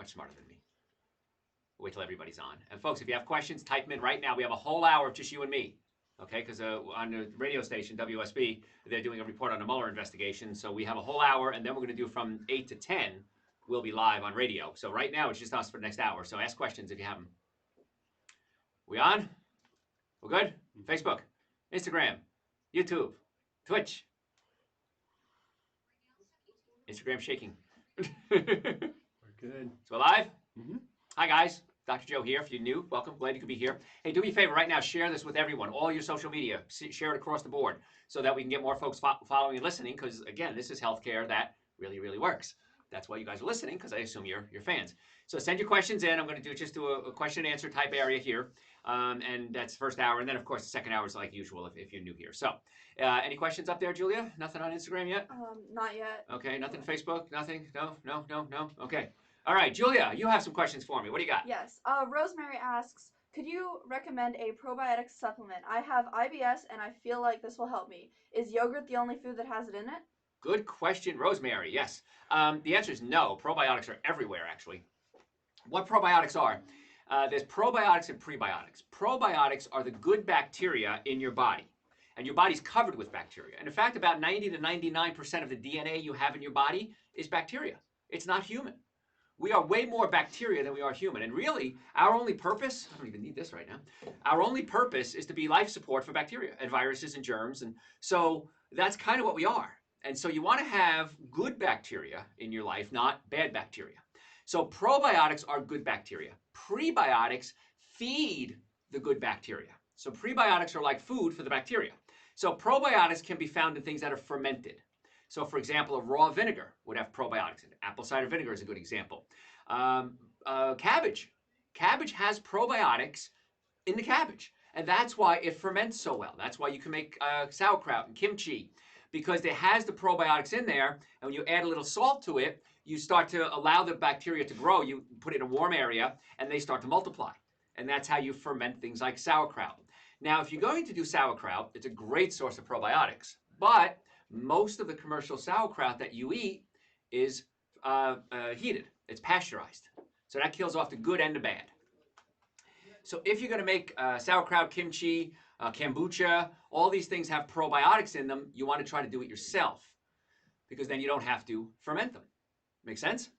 much smarter than me. Wait till everybody's on. And folks, if you have questions, type them in right now. We have a whole hour of just you and me. Okay, because on the radio station, WSB, they're doing a report on the Mueller investigation. So we have a whole hour, and then we're going to do from 8 to 10, we'll be live on radio. So right now, it's just us for the next hour. So ask questions if you have them. We on? We're good? Facebook, Instagram, YouTube, Twitch. Instagram shaking. We're good. So we're live? Mm-hmm. Hi, guys. Dr. Joe here. If you're new, welcome. Glad you could be here. Hey, do me a favor right now. Share this with everyone, all your social media. Share it across the board so that we can get more folks following and listening because, again, this is healthcare that really, really works. That's why you guys are listening because I assume you're fans. So send your questions in. I'm going to do a question and answer type area here. And that's the first hour. And then, of course, the second hour is like usual if you're new here. So any questions up there, Julia? Nothing on Instagram yet? Not yet. Okay, nothing Facebook? Nothing? No. Okay. All right, Julia, you have some questions for me. What do you got? Yes. Rosemary asks, could you recommend a probiotic supplement? I have IBS and I feel like this will help me. Is yogurt the only food that has it in it? Good question, Rosemary. Yes. The answer is no. Probiotics are everywhere, actually. What probiotics are? There's probiotics and prebiotics. Probiotics are the good bacteria in your body. And your body's covered with bacteria. And in fact, about 90 to 99% of the DNA you have in your body is bacteria. It's not human. We are way more bacteria than we are human. And really, our only purpose, I don't even need this right now, our only purpose is to be life support for bacteria and viruses and germs. And so that's kind of what we are. And so you want to have good bacteria in your life, not bad bacteria. So probiotics are good bacteria. Prebiotics feed the good bacteria. So prebiotics are like food for the bacteria. So probiotics can be found in things that are fermented. So, for example, a raw vinegar would have probiotics in it. Apple cider vinegar is a good example. Cabbage. Cabbage has probiotics in the cabbage. And that's why it ferments so well. That's why you can make sauerkraut and kimchi, because it has the probiotics in there. And when you add a little salt to it, you start to allow the bacteria to grow. You put it in a warm area, and they start to multiply. And that's how you ferment things like sauerkraut. Now, if you're going to do sauerkraut, it's a great source of probiotics. But most of the commercial sauerkraut that you eat is heated. It's pasteurized. So that kills off the good and the bad. So if you're going to make sauerkraut, kimchi, kombucha, all these things have probiotics in them, you want to try to do it yourself because then you don't have to ferment them. Make sense?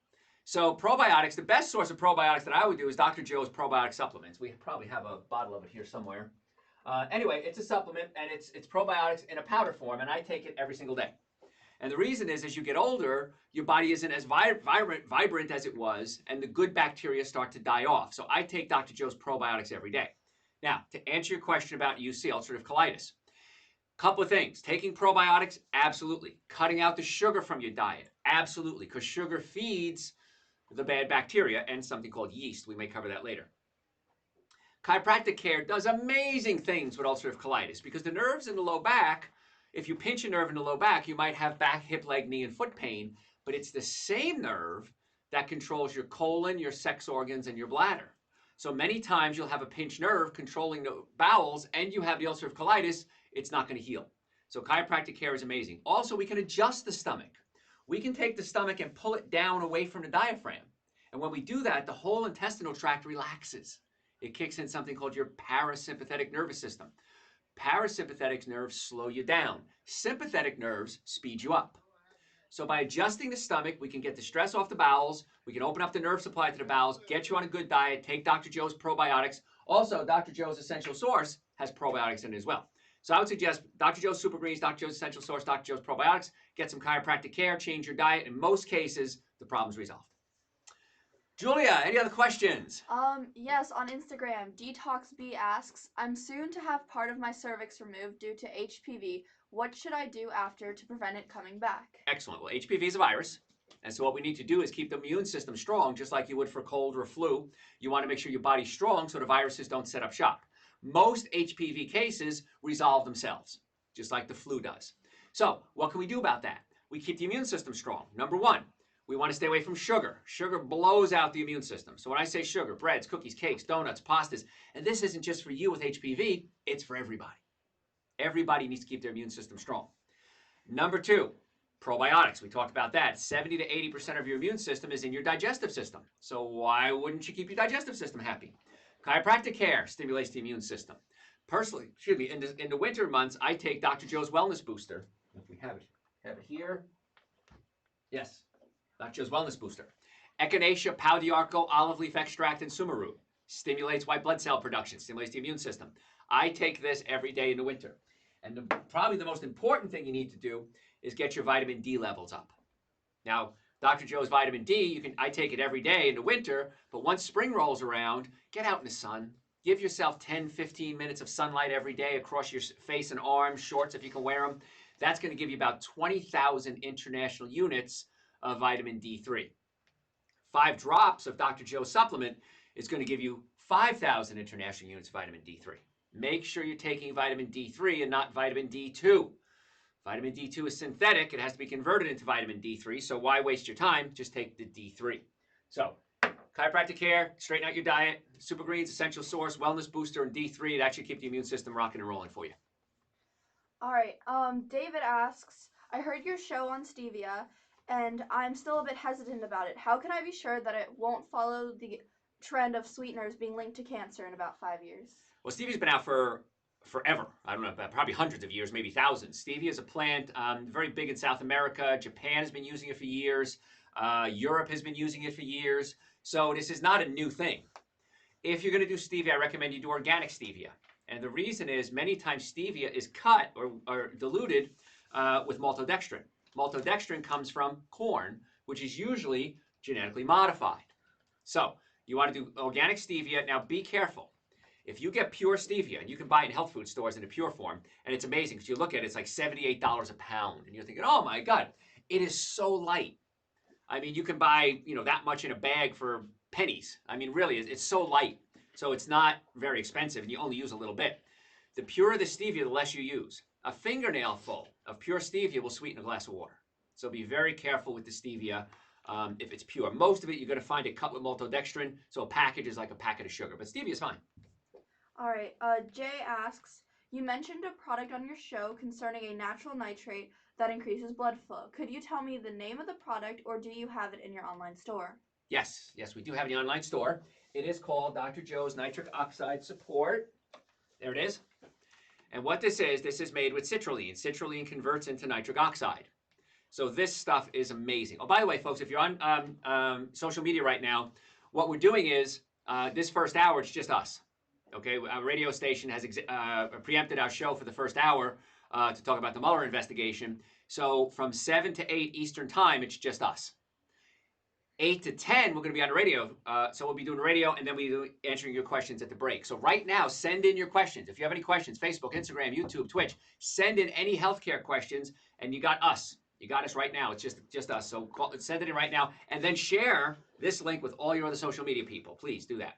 So probiotics, the best source of probiotics that I would do is Dr. Joe's probiotic supplements. We probably have a bottle of it here somewhere. Anyway, it's a supplement, and it's probiotics in a powder form, and I take it every single day. And the reason is, as you get older, your body isn't as vibrant as it was, and the good bacteria start to die off. So I take Dr. Joe's probiotics every day. Now, to answer your question about UC, ulcerative colitis, couple of things. Taking probiotics, absolutely. Cutting out the sugar from your diet, absolutely, because sugar feeds the bad bacteria and something called yeast. We may cover that later. Chiropractic care does amazing things with ulcerative colitis because the nerves in the low back, if you pinch a nerve in the low back, you might have back, hip, leg, knee, and foot pain, but it's the same nerve that controls your colon, your sex organs, and your bladder. So many times you'll have a pinched nerve controlling the bowels and you have the ulcerative colitis, it's not going to heal. So chiropractic care is amazing. Also, we can adjust the stomach. We can take the stomach and pull it down away from the diaphragm. And when we do that, the whole intestinal tract relaxes. It kicks in something called your parasympathetic nervous system. Parasympathetic nerves slow you down. Sympathetic nerves speed you up. So by adjusting the stomach, we can get the stress off the bowels. We can open up the nerve supply to the bowels, get you on a good diet, take Dr. Joe's probiotics. Also, Dr. Joe's Essential Source has probiotics in it as well. So I would suggest Dr. Joe's Super Greens, Dr. Joe's Essential Source, Dr. Joe's probiotics, get some chiropractic care, change your diet. In most cases, the problem's resolved. Julia, any other questions? Yes, on Instagram, DetoxB asks, I'm soon to have part of my cervix removed due to HPV. What should I do after to prevent it coming back? Excellent. Well, HPV is a virus. And so what we need to do is keep the immune system strong, just like you would for cold or flu. You want to make sure your body's strong so the viruses don't set up shop. Most HPV cases resolve themselves, just like the flu does. So what can we do about that? We keep the immune system strong. Number one, we want to stay away from sugar. Sugar blows out the immune system. So when I say sugar, breads, cookies, cakes, donuts, pastas, and this isn't just for you with HPV, it's for everybody. Everybody needs to keep their immune system strong. Number two, Probiotics, we talked about that. 70 to 80% of your immune system is in your digestive system. So why wouldn't you keep your digestive system happy? Chiropractic care stimulates the immune system. Personally, excuse me, in the winter months, I take Dr. Joe's Wellness Booster. If we have it here. Yes, Dr. Joe's Wellness Booster. Echinacea, pau d'arco, olive leaf extract, and sumaru. Stimulates white blood cell production, stimulates the immune system. I take this every day in the winter. And probably the most important thing you need to do is get your vitamin D levels up. Now, Dr. Joe's vitamin D, I take it every day in the winter, but once spring rolls around, get out in the sun. Give yourself 10, 15 minutes of sunlight every day across your face and arms, shorts if you can wear them. That's going to give you about 20,000 international units of vitamin D3. 5 drops of Dr. Joe's supplement is going to give you 5,000 international units of vitamin D3. Make sure you're taking vitamin D3 and not vitamin D2. Vitamin D2 is synthetic. It has to be converted into vitamin D3, so why waste your time? Just take the D3. So, chiropractic care, straighten out your diet, Super Greens, Essential Source, Wellness Booster, and D3. It actually keeps the immune system rocking and rolling for you. All right. David asks, I heard your show on stevia, and I'm still a bit hesitant about it. How can I be sure that it won't follow the trend of sweeteners being linked to cancer in about 5 years? Well, stevia's been out for forever. I don't know, probably hundreds of years, maybe thousands. Stevia is a plant very big in South America. Japan has been using it for years. Europe has been using it for years. So this is not a new thing. If you're going to do stevia, I recommend you do organic stevia. And the reason is many times stevia is cut or diluted with maltodextrin. Maltodextrin comes from corn, which is usually genetically modified. So you want to do organic stevia. Now be careful. If you get pure stevia, and you can buy it in health food stores in a pure form, and it's amazing because you look at it, it's like $78 a pound. And you're thinking, oh my God, it is so light. I mean, you can buy, that much in a bag for pennies. I mean, really, it's so light. So it's not very expensive, and you only use a little bit. The purer the stevia, the less you use. A fingernail full of pure stevia will sweeten a glass of water. So be very careful with the stevia if it's pure. Most of it, you're going to find it cut with maltodextrin, so a package is like a packet of sugar. But stevia is fine. All right. Jay asks, you mentioned a product on your show concerning a natural nitrate that increases blood flow. Could you tell me the name of the product, or do you have it in your online store? Yes, we do have the online store. It is called Dr. Joe's Nitric Oxide Support. There it is. And what this is made with citrulline. Citrulline converts into nitric oxide. So this stuff is amazing. Oh, by the way, folks, if you're on social media right now, what we're doing is this first hour, it's just us. Okay, our radio station has preempted our show for the first hour to talk about the Mueller investigation. So from 7 to 8 Eastern time, it's just us. 8 to 10, we're going to be on the radio. So we'll be doing radio, and then we'll be answering your questions at the break. So right now, send in your questions. If you have any questions, Facebook, Instagram, YouTube, Twitch, send in any healthcare questions, and you got us. You got us right now. It's just us. So send it in right now, and then share this link with all your other social media people. Please do that.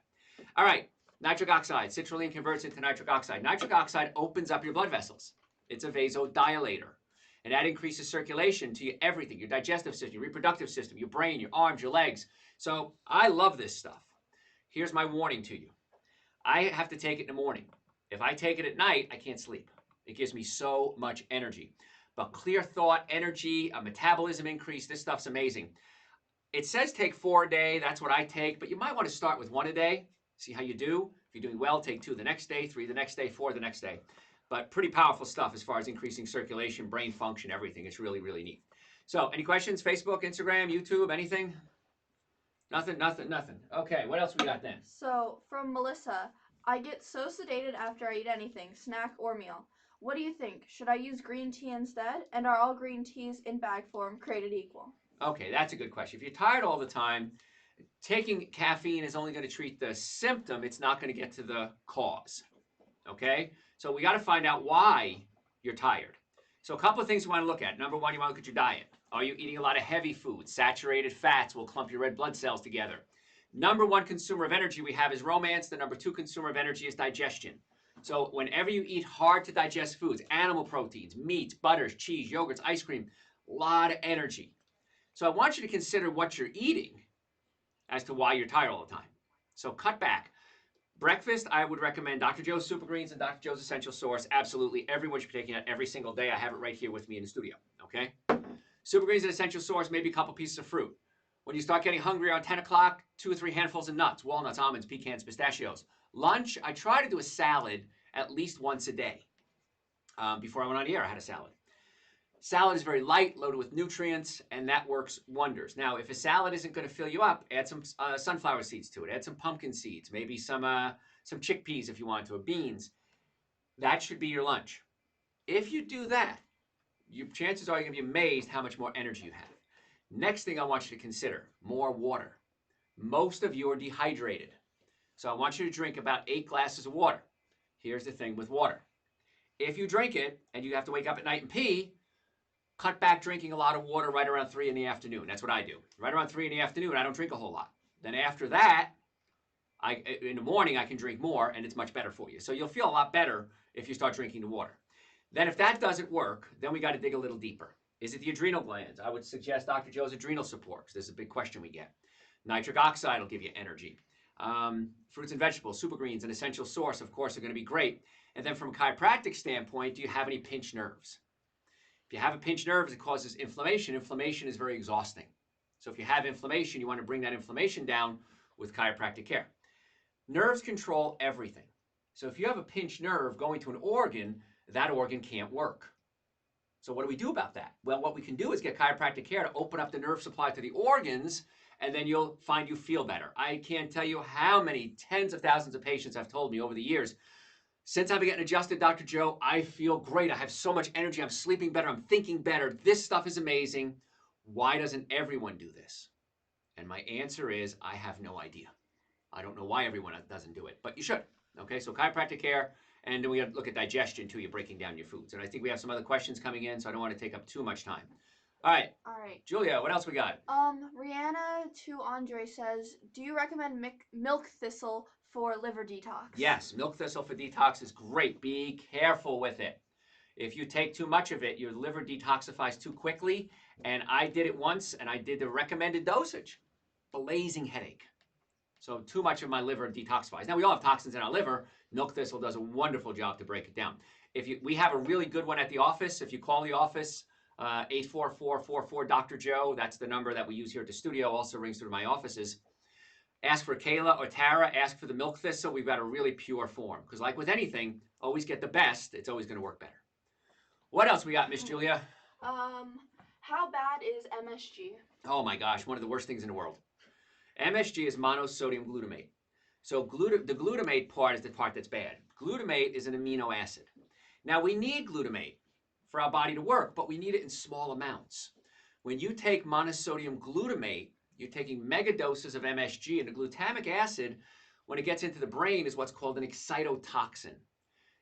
All right. Nitric oxide. Citrulline converts into nitric oxide. Nitric oxide opens up your blood vessels. It's a vasodilator. And that increases circulation to everything, your digestive system, your reproductive system, your brain, your arms, your legs. So I love this stuff. Here's my warning to you. I have to take it in the morning. If I take it at night, I can't sleep. It gives me so much energy. But clear thought, energy, a metabolism increase, this stuff's amazing. It says take 4 a day. That's what I take. But you might want to start with 1 a day. See how you do. If you're doing well, take 2 the next day, 3 the next day, 4 the next day. But pretty powerful stuff as far as increasing circulation, brain function, everything. It's really, really neat. So any questions? Facebook, Instagram, YouTube, anything? Nothing. Okay, what else we got then? So from Melissa, I get so sedated after I eat anything, snack or meal. What do you think? Should I use green tea instead? And are all green teas in bag form created equal? Okay, that's a good question. If you're tired all the time, taking caffeine is only going to treat the symptom. It's not going to get to the cause. Okay? So we got to find out why you're tired. So a couple of things you want to look at. Number one, you want to look at your diet. Are you eating a lot of heavy food? Saturated fats will clump your red blood cells together. Number one consumer of energy we have is romance. The number two consumer of energy is digestion. So whenever you eat hard to digest foods, animal proteins, meats, butters, cheese, yogurts, ice cream, a lot of energy. So I want you to consider what you're eating as to why you're tired all the time. So cut back. Breakfast, I would recommend Dr. Joe's Super Greens and Dr. Joe's Essential Source. Absolutely, everyone should be taking that every single day. I have it right here with me in the studio, okay? Super greens, an essential source, maybe a couple pieces of fruit. When you start getting hungry around 10 o'clock, 2 or 3 handfuls of nuts, walnuts, almonds, pecans, pistachios. Lunch, I try to do a salad at least once a day. Before I went on the air, I had a salad. Salad is very light, loaded with nutrients, and that works wonders. Now, if a salad isn't going to fill you up, add some sunflower seeds to it. Add some pumpkin seeds, maybe some chickpeas if you want to, or beans. That should be your lunch. If you do that, chances are you're going to be amazed how much more energy you have. Next thing I want you to consider, more water. Most of you are dehydrated. So I want you to drink about 8 glasses of water. Here's the thing with water. If you drink it and you have to wake up at night and pee, cut back drinking a lot of water right around 3 in the afternoon. That's what I do. Right around 3 in the afternoon, I don't drink a whole lot. Then after that, in the morning, I can drink more, and it's much better for you. So you'll feel a lot better if you start drinking the water. Then if that doesn't work, then we got to dig a little deeper. Is it the adrenal glands? I would suggest Dr. Joe's adrenal support, because this is a big question we get. Nitric oxide will give you energy. Fruits and vegetables, super greens, an essential source, of course, are going to be great. And then from a chiropractic standpoint, do you have any pinched nerves? If you have a pinched nerve, it causes inflammation. Inflammation is very exhausting. So if you have inflammation, you want to bring that inflammation down with chiropractic care. Nerves control everything. So if you have a pinched nerve going to an organ, that organ can't work. So what do we do about that? Well, what we can do is get chiropractic care to open up the nerve supply to the organs, and then you'll find you feel better. I can't tell you how many tens of thousands of patients have told me over the years, since I've been getting adjusted, Dr. Joe, I feel great. I have so much energy. I'm sleeping better. I'm thinking better. This stuff is amazing. Why doesn't everyone do this? And my answer is, I have no idea. I don't know why everyone doesn't do it, but you should. Okay, so chiropractic care, and then we got to look at digestion too. You're breaking down your foods. And I think we have some other questions coming in, so I don't want to take up too much time. All right. All right. Julia, what else we got? Rihanna to Andre says, do you recommend milk thistle for liver detox? Yes, milk thistle for detox is great. Be careful with it. If you take too much of it, your liver detoxifies too quickly. And I did it once, and I did the recommended dosage. Blazing headache. So too much of my liver detoxifies. Now, we all have toxins in our liver. Milk thistle does a wonderful job to break it down. We have a really good one at the office. If you call the office, 844-44 Dr. Joe, that's the number that we use here at the studio, also rings through my offices. Ask for Kayla or Tara, ask for the milk thistle. We've got a really pure form. Because like with anything, always get the best. It's always going to work better. What else we got, Miss Julia? How bad is MSG? Oh my gosh, one of the worst things in the world. MSG is monosodium glutamate. So the glutamate part is the part that's bad. Glutamate is an amino acid. Now we need glutamate for our body to work, but we need it in small amounts. When you take monosodium glutamate, you're taking mega doses of MSG, and the glutamic acid, when it gets into the brain, is what's called an excitotoxin.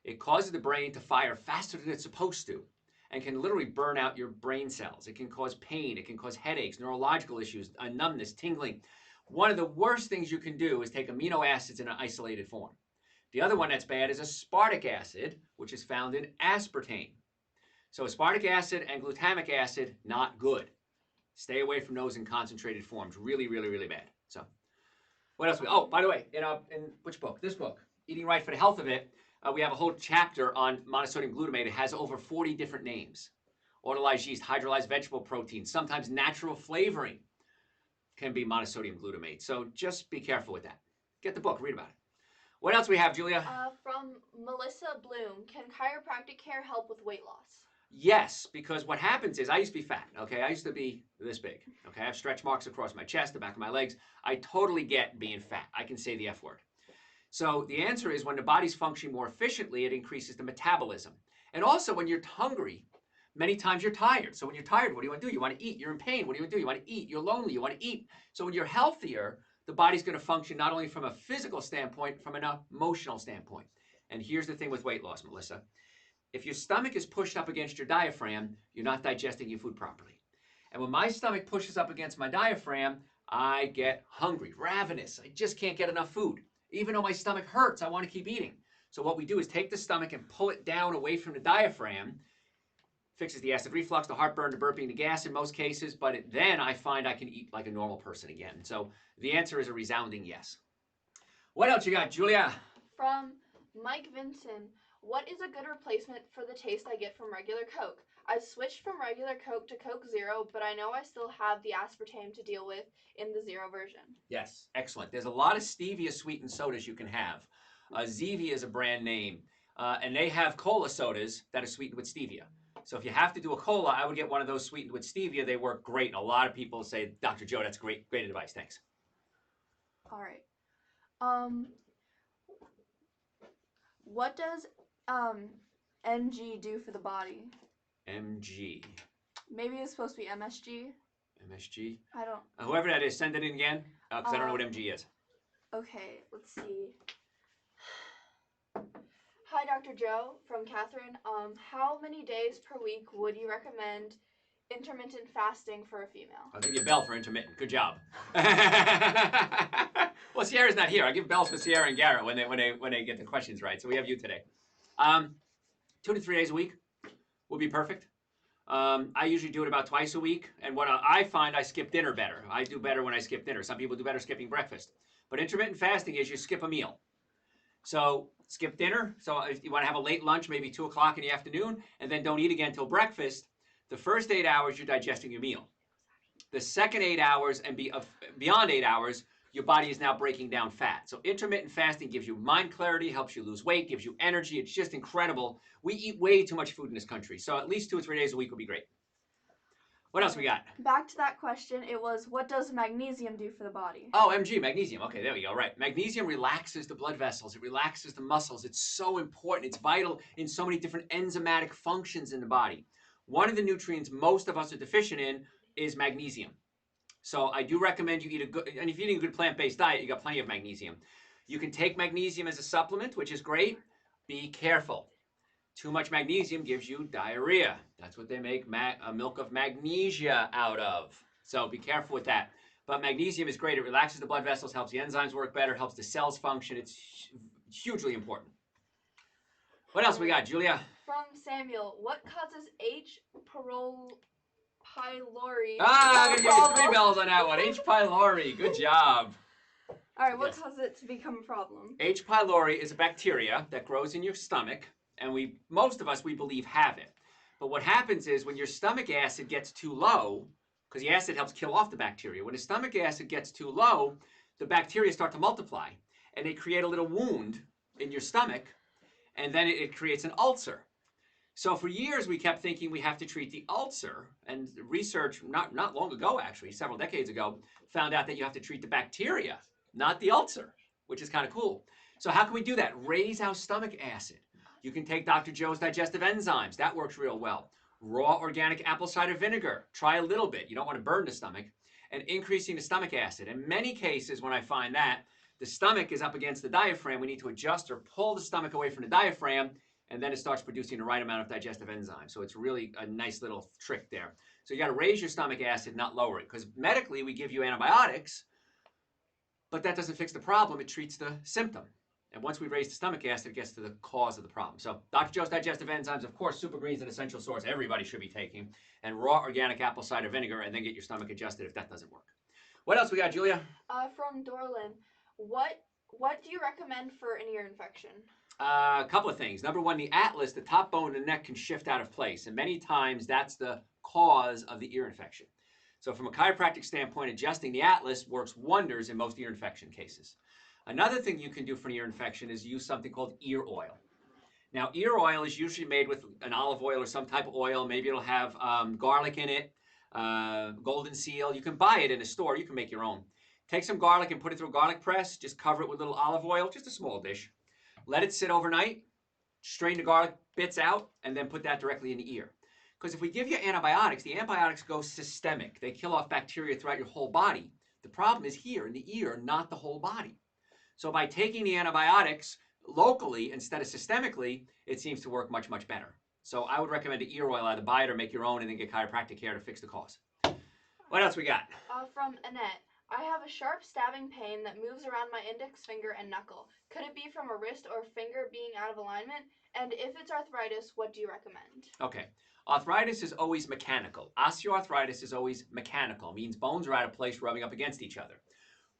It causes the brain to fire faster than it's supposed to and can literally burn out your brain cells. It can cause pain. It can cause headaches, neurological issues, numbness, tingling. One of the worst things you can do is take amino acids in an isolated form. The other one that's bad is aspartic acid, which is found in aspartame. So aspartic acid and glutamic acid, not good. Stay away from those in concentrated forms. Really, really, really bad. So what else? Oh, by the way, in which book? This book, Eating Right for the Health of It, we have a whole chapter on monosodium glutamate. It has over 40 different names. Autolyzed yeast, hydrolyzed vegetable protein, sometimes natural flavoring can be monosodium glutamate. So just be careful with that. Get the book, read about it. What else we have, Julia? From Melissa Bloom, can chiropractic care help with weight loss? Yes, because what happens is I used to be fat, okay? I used to be this big, okay? I have stretch marks across my chest, the back of my legs. I totally get being fat. I can say the F word. So the answer is when the body's functioning more efficiently, it increases the metabolism. And also when you're hungry, many times you're tired. So when you're tired, what do you want to do? You want to eat. You're in pain. What do you want to do? You want to eat. You're lonely. You want to eat. So when you're healthier, the body's going to function not only from a physical standpoint, from an emotional standpoint. And here's the thing with weight loss, Melissa. If your stomach is pushed up against your diaphragm, you're not digesting your food properly. And when my stomach pushes up against my diaphragm, I get hungry, ravenous. I just can't get enough food. Even though my stomach hurts, I want to keep eating. So what we do is take the stomach and pull it down away from the diaphragm. Fixes the acid reflux, the heartburn, the burping, the gas in most cases. But then I find I can eat like a normal person again. So the answer is a resounding yes. What else you got, Julia? From Mike Vinson. What is a good replacement for the taste I get from regular Coke? I switched from regular Coke to Coke Zero, but I know I still have the aspartame to deal with in the zero version. Yes, excellent. There's a lot of stevia sweetened sodas you can have. Zevia is a brand name, and they have cola sodas that are sweetened with stevia. So if you have to do a cola, I would get one of those sweetened with stevia. They work great, and a lot of people say, Dr. Joe, that's great advice. Thanks. All right. What does MG do for the body? MG. Maybe it's supposed to be MSG. MSG. I don't. Whoever that is, send it in again, because I don't know what MG is. Okay, let's see. Hi, Dr. Joe from Catherine. How many days per week would you recommend intermittent fasting for a female? I'll give you a bell for intermittent. Good job. Well, Sierra's not here. I'll give bells for Sierra and Garrett when they get the questions right. So we have you today. 2 to 3 days a week would be perfect. I usually do it about twice a week, and what I find, I skip dinner better. I do better when I skip dinner. Some people do better skipping breakfast. But intermittent fasting is you skip a meal. So skip dinner. So if you want to have a late lunch, maybe 2 o'clock in the afternoon, and then don't eat again until breakfast, the first 8 hours you're digesting your meal. The second 8 hours and beyond 8 hours, your body is now breaking down fat. So intermittent fasting gives you mind clarity, helps you lose weight, gives you energy. It's just incredible. We eat way too much food in this country. So at least 2 or 3 days a week would be great. What else we got? Back to that question, it was, what does magnesium do for the body? Oh, MG, magnesium. Okay, there we go. Right. Magnesium relaxes the blood vessels. It relaxes the muscles. It's so important. It's vital in so many different enzymatic functions in the body. One of the nutrients most of us are deficient in is magnesium. So I do recommend you eat a good, and if you're eating a good plant-based diet, you got plenty of magnesium. You can take magnesium as a supplement, which is great. Be careful. Too much magnesium gives you diarrhea. That's what they make milk of magnesia out of. So be careful with that. But magnesium is great. It relaxes the blood vessels, helps the enzymes work better, helps the cells function. It's hugely important. What else we got, Julia? From Samuel, what causes H. pylori? I'm going to give you 3 bells on that one. H. pylori. Good job. All right, what Yes. causes it to become a problem? H. pylori is a bacteria that grows in your stomach, and most of us, we believe, have it. But what happens is when your stomach acid gets too low, because the acid helps kill off the bacteria, when the stomach acid gets too low, the bacteria start to multiply, and they create a little wound in your stomach, and then it creates an ulcer. So for years, we kept thinking we have to treat the ulcer, and research, not long ago, actually, several decades ago, found out that you have to treat the bacteria, not the ulcer, which is kind of cool. So how can we do that? Raise our stomach acid. You can take Dr. Joe's digestive enzymes. That works real well. Raw organic apple cider vinegar. Try a little bit. You don't want to burn the stomach. And increasing the stomach acid. In many cases, when I find that, the stomach is up against the diaphragm, we need to adjust or pull the stomach away from the diaphragm, and then it starts producing the right amount of digestive enzymes. So it's really a nice little trick there. So you got to raise your stomach acid, not lower it. Because medically, we give you antibiotics, but that doesn't fix the problem. It treats the symptom. And once we raise the stomach acid, it gets to the cause of the problem. So Dr. Joe's digestive enzymes, of course, super green is an essential source everybody should be taking. And raw organic apple cider vinegar, and then get your stomach adjusted if that doesn't work. What else we got, Julia? From Dorlin, what do you recommend for an ear infection? A couple of things. Number one, the atlas, the top bone in the neck can shift out of place. And many times that's the cause of the ear infection. So from a chiropractic standpoint, adjusting the atlas works wonders in most ear infection cases. Another thing you can do for an ear infection is use something called ear oil. Now, ear oil is usually made with an olive oil or some type of oil. Maybe it'll have garlic in it, golden seal. You can buy it in a store. You can make your own. Take some garlic and put it through a garlic press. Just cover it with a little olive oil, just a small dish. Let it sit overnight. Strain the garlic bits out, and then put that directly in the ear. Because if we give you antibiotics, the antibiotics go systemic. They kill off bacteria throughout your whole body. The problem is here in the ear, not the whole body. So by taking the antibiotics locally instead of systemically, it seems to work much, much better. So I would recommend an ear oil, either buy it or make your own and then get chiropractic care to fix the cause. What else we got? From Annette, I have a sharp stabbing pain that moves around my index finger and knuckle. Could it be from a wrist or finger being out of alignment? And if it's arthritis, what do you recommend? Okay. Arthritis is always mechanical. Osteoarthritis is always mechanical. It means bones are out of place rubbing up against each other.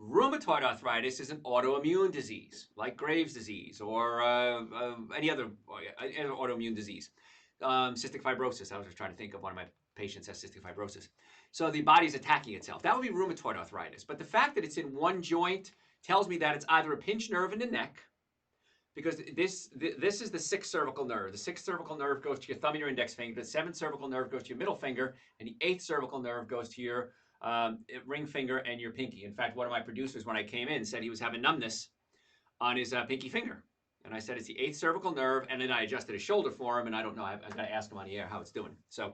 Rheumatoid arthritis is an autoimmune disease, like Graves' disease or any other autoimmune disease. Cystic fibrosis. I was just trying to think of one of my patients has cystic fibrosis. So the body's attacking itself. That would be rheumatoid arthritis. But the fact that it's in one joint tells me that it's either a pinched nerve in the neck, because this is the sixth cervical nerve. The sixth cervical nerve goes to your thumb and your index finger. The seventh cervical nerve goes to your middle finger, and the eighth cervical nerve goes to your ring finger and your pinky. In fact, one of my producers, when I came in, said he was having numbness on his pinky finger. And I said, it's the eighth cervical nerve, and then I adjusted his shoulder for him, and I don't know. I've got to ask him on the air how it's doing. So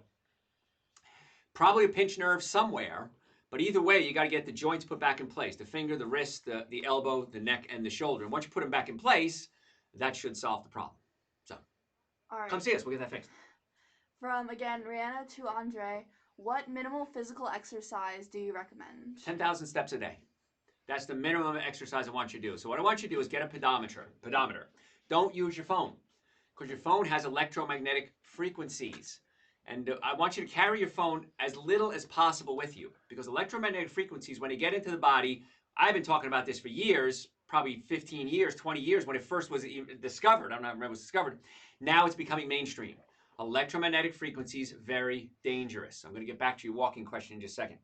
probably a pinched nerve somewhere, but either way, you got to get the joints put back in place. The finger, the wrist, the elbow, the neck, and the shoulder. And once you put them back in place, that should solve the problem. So All right. come see us. We'll get that fixed. From, again, Rihanna to Andre, what minimal physical exercise do you recommend? 10,000 steps a day. That's the minimum exercise I want you to do. So what I want you to do is get a pedometer. Don't use your phone, because your phone has electromagnetic frequencies. And I want you to carry your phone as little as possible with you, because electromagnetic frequencies, when they get into the body, I've been talking about this for years, probably 15 years, 20 years, when it first was discovered. I don't know when it was discovered. Now it's becoming mainstream. Electromagnetic frequencies, very dangerous. I'm going to get back to your walking question in just a second.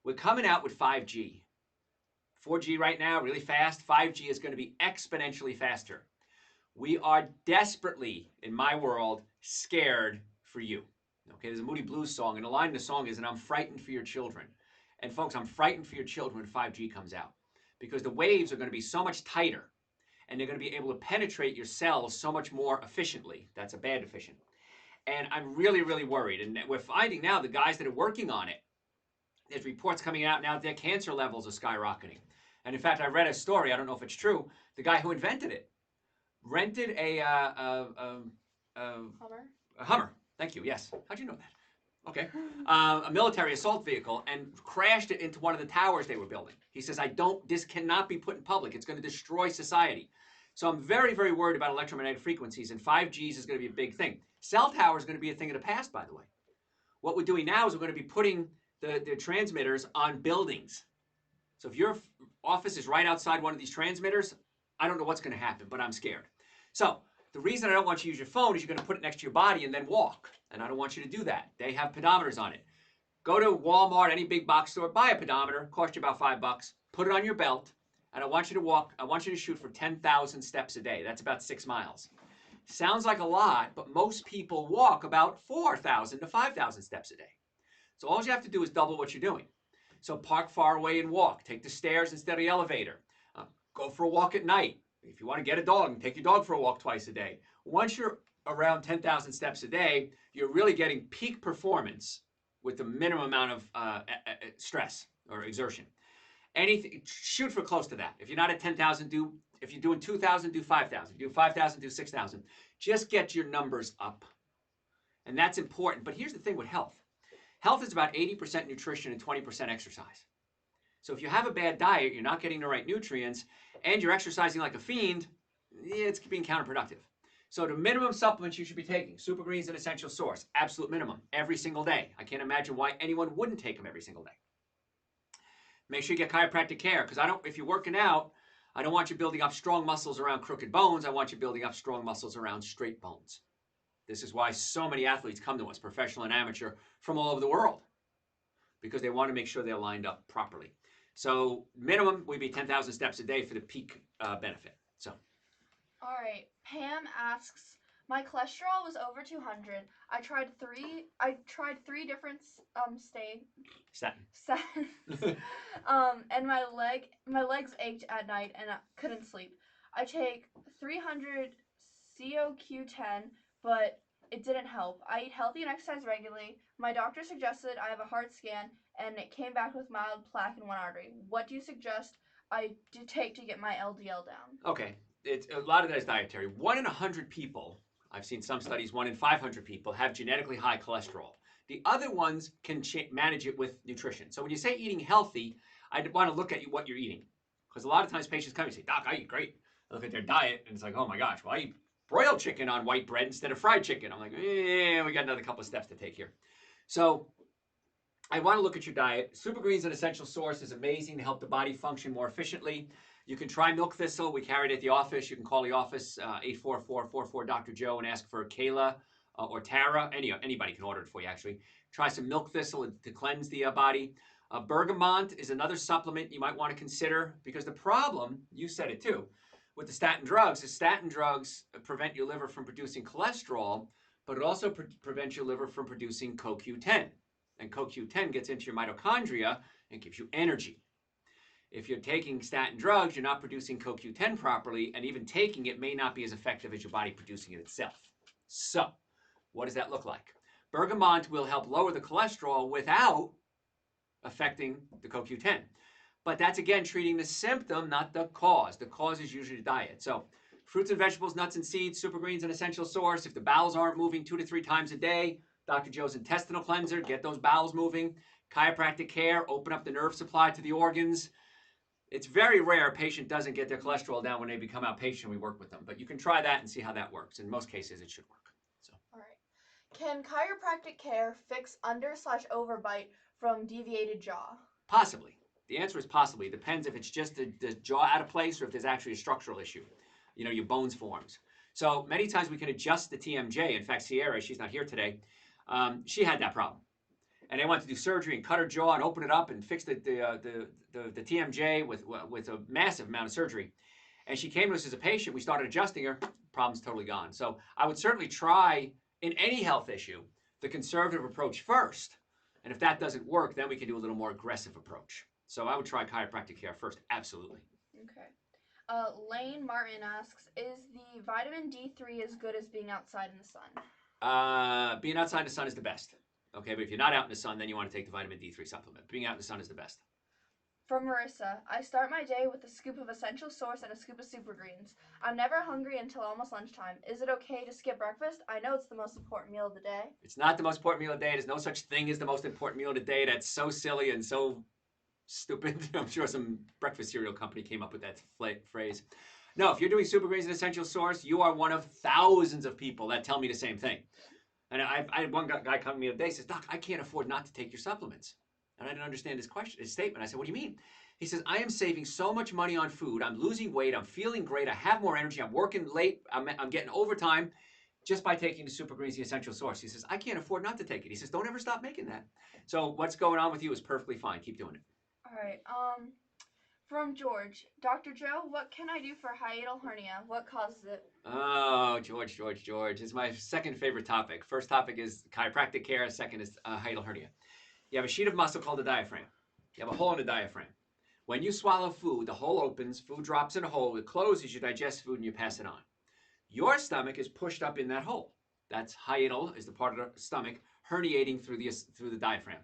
We're coming out with 5G. 4G right now, really fast. 5G is going to be exponentially faster. We are desperately, in my world, scared for you. Okay, there's a Moody Blues song, and the line in the song is, and I'm frightened for your children. And folks, I'm frightened for your children when 5G comes out, because the waves are going to be so much tighter, and they're going to be able to penetrate your cells so much more efficiently. That's a bad efficient. And I'm really, really worried. And we're finding now the guys that are working on it, there's reports coming out now that their cancer levels are skyrocketing. And in fact, I read a story, I don't know if it's true, the guy who invented it rented a Hummer. Thank you, yes. How'd you know that? Okay. A military assault vehicle, and crashed it into one of the towers they were building. He says, this cannot be put in public. It's going to destroy society. So I'm very, very worried about electromagnetic frequencies, and 5Gs is going to be a big thing. Cell towers is going to be a thing of the past, by the way. What we're doing now is we're going to be putting the transmitters on buildings. So if your office is right outside one of these transmitters, I don't know what's going to happen, but I'm scared. So the reason I don't want you to use your phone is you're going to put it next to your body and then walk. And I don't want you to do that. They have pedometers on it. Go to Walmart, any big box store, buy a pedometer, cost you about $5, put it on your belt, and I want you to walk, I want you to shoot for 10,000 steps a day. That's about 6 miles. Sounds like a lot, but most people walk about 4,000 to 5,000 steps a day. So all you have to do is double what you're doing. So park far away and walk. Take the stairs instead of the elevator. Go for a walk at night. If you want to get a dog, take your dog for a walk twice a day. Once you're around 10,000 steps a day, you're really getting peak performance with the minimum amount of stress or exertion. Anything, shoot for close to that. If you're not at 10,000, if you're doing 2,000, do 5,000. If you do 5,000, do 6,000. Just get your numbers up. And that's important. But here's the thing with health. Health is about 80% nutrition and 20% exercise. So if you have a bad diet, you're not getting the right nutrients, and you're exercising like a fiend, it's being counterproductive. So the minimum supplements you should be taking, Super Greens and Essential Source, absolute minimum, every single day. I can't imagine why anyone wouldn't take them every single day. Make sure you get chiropractic care, because if you're working out, I don't want you building up strong muscles around crooked bones. I want you building up strong muscles around straight bones. This is why so many athletes come to us, professional and amateur, from all over the world, because they want to make sure they're lined up properly. So minimum would be 10,000 steps a day for the peak benefit. So. All right. Pam asks, my cholesterol was over 200. I tried three different statins. And my legs ached at night and I couldn't sleep. I take 300 CoQ10, but it didn't help. I eat healthy and exercise regularly. My doctor suggested I have a heart scan, and it came back with mild plaque in one artery. What do you suggest I take to get my LDL down? Okay, it's a lot of that is dietary. 1 in 100 people, I've seen some studies, 1 in 500 people have genetically high cholesterol. The other ones can manage it with nutrition. So when you say eating healthy, I want to look at what you're eating. Because a lot of times patients come and say, Doc, I eat great. I look at their diet, and it's like, oh my gosh, well, I eat broiled chicken on white bread instead of fried chicken. I'm like, we got another couple of steps to take here. So I want to look at your diet. Super Greens and Essential Source is amazing to help the body function more efficiently. You can try milk thistle. We carry it at the office. You can call the office, 844-44-Dr.Joe, and ask for Kayla or Tara. Anybody can order it for you, actually. Try some milk thistle to cleanse the body. Bergamot is another supplement you might want to consider, because the problem, you said it too, with the statin drugs is statin drugs prevent your liver from producing cholesterol, but it also prevents your liver from producing CoQ10. And CoQ10 gets into your mitochondria and gives you energy. If you're taking statin drugs, you're not producing CoQ10 properly, and even taking it may not be as effective as your body producing it itself. So, what does that look like? Bergamot will help lower the cholesterol without affecting the CoQ10. But that's, again, treating the symptom, not the cause. The cause is usually diet. So fruits and vegetables, nuts and seeds, super greens, an essential source. If the bowels aren't moving 2 to 3 times a day, Dr. Joe's intestinal cleanser, get those bowels moving. Chiropractic care, open up the nerve supply to the organs. It's very rare a patient doesn't get their cholesterol down when they become outpatient. We work with them. But you can try that and see how that works. In most cases, it should work. So. All right. Can chiropractic care fix under/overbite from deviated jaw? Possibly. The answer is possibly. It depends if it's just the jaw out of place or if there's actually a structural issue. Your bones forms. So many times we can adjust the TMJ. In fact, Sierra, she's not here today, she had that problem. And they wanted to do surgery and cut her jaw and open it up and fix the TMJ with a massive amount of surgery. And she came to us as a patient. We started adjusting her. Problem's totally gone. So I would certainly try, in any health issue, the conservative approach first. And if that doesn't work, then we can do a little more aggressive approach. So I would try chiropractic care first. Absolutely. Okay. Lane Martin asks, is the vitamin D3 as good as being outside in the sun? Being outside in the sun is the best. Okay, but if you're not out in the sun, then you want to take the vitamin D3 supplement. Being out in the sun is the best. From Marissa, I start my day with a scoop of essential source and a scoop of super greens. I'm never hungry until almost lunchtime. Is it okay to skip breakfast? I know it's the most important meal of the day. It's not the most important meal of the day. There's no such thing as the most important meal of the day. That's so silly and so stupid. I'm sure some breakfast cereal company came up with that phrase. No, if you're doing super greens and essential source, you are one of thousands of people that tell me the same thing. And I had one guy come to me the other day, says, Doc, I can't afford not to take your supplements. And I didn't understand his statement. I said, what do you mean? He says, I am saving so much money on food. I'm losing weight. I'm feeling great. I have more energy. I'm working late. I'm getting overtime just by taking the super greens, the essential source. He says, I can't afford not to take it. He says, don't ever stop making that. So what's going on with you is perfectly fine. Keep doing it. All right. From George, Dr. Joe, what can I do for hiatal hernia? What causes it? Oh, George. It's my second favorite topic. First topic is chiropractic care. Second is hiatal hernia. You have a sheet of muscle called the diaphragm. You have a hole in the diaphragm. When you swallow food, the hole opens, food drops in a hole, it closes, you digest food, and you pass it on. Your stomach is pushed up in that hole. That's hiatal, is the part of the stomach herniating through the diaphragm.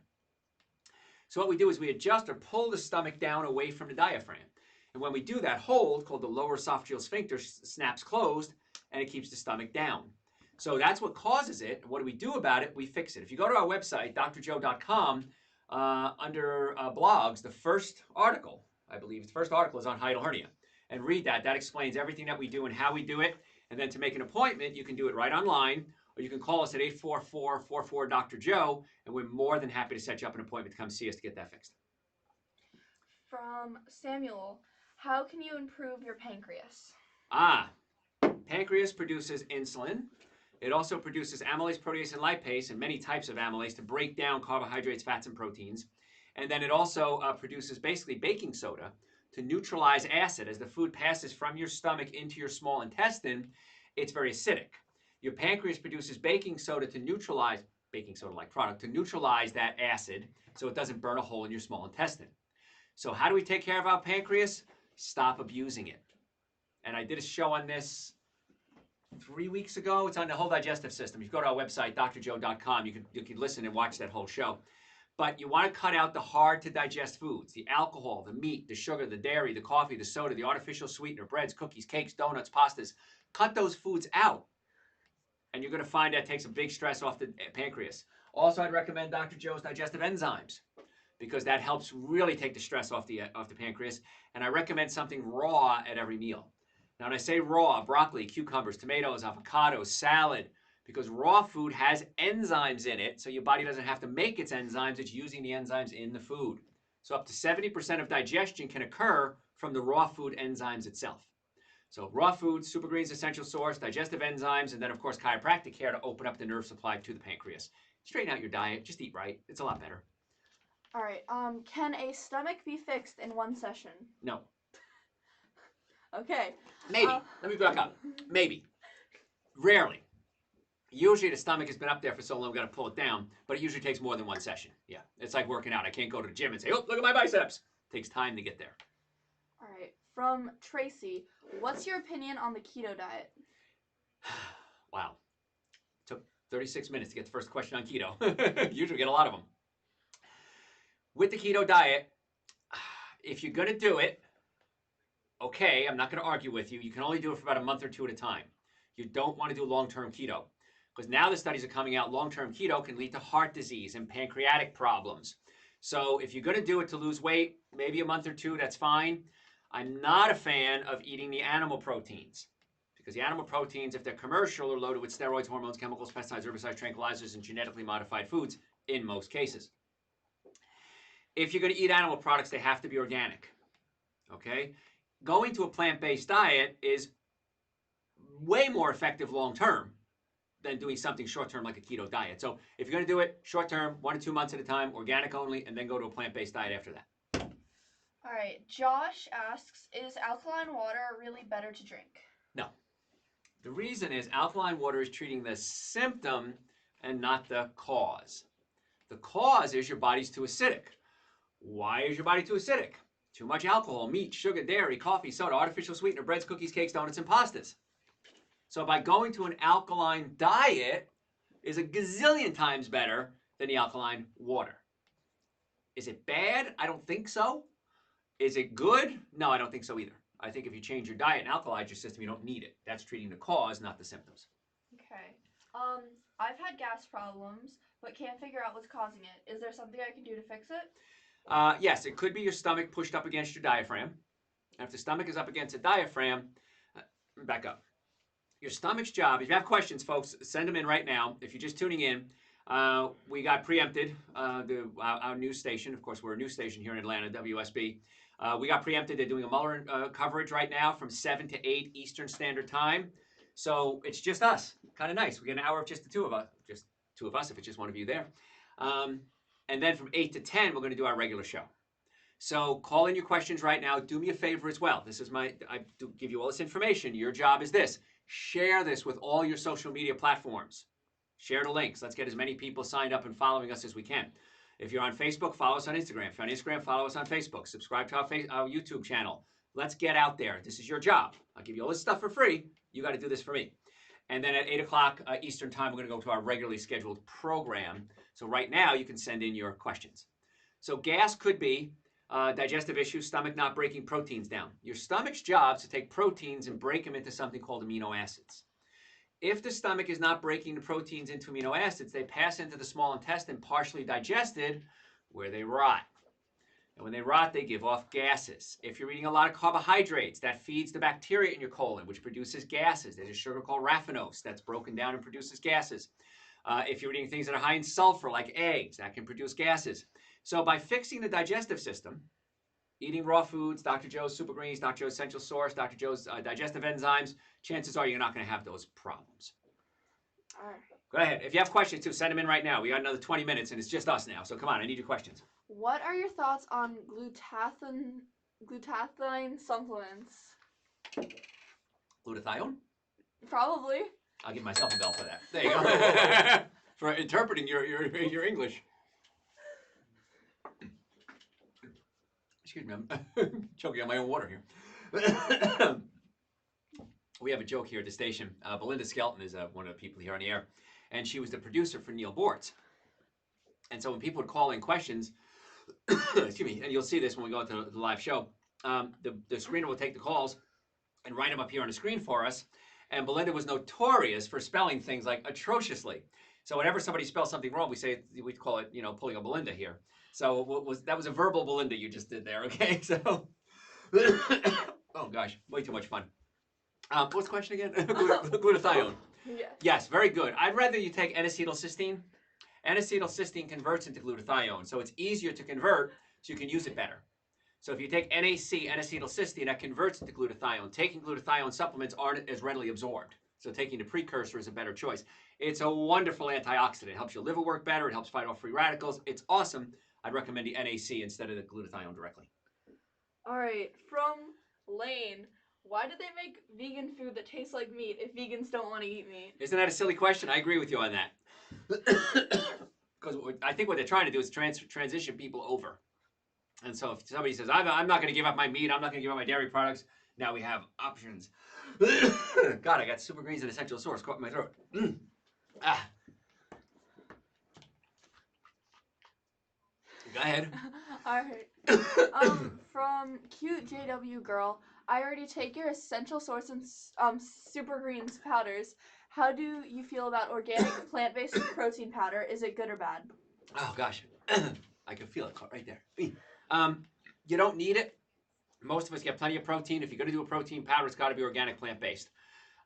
So what we do is we adjust or pull the stomach down away from the diaphragm. And when we do that, hold, called the lower esophageal sphincter, snaps closed, and it keeps the stomach down. So that's what causes it. What do we do about it? We fix it. If you go to our website, drjoe.com, under blogs, the first article, I believe, the first article is on hiatal hernia. And read that. That explains everything that we do and how we do it. And then to make an appointment, you can do it right online, or you can call us at 844-44-Dr.Joe, and we're more than happy to set you up an appointment to come see us to get that fixed. From Samuel, how can you improve your pancreas? Pancreas produces insulin. It also produces amylase, protease, and lipase, and many types of amylase to break down carbohydrates, fats, and proteins. And then it also produces basically baking soda to neutralize acid. As the food passes from your stomach into your small intestine, it's very acidic. Your pancreas produces baking soda to neutralize, baking soda-like product, to neutralize that acid so it doesn't burn a hole in your small intestine. So how do we take care of our pancreas? Stop abusing it. And I did a show on this 3 weeks ago. It's on the whole digestive system. If you go to our website, drjoe.com, you can listen and watch that whole show. But you want to cut out the hard-to-digest foods, the alcohol, the meat, the sugar, the dairy, the coffee, the soda, the artificial sweetener, breads, cookies, cakes, donuts, pastas. Cut those foods out. And you're going to find that takes a big stress off the pancreas. Also, I'd recommend Dr. Joe's digestive enzymes, because that helps really take the stress off the pancreas. And I recommend something raw at every meal. Now, when I say raw, broccoli, cucumbers, tomatoes, avocados, salad, because raw food has enzymes in it, so your body doesn't have to make its enzymes. It's using the enzymes in the food. So up to 70% of digestion can occur from the raw food enzymes itself. So raw foods, super greens, essential source, digestive enzymes, and then of course chiropractic care to open up the nerve supply to the pancreas. Straighten out your diet. Just eat right. It's a lot better. All right. Can a stomach be fixed in one session? No. Okay. Maybe. Let me back up. Maybe. Rarely. Usually the stomach has been up there for so long, we've got to pull it down, but it usually takes more than one session. Yeah. It's like working out. I can't go to the gym and say, oh, look at my biceps. It takes time to get there. All right. From Tracy, what's your opinion on the keto diet? Wow. Took 36 minutes to get the first question on keto. Usually get a lot of them. With the keto diet, if you're going to do it, okay, I'm not going to argue with you. You can only do it for about a month or two at a time. You don't want to do long-term keto because now the studies are coming out long-term keto can lead to heart disease and pancreatic problems. So if you're going to do it to lose weight, maybe a month or two, that's fine. I'm not a fan of eating the animal proteins because the animal proteins, if they're commercial, are loaded with steroids, hormones, chemicals, pesticides, herbicides, tranquilizers, and genetically modified foods in most cases. If you're going to eat animal products, they have to be organic. Okay? Going to a plant-based diet is way more effective long-term than doing something short-term like a keto diet. So if you're going to do it short-term, 1 to 2 months at a time, organic only, and then go to a plant-based diet after that. All right. Josh asks, is alkaline water really better to drink? No. The reason is alkaline water is treating the symptom and not the cause. The cause is your body's too acidic. Why is your body too acidic? Too much alcohol, meat, sugar, dairy, coffee, soda, artificial sweetener, breads, cookies, cakes, donuts, and pastas. So by going to an alkaline diet is a gazillion times better than the alkaline water. Is it bad? I don't think so. Is it good? No, I don't think so either. I think if you change your diet and alkalize your system, you don't need it. That's treating the cause, not the symptoms. Okay. I've had gas problems, but can't figure out what's causing it. Is there something I can do to fix it? Yes, it could be your stomach pushed up against your diaphragm. And if the stomach is up against the diaphragm, back up. Your stomach's job, if you have questions, folks, send them in right now. If you're just tuning in, we got preempted, our news station. Of course, we're a news station here in Atlanta, WSB. We got preempted. They're doing a Mueller coverage right now from 7 to 8 Eastern Standard Time. So it's just us. Kind of nice. We get an hour of just the two of us. Just two of us if it's just one of you there. And then from 8 to 10, we're going to do our regular show. So call in your questions right now. Do me a favor as well. I do give you all this information. Your job is this. Share this with all your social media platforms. Share the links. Let's get as many people signed up and following us as we can. If you're on Facebook, follow us on Instagram. If you're on Instagram, follow us on Facebook. Subscribe to our YouTube channel. Let's get out there. This is your job. I'll give you all this stuff for free. You got to do this for me. And then at 8 o'clock Eastern Time, we're going to go to our regularly scheduled program. So right now, you can send in your questions. So gas could be digestive issues, stomach not breaking proteins down. Your stomach's job is to take proteins and break them into something called amino acids. If the stomach is not breaking the proteins into amino acids, they pass into the small intestine partially digested where they rot. And when they rot, they give off gases. If you're eating a lot of carbohydrates, that feeds the bacteria in your colon, which produces gases. There's a sugar called raffinose that's broken down and produces gases. If you're eating things that are high in sulfur, like eggs, that can produce gases. So by fixing the digestive system, eating raw foods, Dr. Joe's Super Greens, Dr. Joe's Essential Source, Dr. Joe's digestive enzymes, chances are you're not going to have those problems. All right. Go ahead. If you have questions, too, send them in right now. We got another 20 minutes, and it's just us now. So come on, I need your questions. What are your thoughts on glutathione supplements? Glutathione? Probably. I'll give myself a bell for that. There you go. For interpreting your English. Excuse me, I'm choking on my own water here. We have a joke here at the station. Belinda Skelton is one of the people here on the air, and she was the producer for Neil Bortz. And so when people would call in questions, excuse me, and you'll see this when we go to the live show, the screener will take the calls and write them up here on the screen for us. And Belinda was notorious for spelling things like atrociously. So whenever somebody spells something wrong, we call it, pulling a Belinda here. So that was a verbal Belinda you just did there, okay? So, oh gosh, way too much fun. What's the question again? Glutathione. Yes. Yes, very good. I'd rather you take N-acetylcysteine. N-acetylcysteine converts into glutathione, so it's easier to convert, so you can use it better. So if you take NAC, N-acetylcysteine, that converts into glutathione. Taking glutathione supplements aren't as readily absorbed. So taking the precursor is a better choice. It's a wonderful antioxidant. It helps your liver work better. It helps fight off free radicals. It's awesome. I'd recommend the NAC instead of the glutathione directly. All right, from Lane. Why do they make vegan food that tastes like meat if vegans don't want to eat meat? Isn't that a silly question? I agree with you on that. Because I think what they're trying to do is transition people over. And so if somebody says, I'm not going to give up my meat, I'm not going to give up my dairy products, now we have options. God, I got super greens and essential source caught in my throat. Ah. Go ahead. All right. From cute JW girl, I already take your essential source and super greens powders. How do you feel about organic plant-based protein powder? Is it good or bad? Oh, gosh. I can feel it caught right there. You don't need it. Most of us get plenty of protein. If you're going to do a protein powder, it's got to be organic plant-based.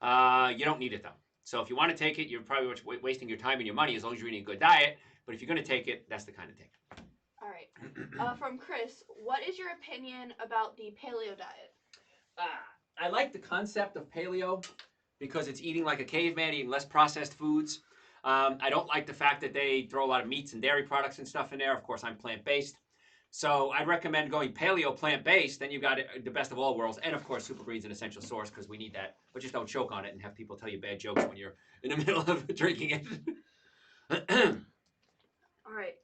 You don't need it, though. So if you want to take it, you're probably wasting your time and your money as long as you're eating a good diet. But if you're going to take it, that's the kind of thing. All right. From Chris, what is your opinion about the paleo diet? I like the concept of paleo because it's eating like a caveman, eating less processed foods. I don't like the fact that they throw a lot of meats and dairy products and stuff in there. Of course, I'm plant-based. So I'd recommend going paleo plant-based. Then you've got the best of all worlds. And, of course, super greens and essential source because we need that. But just don't choke on it and have people tell you bad jokes when you're in the middle of drinking it. All right.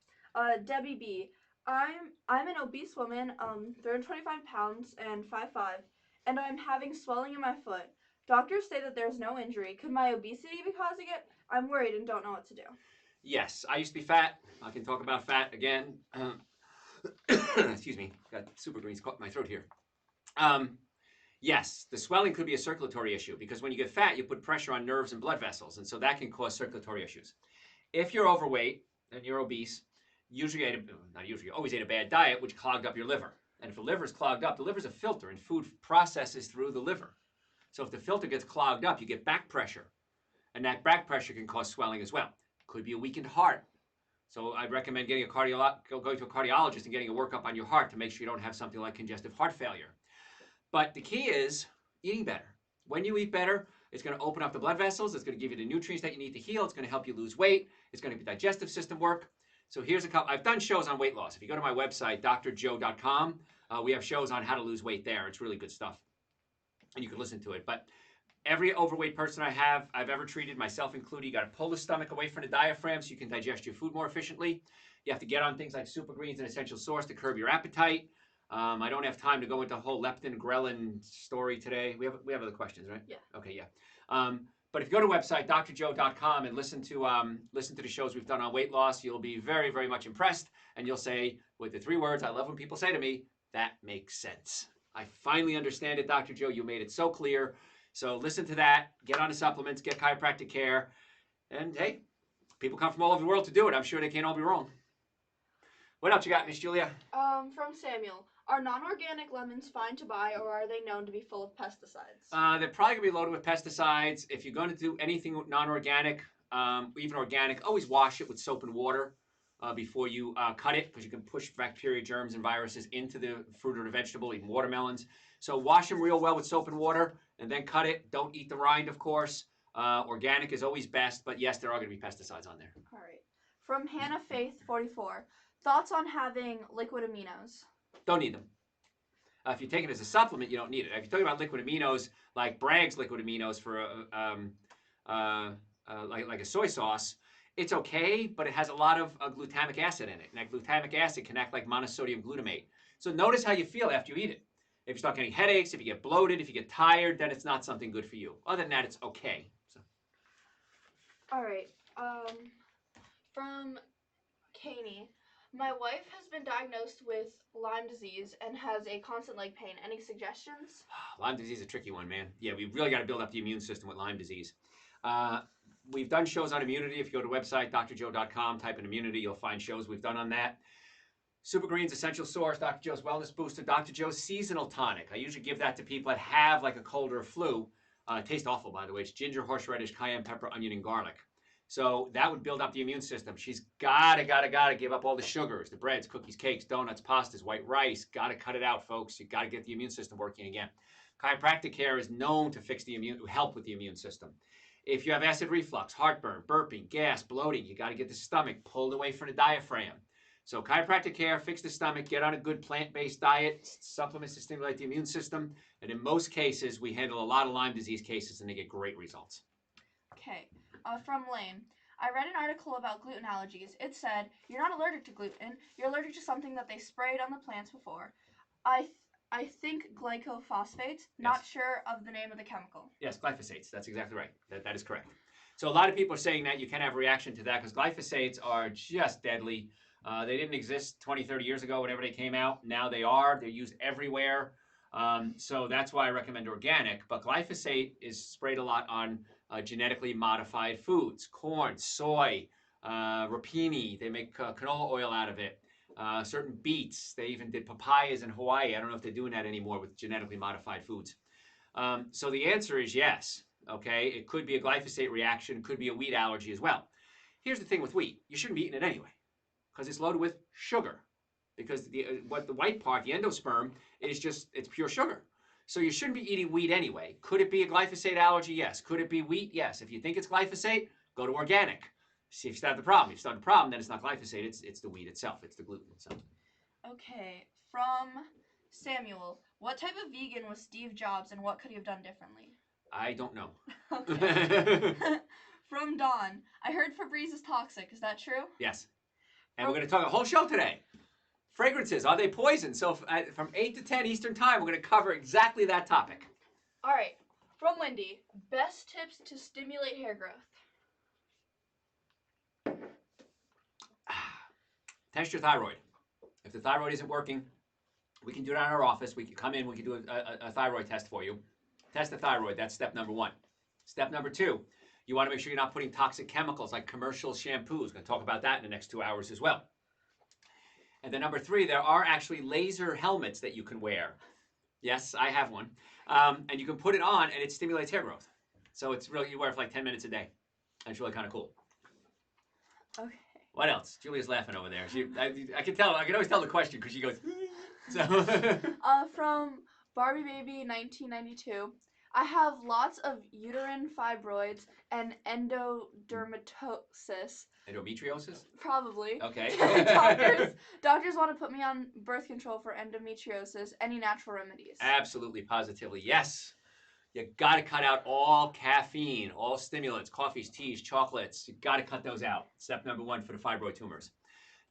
Debbie B. I'm an obese woman, 325 pounds and 5'5", and I'm having swelling in my foot. Doctors say that there's no injury. Could my obesity be causing it? I'm worried and don't know what to do. Yes, I used to be fat. I can talk about fat again. Excuse me, got super greens caught in my throat here. Yes, the swelling could be a circulatory issue because when you get fat, you put pressure on nerves and blood vessels, and so that can cause circulatory issues. If you're overweight and you're obese, always ate a bad diet, which clogged up your liver. And if the liver's clogged up, the liver's a filter, and food processes through the liver. So if the filter gets clogged up, you get back pressure, and that back pressure can cause swelling as well. Could be a weakened heart. So I'd recommend going to a cardiologist and getting a workup on your heart to make sure you don't have something like congestive heart failure. But the key is eating better. When you eat better, it's going to open up the blood vessels. It's going to give you the nutrients that you need to heal. It's going to help you lose weight. It's going to make the digestive system work. So here's a couple. I've done shows on weight loss. If you go to my website, Dr.Joe.com, we have shows on how to lose weight there. It's really good stuff. And you can listen to it. But every overweight person I've ever treated, myself included, you got to pull the stomach away from the diaphragm so you can digest your food more efficiently. You have to get on things like super greens and essential source to curb your appetite. I don't have time to go into the whole leptin, ghrelin story today. We have other questions, right? Yeah. Okay, yeah. But if you go to the website, drjoe.com, and listen to the shows we've done on weight loss, you'll be very, very much impressed. And you'll say, with the 3 words I love when people say to me, that makes sense. I finally understand it, Dr. Joe. You made it so clear. So listen to that. Get on the supplements. Get chiropractic care. And, hey, people come from all over the world to do it. I'm sure they can't all be wrong. What else you got, Miss Julia? From Samuel. Are non-organic lemons fine to buy, or are they known to be full of pesticides? They're probably going to be loaded with pesticides. If you're going to do anything non-organic, even organic, always wash it with soap and water before you cut it, because you can push bacteria, germs, and viruses into the fruit or the vegetable, even watermelons. So wash them real well with soap and water, and then cut it. Don't eat the rind, of course. Organic is always best, but yes, there are going to be pesticides on there. All right. From Hannah Faith 44. Thoughts on having liquid aminos? Don't need them. If you take it as a supplement, you don't need it. If you're talking about liquid aminos, like Bragg's liquid aminos for like a soy sauce, it's okay, but it has a lot of glutamic acid in it. And that glutamic acid can act like monosodium glutamate. So notice how you feel after you eat it. If you start getting headaches, if you get bloated, if you get tired, then it's not something good for you. Other than that, it's okay. So. All right. From Kanie. My wife has been diagnosed with Lyme disease and has a constant leg pain. Any suggestions? Lyme disease is a tricky one, man. Yeah, we really got to build up the immune system with Lyme disease. We've done shows on immunity. If you go to the website, drjoe.com, type in immunity, you'll find shows we've done on that. Super Greens Essential Source, Dr. Joe's Wellness Booster, Dr. Joe's Seasonal Tonic. I usually give that to people that have like a cold or a flu. It tastes awful, by the way. It's ginger, horseradish, cayenne pepper, onion, and garlic. So that would build up the immune system. She's gotta give up all the sugars, the breads, cookies, cakes, donuts, pastas, white rice. Gotta cut it out, folks. You gotta get the immune system working again. Chiropractic care is known to help with the immune system. If you have acid reflux, heartburn, burping, gas, bloating, you gotta get the stomach pulled away from the diaphragm. So chiropractic care, fix the stomach, get on a good plant-based diet, supplements to stimulate the immune system, and in most cases, we handle a lot of Lyme disease cases and they get great results. Okay, from Lane. I read an article about gluten allergies. It said, you're not allergic to gluten, you're allergic to something that they sprayed on the plants before. I think glycophosphates, not sure of the name of the chemical. Yes, glyphosates, that's exactly right. That is correct. So a lot of people are saying that you can have a reaction to that because glyphosates are just deadly. They didn't exist 20, 30 years ago whenever they came out. Now they are. They're used everywhere. So that's why I recommend organic. But glyphosate is sprayed a lot on genetically modified foods, corn, soy, rapini. They make canola oil out of it. Certain beets. They even did papayas in Hawaii. I don't know if they're doing that anymore with genetically modified foods. So the answer is yes. Okay, it could be a glyphosate reaction, could be a wheat allergy as well. Here's the thing with wheat: you shouldn't be eating it anyway, because it's loaded with sugar. Because the white part, the endosperm, it's pure sugar. So you shouldn't be eating wheat anyway. Could it be a glyphosate allergy? Yes. Could it be wheat? Yes. If you think it's glyphosate, go to organic. See if you start the problem. If you start the problem, then it's not glyphosate. It's the wheat itself. It's the gluten itself. Okay, from Samuel. What type of vegan was Steve Jobs and what could he have done differently? I don't know. Okay. From Dawn. I heard Febreze is toxic. Is that true? Yes. And we're going to talk a whole show today. Fragrances, are they poison? So from 8 to 10 Eastern Time, we're going to cover exactly that topic. All right. From Wendy. Best tips to stimulate hair growth. Test your thyroid. If the thyroid isn't working, we can do it in our office. We can come in, we can do a thyroid test for you. Test the thyroid. That's step number 1. Step number 2, you want to make sure you're not putting toxic chemicals like commercial shampoos. We're going to talk about that in the next 2 hours as well. And then number 3, there are actually laser helmets that you can wear. Yes, I have one. And you can put it on and it stimulates hair growth. So it's really, you wear it for like 10 minutes a day. And it's really kind of cool. Okay. What else? Julia's laughing over there. I can tell. I can always tell the question because she goes. So. From Barbie Baby 1992. I have lots of uterine fibroids and endodermatosis. Endometriosis? Probably. Okay. doctors want to put me on birth control for endometriosis. Any natural remedies? Absolutely, positively, yes. You got to cut out all caffeine, all stimulants, coffees, teas, chocolates. You got to cut those out. Step number 1 for the fibroid tumors.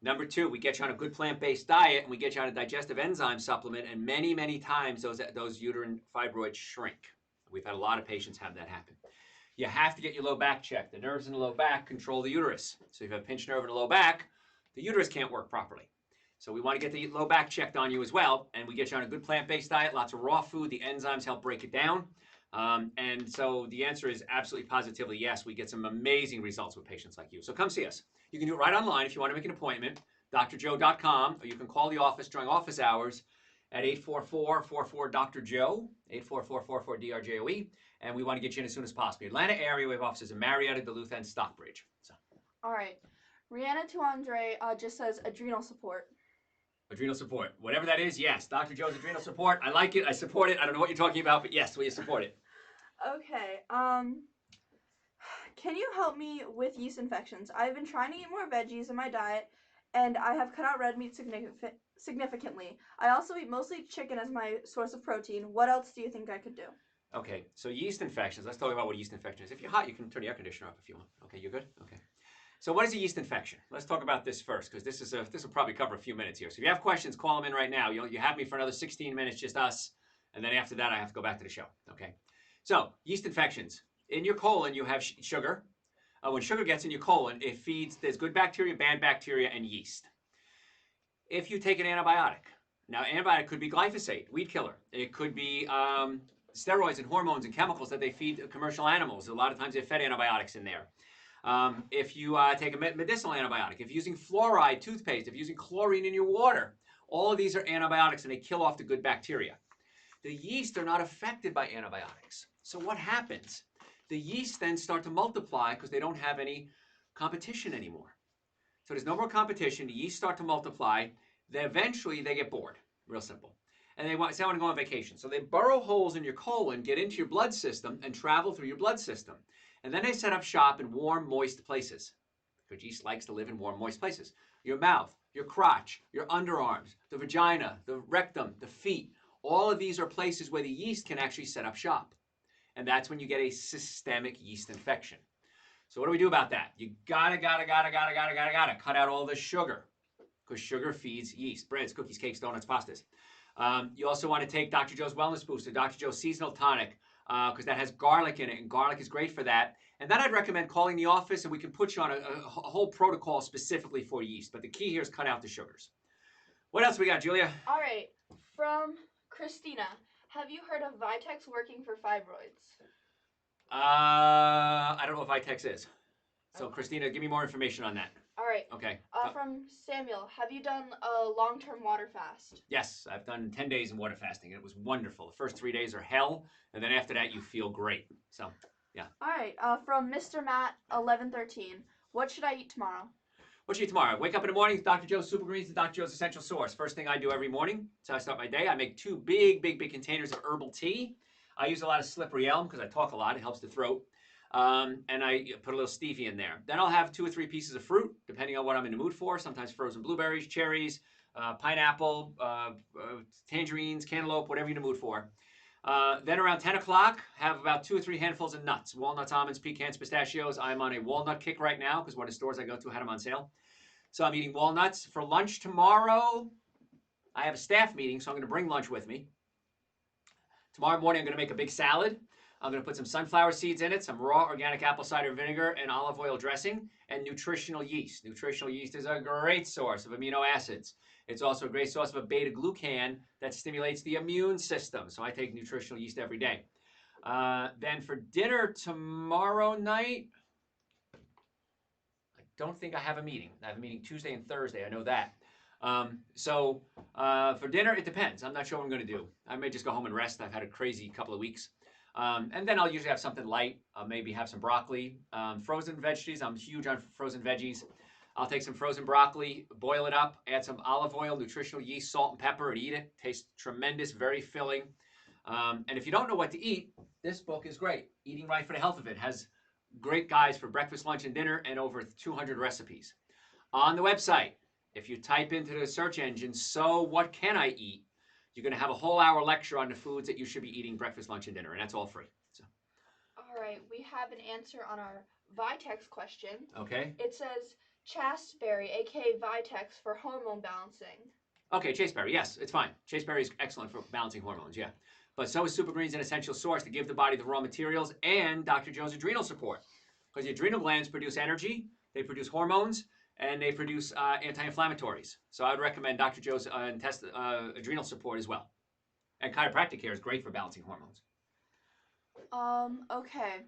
Number 2, we get you on a good plant-based diet and we get you on a digestive enzyme supplement, and many, many times those uterine fibroids shrink. We've had a lot of patients have that happen. You have to get your low back checked. The nerves in the low back control the uterus. So if you have a pinched nerve in the low back, the uterus can't work properly. So we want to get the low back checked on you as well, and we get you on a good plant-based diet, lots of raw food. The enzymes help break it down. And so the answer is absolutely positively yes. We get some amazing results with patients like you. So come see us. You can do it right online if you want to make an appointment, drjoe.com, or you can call the office during office hours at 844-44-Dr.Joe, 844-44-DRJOE, and we want to get you in as soon as possible. Atlanta area, we have offices in Marietta, Duluth, and Stockbridge. So. All right. Rihanna to Andre just says adrenal support. Adrenal support. Whatever that is, yes. Dr. Joe's adrenal support. I like it. I support it. I don't know what you're talking about, but yes, we support it. Okay. Can you help me with yeast infections? I've been trying to eat more veggies in my diet, and I have cut out red meat significantly. I also eat mostly chicken as my source of protein. What else do you think I could do? Okay, so yeast infections. Let's talk about what a yeast infection is. If you're hot, you can turn the air conditioner up if you want. Okay, you're good? Okay. So what is a yeast infection? Let's talk about this first, because this will probably cover a few minutes here. So if you have questions, call them in right now. You have me for another 16 minutes, just us, and then after that, I have to go back to the show. Okay. So yeast infections. In your colon, you have sugar. When sugar gets in your colon, it feeds, there's good bacteria, bad bacteria, and yeast. If you take an antibiotic, now antibiotic could be glyphosate, weed killer. It could be steroids and hormones and chemicals that they feed commercial animals. A lot of times they fed antibiotics in there. If you take a medicinal antibiotic, if you're using fluoride toothpaste, if you're using chlorine in your water, all of these are antibiotics and they kill off the good bacteria. The yeast are not affected by antibiotics. So what happens? The yeast then start to multiply because they don't have any competition anymore. So there's no more competition. The yeast start to multiply. Then eventually they get bored. Real simple. And they want, say, I want to go on vacation. So they burrow holes in your colon, get into your blood system, and travel through your blood system. And then they set up shop in warm, moist places. Because yeast likes to live in warm, moist places. Your mouth, your crotch, your underarms, the vagina, the rectum, the feet. All of these are places where the yeast can actually set up shop. And that's when you get a systemic yeast infection. So what do we do about that? You gotta cut out all the sugar, because sugar feeds yeast. Breads, cookies, cakes, donuts, pastas. You also want to take Dr. Joe's Wellness Booster, Dr. Joe's Seasonal Tonic, because that has garlic in it, and garlic is great for that. And then I'd recommend calling the office, and we can put you on a whole protocol specifically for yeast. But the key here is cut out the sugars. What else we got, Julia? All right, from Christina. Have you heard of Vitex working for fibroids? I don't know what Vitex is. So, Okay. Christina, give me more information on that. All right. Okay. From Samuel, have you done a long-term water fast? Yes, I've done 10 days in water fasting, and it was wonderful. The first 3 days are hell, and then after that, you feel great. So, yeah. All right. From Mr. Matt, 1113. What should I eat tomorrow? What should you eat tomorrow? Wake up in the morning, Dr. Joe's Super Greens and Dr. Joe's Essential Source. First thing I do every morning, so I start my day, I make 2 big containers of herbal tea. I use a lot of slippery elm because I talk a lot. It helps the throat. And I put a little stevia in there. Then I'll have 2 or 3 pieces of fruit, depending on what I'm in the mood for. Sometimes frozen blueberries, cherries, pineapple, tangerines, cantaloupe, whatever you're in the mood for. Then around 10 o'clock, have about 2 or 3 handfuls of nuts. Walnuts, almonds, pecans, pistachios. I'm on a walnut kick right now because one of the stores I go to had them on sale. So I'm eating walnuts. For lunch tomorrow, I have a staff meeting, so I'm going to bring lunch with me. Tomorrow morning, I'm going to make a big salad. I'm going to put some sunflower seeds in it, some raw organic apple cider vinegar and olive oil dressing, and nutritional yeast. Nutritional yeast is a great source of amino acids. It's also a great source of a beta-glucan that stimulates the immune system. So I take nutritional yeast every day. Then for dinner tomorrow night, I don't think I have a meeting. I have a meeting Tuesday and Thursday. I know that. For dinner, it depends. I'm not sure what I'm going to do. I may just go home and rest. I've had a crazy couple of weeks. And then I'll usually have something light. I'll maybe have some broccoli. Frozen veggies, I'm huge on frozen veggies. I'll take some frozen broccoli, boil it up, add some olive oil, nutritional yeast, salt, and pepper, and eat it. Tastes tremendous, very filling. And if you don't know what to eat, this book is great. Eating Right for the Health of It has great guides for breakfast, lunch, and dinner, and over 200 recipes. On the website, if you type into the search engine, so what can I eat? You're going to have a whole hour lecture on the foods that you should be eating breakfast, lunch, and dinner, and that's all free. So. All right, we have an answer on our Vitex question. Okay. It says chasteberry, aka Vitex, for hormone balancing. Okay, chasteberry, yes, it's fine. Chasteberry is excellent for balancing hormones, yeah. But so is Super Greens an essential source to give the body the raw materials and Dr. Joe's adrenal support. Because the adrenal glands produce energy, they produce hormones, and they produce anti-inflammatories. So I would recommend Dr. Joe's adrenal support as well. And chiropractic care is great for balancing hormones. Okay.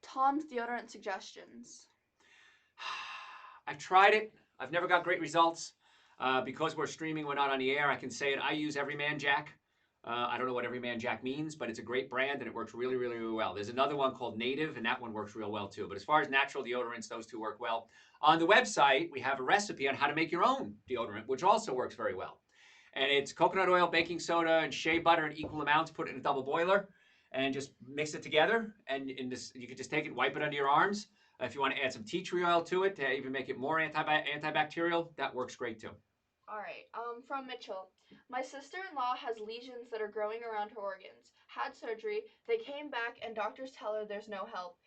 Tom's deodorant suggestions. I've tried it. I've never got great results. Because we're streaming, we're not on the air, I can say it. I use Everyman Jack. I don't know what Everyman Jack means, but it's a great brand and it works really, really, really well. There's another one called Native, and that one works real well too. But as far as natural deodorants, those two work well. On the website, we have a recipe on how to make your own deodorant, which also works very well. And it's coconut oil, baking soda, and shea butter in equal amounts. Put it in a double boiler and just mix it together. And you can just take it, wipe it under your arms. If you want to add some tea tree oil to it to even make it more antibacterial, that works great too. All right. From Mitchell. My sister-in-law has lesions that are growing around her organs. Had surgery. They came back and doctors tell her there's no help.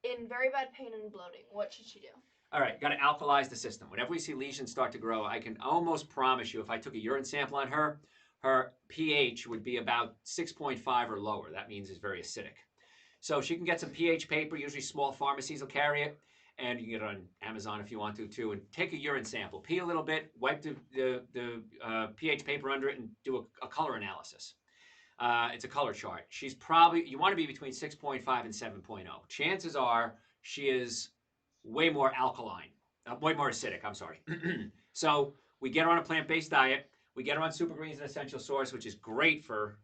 In very bad pain and bloating. What should she do? All right, got to alkalize the system. Whenever we see lesions start to grow, I can almost promise you if I took a urine sample on her, her pH would be about 6.5 or lower. That means it's very acidic. So she can get some pH paper. Usually small pharmacies will carry it. And you can get it on Amazon if you want to too. And take a urine sample. Pee a little bit, wipe the pH paper under it, and do a color analysis. It's a color chart. She's probably, you want to be between 6.5 and 7.0. Chances are she is way more alkaline, way more acidic, I'm sorry. So we get her on a plant-based diet. We get her on Super Greens and Essential Source, which is great for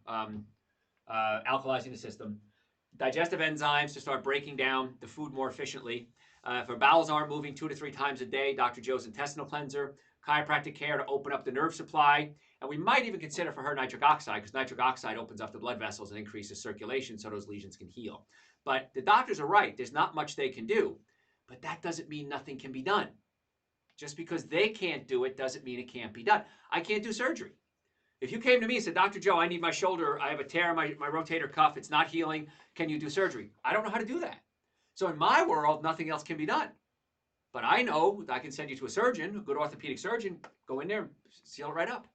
alkalizing the system. digestive enzymes to start breaking down the food more efficiently. If her bowels aren't moving 2 to 3 times a day, Dr. Joe's intestinal cleanser, chiropractic care to open up the nerve supply, and we might even consider for her nitric oxide because nitric oxide opens up the blood vessels and increases circulation so those lesions can heal. But the doctors are right. There's not much they can do, but that doesn't mean nothing can be done. Just because they can't do it doesn't mean it can't be done. I can't do surgery. If you came to me and said, Dr. Joe, I need my shoulder, I have a tear in my rotator cuff, it's not healing, can you do surgery? I don't know how to do that. So in my world, nothing else can be done. But I know I can send you to a surgeon, a good orthopedic surgeon, go in there and seal it right up.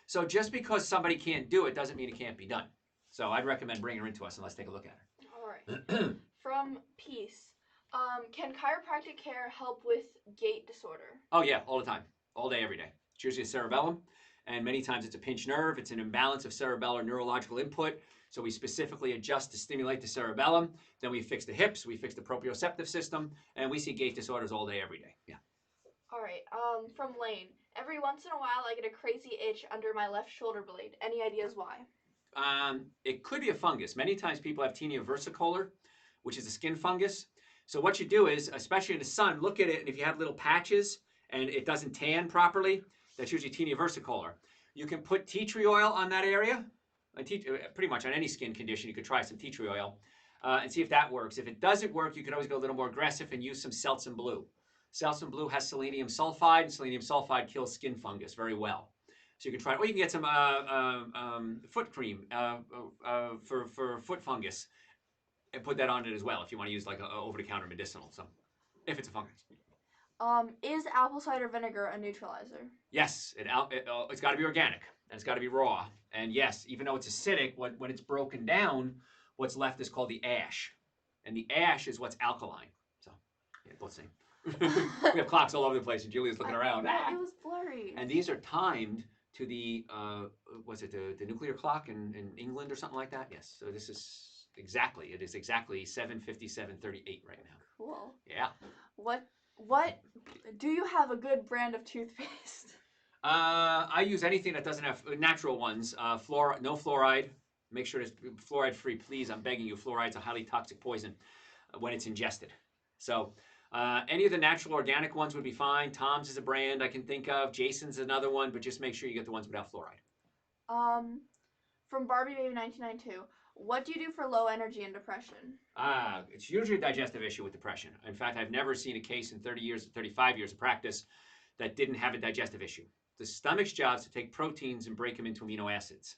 So just because somebody can't do it doesn't mean it can't be done. So I'd recommend bringing her into us and let's take a look at her. All right. From Peace, can chiropractic care help with gait disorder? Oh yeah, all the time, all day, every day. It's usually a cerebellum, and many times it's a pinched nerve. It's an imbalance of cerebellar neurological input. So we specifically adjust to stimulate the cerebellum. Then we fix the hips, we fix the proprioceptive system, and we see gait disorders all day, every day. Yeah. All right. From Lane, every once in a while I get a crazy itch under my left shoulder blade. Any ideas why? It could be a fungus. Many times people have tinea versicolor, which is a skin fungus. So what you do is, especially in the sun, look at it, and if you have little patches and it doesn't tan properly, that's usually tinea versicolor. You can put tea tree oil on that area. Pretty much on any skin condition, you could try some tea tree oil and see if that works. If it doesn't work, you could always go a little more aggressive and use some Selsun Blue. Selsun Blue has selenium sulfide, and selenium sulfide kills skin fungus very well. So you can try it. Or you can get some foot cream for foot fungus and put that on it as well if you want to use like a over-the-counter medicinal. So if it's a fungus. Is apple cider vinegar a neutralizer? Yes, it's got to be organic and it's got to be raw. And yes, even though it's acidic, when it's broken down, what's left is called the ash. And the ash is what's alkaline. So, yeah, both same. We have clocks all over the place and Julia's looking around. It was blurry. And these are timed to the, was it the nuclear clock in England or something like that? Yes, so this is exactly, it is exactly 7:57:38 right now. Cool. Yeah. What, do you have a good brand of toothpaste? I use anything that doesn't have natural ones. No fluoride. Make sure it's fluoride free, please. I'm begging you. Fluoride's a highly toxic poison when it's ingested. So any of the natural organic ones would be fine. Tom's is a brand I can think of. Jason's another one, but just make sure you get the ones without fluoride. From Barbie Baby 1992, what do you do for low energy and depression? It's usually a digestive issue with depression. In fact, I've never seen a case in 30 years, 35 years of practice that didn't have a digestive issue. The stomach's job is to take proteins and break them into amino acids.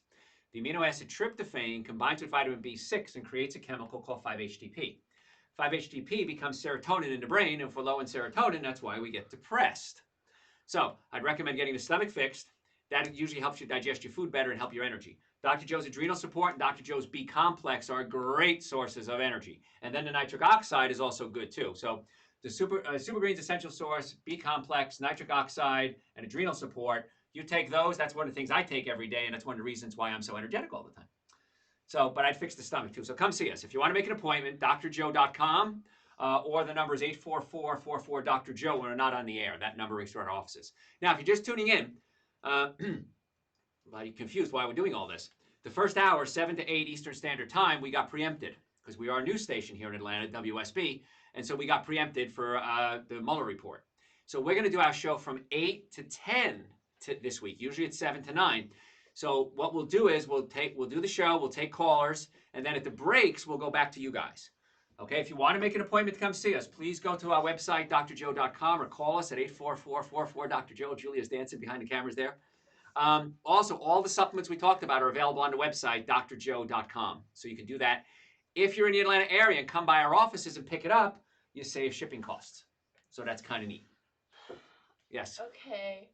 The amino acid tryptophan combines with vitamin B6 and creates a chemical called 5-HTP. 5-HTP becomes serotonin in the brain, and if we're low in serotonin, that's why we get depressed. So I'd recommend getting the stomach fixed. That usually helps you digest your food better and help your energy. Dr. Joe's adrenal support and Dr. Joe's B complex are great sources of energy. And then the nitric oxide is also good too. So the Super Greens Essential Source, B complex, nitric oxide, and adrenal support, you take those, that's one of the things I take every day, and that's one of the reasons why I'm so energetic all the time. So, but I'd fix the stomach too. So come see us. If you want to make an appointment, drjoe.com, or the number is 844-44-Dr. Joe when we're not on the air. That number rings to our offices. Now, if you're just tuning in, well, you're confused why we're doing all this. The first hour, 7 to 8 Eastern Standard Time, we got preempted because we are a news station here in Atlanta, WSB, and so we got preempted for the Mueller report. So we're going to do our show from 8 to 10 this week. Usually it's 7 to 9. So what we'll do is we'll do the show, we'll take callers, and then at the breaks, we'll go back to you guys. Okay, if you want to make an appointment to come see us, please go to our website, drjoe.com, or call us at 844-44-Dr. Joe. Julia's dancing behind the cameras there. Also, all the supplements we talked about are available on the website, drjoe.com. So you can do that. If you're in the Atlanta area and come by our offices and pick it up, you save shipping costs. So that's kind of neat. Yes? Okay.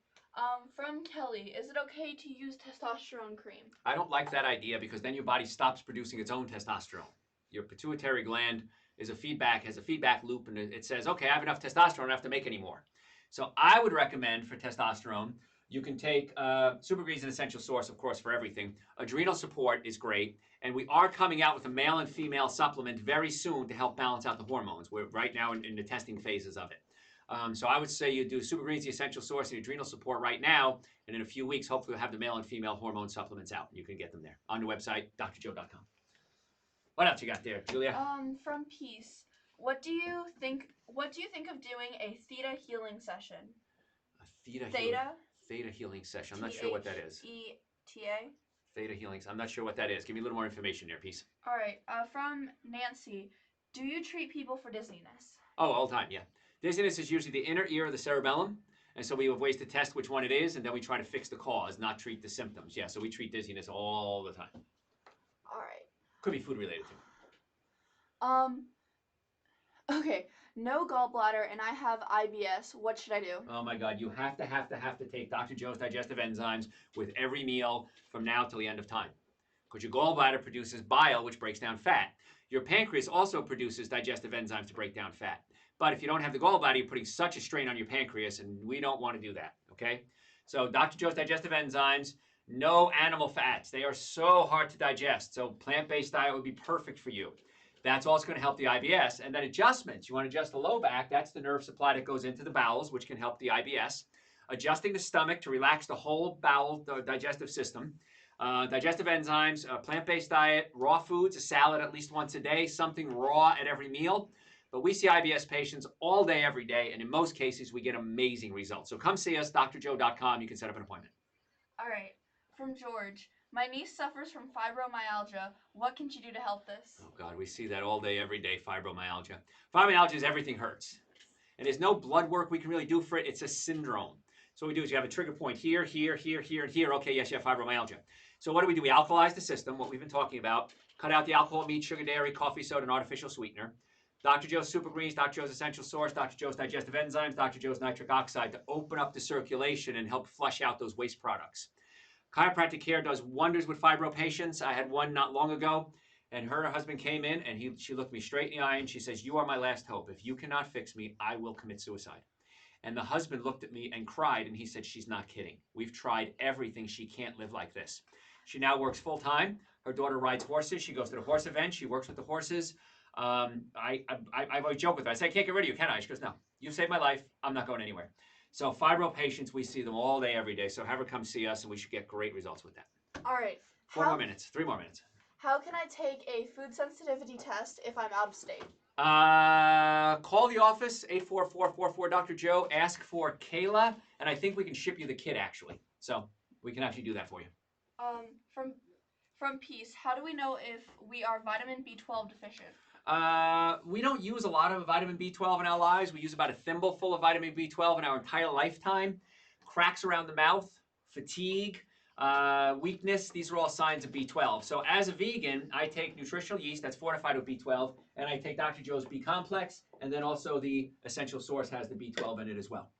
From Kelly, is it okay to use testosterone cream? I don't like that idea because then your body stops producing its own testosterone. Your pituitary gland has a feedback loop, and it says, okay, I have enough testosterone, I don't have to make any more. So I would recommend for testosterone, you can take Super Greens, an essential source, of course, for everything. Adrenal support is great, and we are coming out with a male and female supplement very soon to help balance out the hormones. We're right now in the testing phases of it. So I would say you do Super Greens, the essential source, and adrenal support right now, and in a few weeks, hopefully we'll have the male and female hormone supplements out, and you can get them there on the website, drjoe.com. What else you got there, Julia? From Peace. What do you think of doing a theta healing session? A theta healing. Theta. Theta healing session. I'm not sure what that is. Theta. Theta healing. I'm not sure what that is. Give me a little more information there, Peace. All right. From Nancy. Do you treat people for dizziness? Oh, all the time, yeah. Dizziness is usually the inner ear of the cerebellum. And so we have ways to test which one it is, and then we try to fix the cause, not treat the symptoms. Yeah, so we treat dizziness all the time. All right. Could be food related too. Okay. No gallbladder, and I have IBS. What should I do? Oh my God, you have to take Dr. Joe's digestive enzymes with every meal from now till the end of time. Because your gallbladder produces bile, which breaks down fat. Your pancreas also produces digestive enzymes to break down fat. But if you don't have the gallbladder, you're putting such a strain on your pancreas, and we don't want to do that, okay? So Dr. Joe's digestive enzymes, no animal fats. They are so hard to digest. So plant-based diet would be perfect for you. That's also going to help the IBS. And then adjustments. You want to adjust the low back. That's the nerve supply that goes into the bowels, which can help the IBS. Adjusting the stomach to relax the whole bowel, the digestive system. Digestive enzymes, plant-based diet, raw foods, a salad at least once a day, something raw at every meal. But we see IBS patients all day, every day, and in most cases, we get amazing results. So come see us, drjoe.com. You can set up an appointment. All right. From George. My niece suffers from fibromyalgia. What can she do to help this? Oh, God, we see that all day, every day, fibromyalgia. Fibromyalgia is everything hurts. And there's no blood work we can really do for it. It's a syndrome. So what we do is you have a trigger point here, here, here, here, and here. Okay, yes, you have fibromyalgia. So what do? We alkalize the system, what we've been talking about. Cut out the alcohol, meat, sugar, dairy, coffee, soda, and artificial sweetener. Dr. Joe's Super Greens, Dr. Joe's Essential Source, Dr. Joe's Digestive Enzymes, Dr. Joe's Nitric Oxide to open up the circulation and help flush out those waste products. Chiropractic care does wonders with fibro patients. I had one not long ago, and her husband came in, and she looked me straight in the eye, and she says, "You are my last hope. If you cannot fix me, I will commit suicide." And the husband looked at me and cried, and he said, "She's not kidding. We've tried everything. She can't live like this." She now works full time. Her daughter rides horses. She goes to the horse event. She works with the horses. I always joke with her. I say, "I can't get rid of you, can I?" She goes, "No. You saved my life. I'm not going anywhere." So fibro patients, we see them all day, every day. So have her come see us, and we should get great results with that. All right. 4 more minutes. 3 more minutes. How can I take a food sensitivity test if I'm out of state? Call the office, 844-44 Dr. Joe. Ask for Kayla, and I think we can ship you the kit, actually. So we can actually do that for you. From Peace, how do we know if we are vitamin B12 deficient? We don't use a lot of vitamin B12 in our lives. We use about a thimble full of vitamin B12 in our entire lifetime. Cracks around the mouth, fatigue, weakness, these are all signs of B12. So as a vegan, I take nutritional yeast that's fortified with B12, and I take Dr. Joe's B complex, and then also the Essential Source has the B12 in it as well.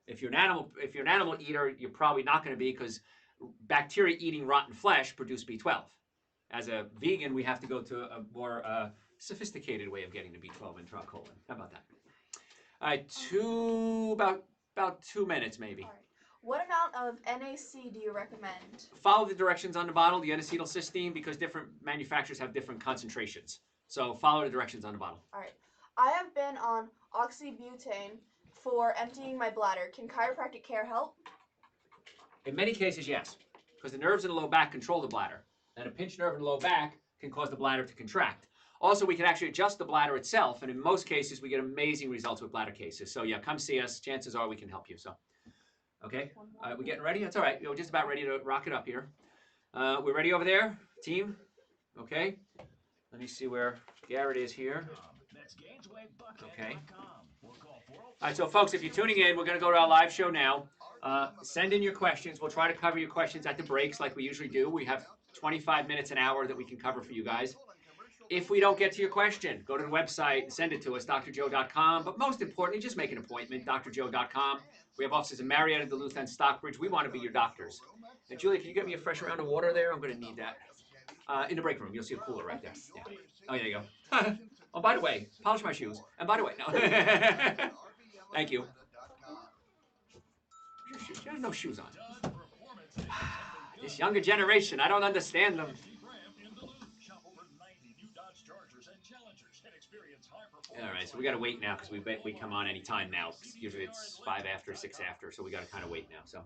If you're an animal eater, you're probably not going to be, because bacteria eating rotten flesh produce B12. As a vegan, we have to go to a more sophisticated way of getting the B12 into our colon. How about that? All right, about 2 minutes maybe. All right. What amount of NaC do you recommend? Follow the directions on the bottle, the N-acetylcysteine, because different manufacturers have different concentrations. So follow the directions on the bottle. All right. I have been on oxybutane for emptying my bladder. Can chiropractic care help? In many cases, yes, because the nerves in the low back control the bladder, and a pinched nerve in the low back can cause the bladder to contract. Also, we can actually adjust the bladder itself, and in most cases, we get amazing results with bladder cases. So yeah, come see us. Chances are we can help you. So, okay, we getting ready? That's all right. We're just about ready to rock it up here. We're ready over there, team? Okay. Let me see where Garrett is here. Okay. All right, so folks, if you're tuning in, we're going to go to our live show now. Send in your questions. We'll try to cover your questions at the breaks like we usually do. We have 25 minutes, an hour that we can cover for you guys. If we don't get to your question, go to the website and send it to us, drjoe.com. But most importantly, just make an appointment, drjoe.com. We have offices in Marietta, Duluth, and Stockbridge. We want to be your doctors. And Julia, can you get me a fresh round of water there? I'm going to need that. In the break room, you'll see a cooler right there. Yeah. Oh, there you go. Oh, by the way, polish my shoes. And by the way, no. Thank you. You have no shoes on. This younger generation, I don't understand them. All right, so we got to wait now because we come on any time now. Usually it's 5 after, 6 after, so we got to kind of wait now. So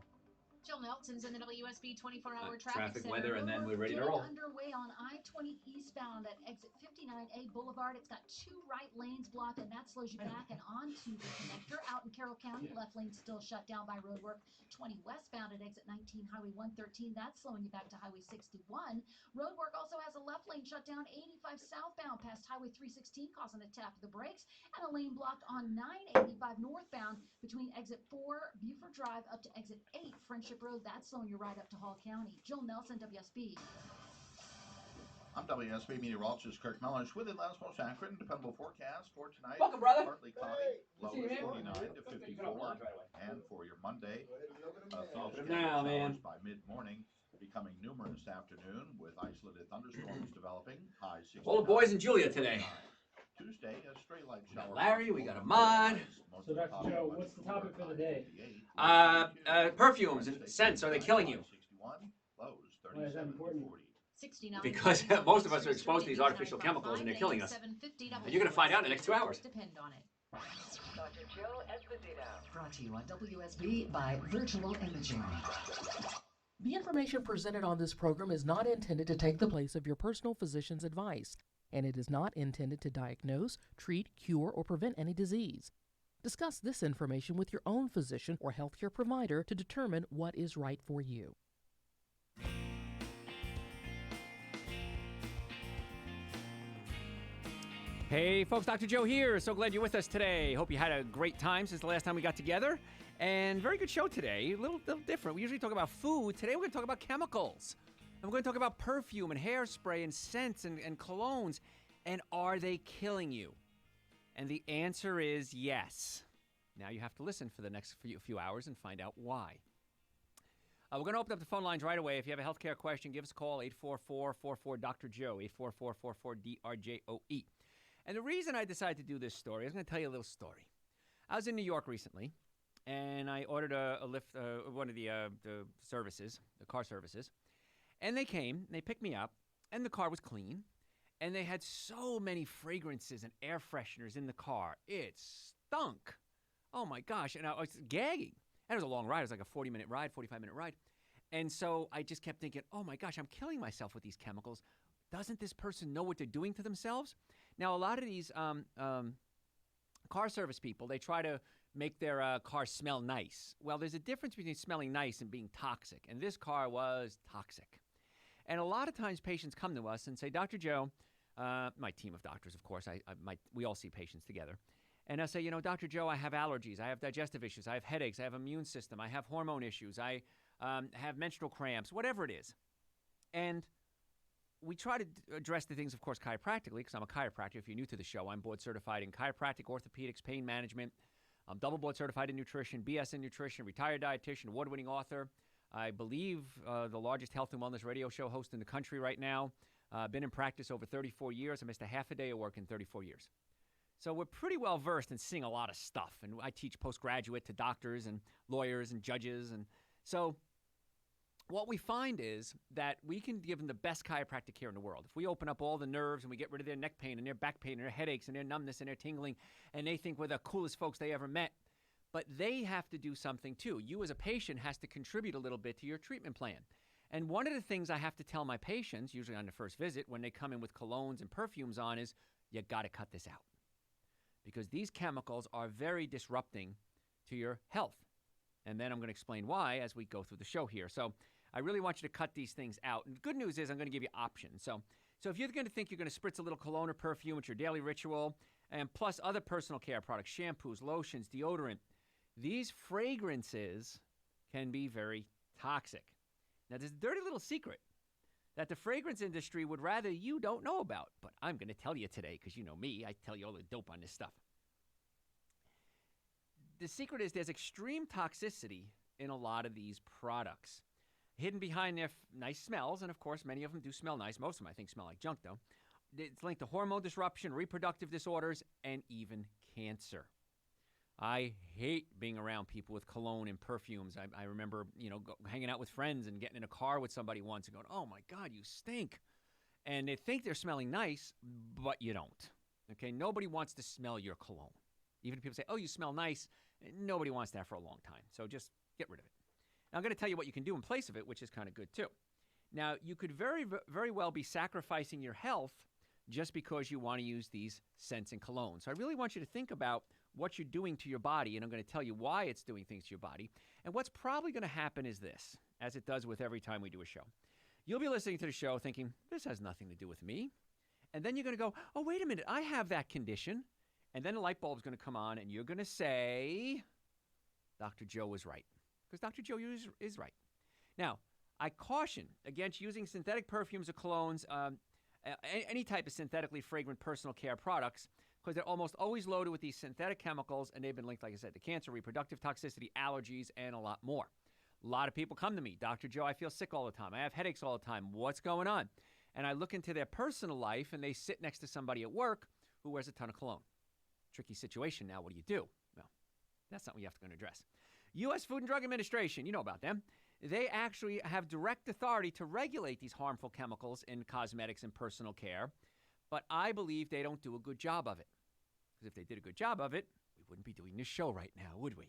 Jill Nelson's in the WSB 24-hour Traffic center. weather, and then we're ready to Getting roll. underway on I-20 eastbound at exit 59A Boulevard. It's got 2 right lanes blocked, and that slows you back and onto the connector. Out in Carroll County, left lane still shut down by roadwork. 20 westbound at exit 19 Highway 113. That's slowing you back to Highway 61. Roadwork also has a left lane shut down 85 southbound past Highway 316, causing a tap of the brakes, and a lane blocked on 985 northbound between exit 4 Buford Drive up to exit 8 Friendship Road. That's slowing you right up to Hall County. Jill Nelson, WSB. I'm WSB meteorologist Kirk Mellers with the last most accurate and dependable forecast for tonight. Welcome, brother. Partly cloudy, lows 49 to 54. And for your Monday, a few Open 'em scattered now, showers man. by mid-morning, becoming numerous afternoon with isolated thunderstorms developing. High 69. All the boys in Julia today. Tuesday, a stray light We got shower. Larry, we got Ahmad. So, Dr. Joe, what's the topic for the day? Perfumes and scents, are they killing you? 61, lows Why is that 37 to important? 40. 69 Because degrees on most of Main us are Street, exposed to these Dayton's artificial 95.5, chemicals, and they're killing us. 750 And you're gonna find out in the next 2 hours. Depend on it. Dr. Joe Esposito. Brought to you on WSB by Virtual Imaging. The information presented on this program is not intended to take the place of your personal physician's advice, and it is not intended to diagnose, treat, cure, or prevent any disease. Discuss this information with your own physician or healthcare provider to determine what is right for you. Hey folks, Dr. Joe here. So glad you're with us today. Hope you had a great time since the last time we got together. And very good show today. A little different. We usually talk about food. Today we're going to talk about chemicals. And we're going to talk about perfume and hairspray and scents and colognes. And are they killing you? And the answer is yes. Now you have to listen for the next few hours and find out why. We're going to open up the phone lines right away. If you have a healthcare question, give us a call, 844-44-Dr.Joe, 844-444-DRJOE. And the reason I decided to do this story, I was going to tell you a little story. I was in New York recently, and I ordered a Lyft, one of the services, the car services. And they came, and they picked me up, and the car was clean. And they had so many fragrances and air fresheners in the car. It stunk. Oh, my gosh. And I was gagging. And it was a long ride. It was like a 40-minute ride, 45-minute ride. And so I just kept thinking, oh, my gosh, I'm killing myself with these chemicals. Doesn't this person know what they're doing to themselves? Now, a lot of these car service people, they try to make their car smell nice. Well, there's a difference between smelling nice and being toxic. And this car was toxic. And a lot of times patients come to us and say, Dr. Joe, my team of doctors, of course, we all see patients together. And I say, Dr. Joe, I have allergies. I have digestive issues. I have headaches. I have immune system. I have hormone issues. I have menstrual cramps, whatever it is. And we try to address the things, of course, chiropractically, because I'm a chiropractor. If you're new to the show, I'm board certified in chiropractic, orthopedics, pain management. I'm double board certified in nutrition, BS in nutrition, retired dietitian, award-winning author. I believe the largest health and wellness radio show host in the country right now. Been in practice over 34 years. I missed a half a day of work in 34 years. So we're pretty well versed in seeing a lot of stuff. And I teach postgraduate to doctors and lawyers and judges. And so what we find is that we can give them the best chiropractic care in the world. If we open up all the nerves and we get rid of their neck pain and their back pain and their headaches and their numbness and their tingling, and they think we're the coolest folks they ever met. But they have to do something too. You as a patient has to contribute a little bit to your treatment plan. And one of the things I have to tell my patients, usually on the first visit, when they come in with colognes and perfumes on is, you got to cut this out. Because these chemicals are very disrupting to your health. And then I'm going to explain why as we go through the show here. So I really want you to cut these things out. And the good news is I'm going to give you options. So if you're going to think you're going to spritz a little cologne or perfume, it's your daily ritual, and plus other personal care products, shampoos, lotions, deodorant, these fragrances can be very toxic. Now, there's a dirty little secret that the fragrance industry would rather you don't know about, but I'm going to tell you today because you know me. I tell you all the dope on this stuff. The secret is there's extreme toxicity in a lot of these products. Hidden behind their nice smells, and of course, many of them do smell nice. Most of them, I think, smell like junk, though. It's linked to hormone disruption, reproductive disorders, and even cancer. I hate being around people with cologne and perfumes. I remember, hanging out with friends and getting in a car with somebody once and going, oh, my God, you stink. And they think they're smelling nice, but you don't. Okay? Nobody wants to smell your cologne. Even if people say, oh, you smell nice, nobody wants that for a long time. So just get rid of it. Now, I'm going to tell you what you can do in place of it, which is kind of good too. Now, you could very well be sacrificing your health just because you want to use these scents and colognes. So I really want you to think about what you're doing to your body, and I'm going to tell you why it's doing things to your body. And what's probably going to happen is this, as it does with every time we do a show. You'll be listening to the show thinking, this has nothing to do with me. And then you're going to go, oh, wait a minute, I have that condition. And then the light bulb's going to come on, and you're going to say, Dr. Joe was right. Because Dr. Joe is right. Now, I caution against using synthetic perfumes or colognes, any type of synthetically fragrant personal care products, because they're almost always loaded with these synthetic chemicals, and they've been linked, like I said, to cancer, reproductive toxicity, allergies, and a lot more. A lot of people come to me, Dr. Joe, I feel sick all the time. I have headaches all the time. What's going on? And I look into their personal life, and they sit next to somebody at work who wears a ton of cologne. Tricky situation now. What do you do? Well, that's something you have to go and address. U.S. Food and Drug Administration, you know about them. They actually have direct authority to regulate these harmful chemicals in cosmetics and personal care, but I believe they don't do a good job of it. Because if they did a good job of it, we wouldn't be doing this show right now, would we?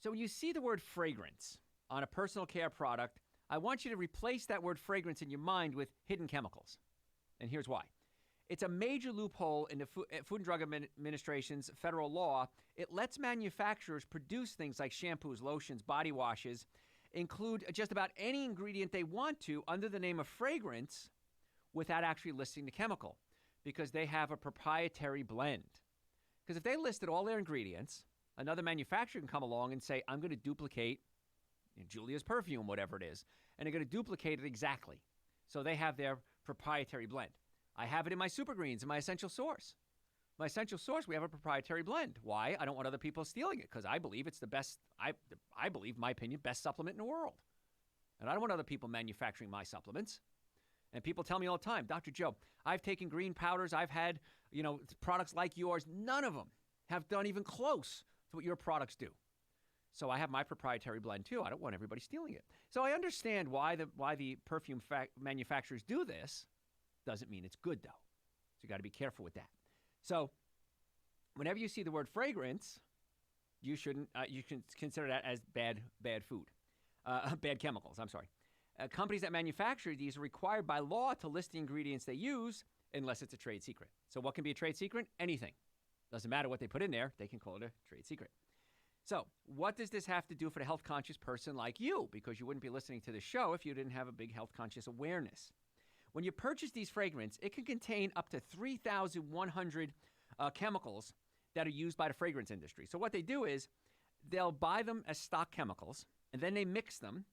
So when you see the word fragrance on a personal care product, I want you to replace that word fragrance in your mind with hidden chemicals. And here's why. It's a major loophole in the Food and Drug Administration's federal law. It lets manufacturers produce things like shampoos, lotions, body washes, include just about any ingredient they want to under the name of fragrance without actually listing the chemical, because they have a proprietary blend. Because if they listed all their ingredients, another manufacturer can come along and say, I'm going to duplicate Julia's perfume, whatever it is, and they're going to duplicate it exactly. So they have their proprietary blend. I have it in my Super Greens, in my Essential Source. My Essential Source, we have a proprietary blend. Why? I don't want other people stealing it, because I believe it's the best, I believe, in my opinion, best supplement in the world. And I don't want other people manufacturing my supplements. And people tell me all the time, Dr. Joe, I've taken green powders, I've had, products like yours. None of them have done even close to what your products do. So I have my proprietary blend too. I don't want everybody stealing it. So I understand why the perfume manufacturers do this. Doesn't mean it's good, though. So you got to be careful with that. So whenever you see the word fragrance, you can consider that as bad food, bad chemicals. I'm sorry. Companies that manufacture these are required by law to list the ingredients they use unless it's a trade secret. So what can be a trade secret? Anything. Doesn't matter what they put in there. They can call it a trade secret. So what does this have to do for the health-conscious person like you? Because you wouldn't be listening to the show if you didn't have a big health-conscious awareness. When you purchase these fragrances, it can contain up to 3,100 chemicals that are used by the fragrance industry. So what they do is they'll buy them as stock chemicals, and then they mix them,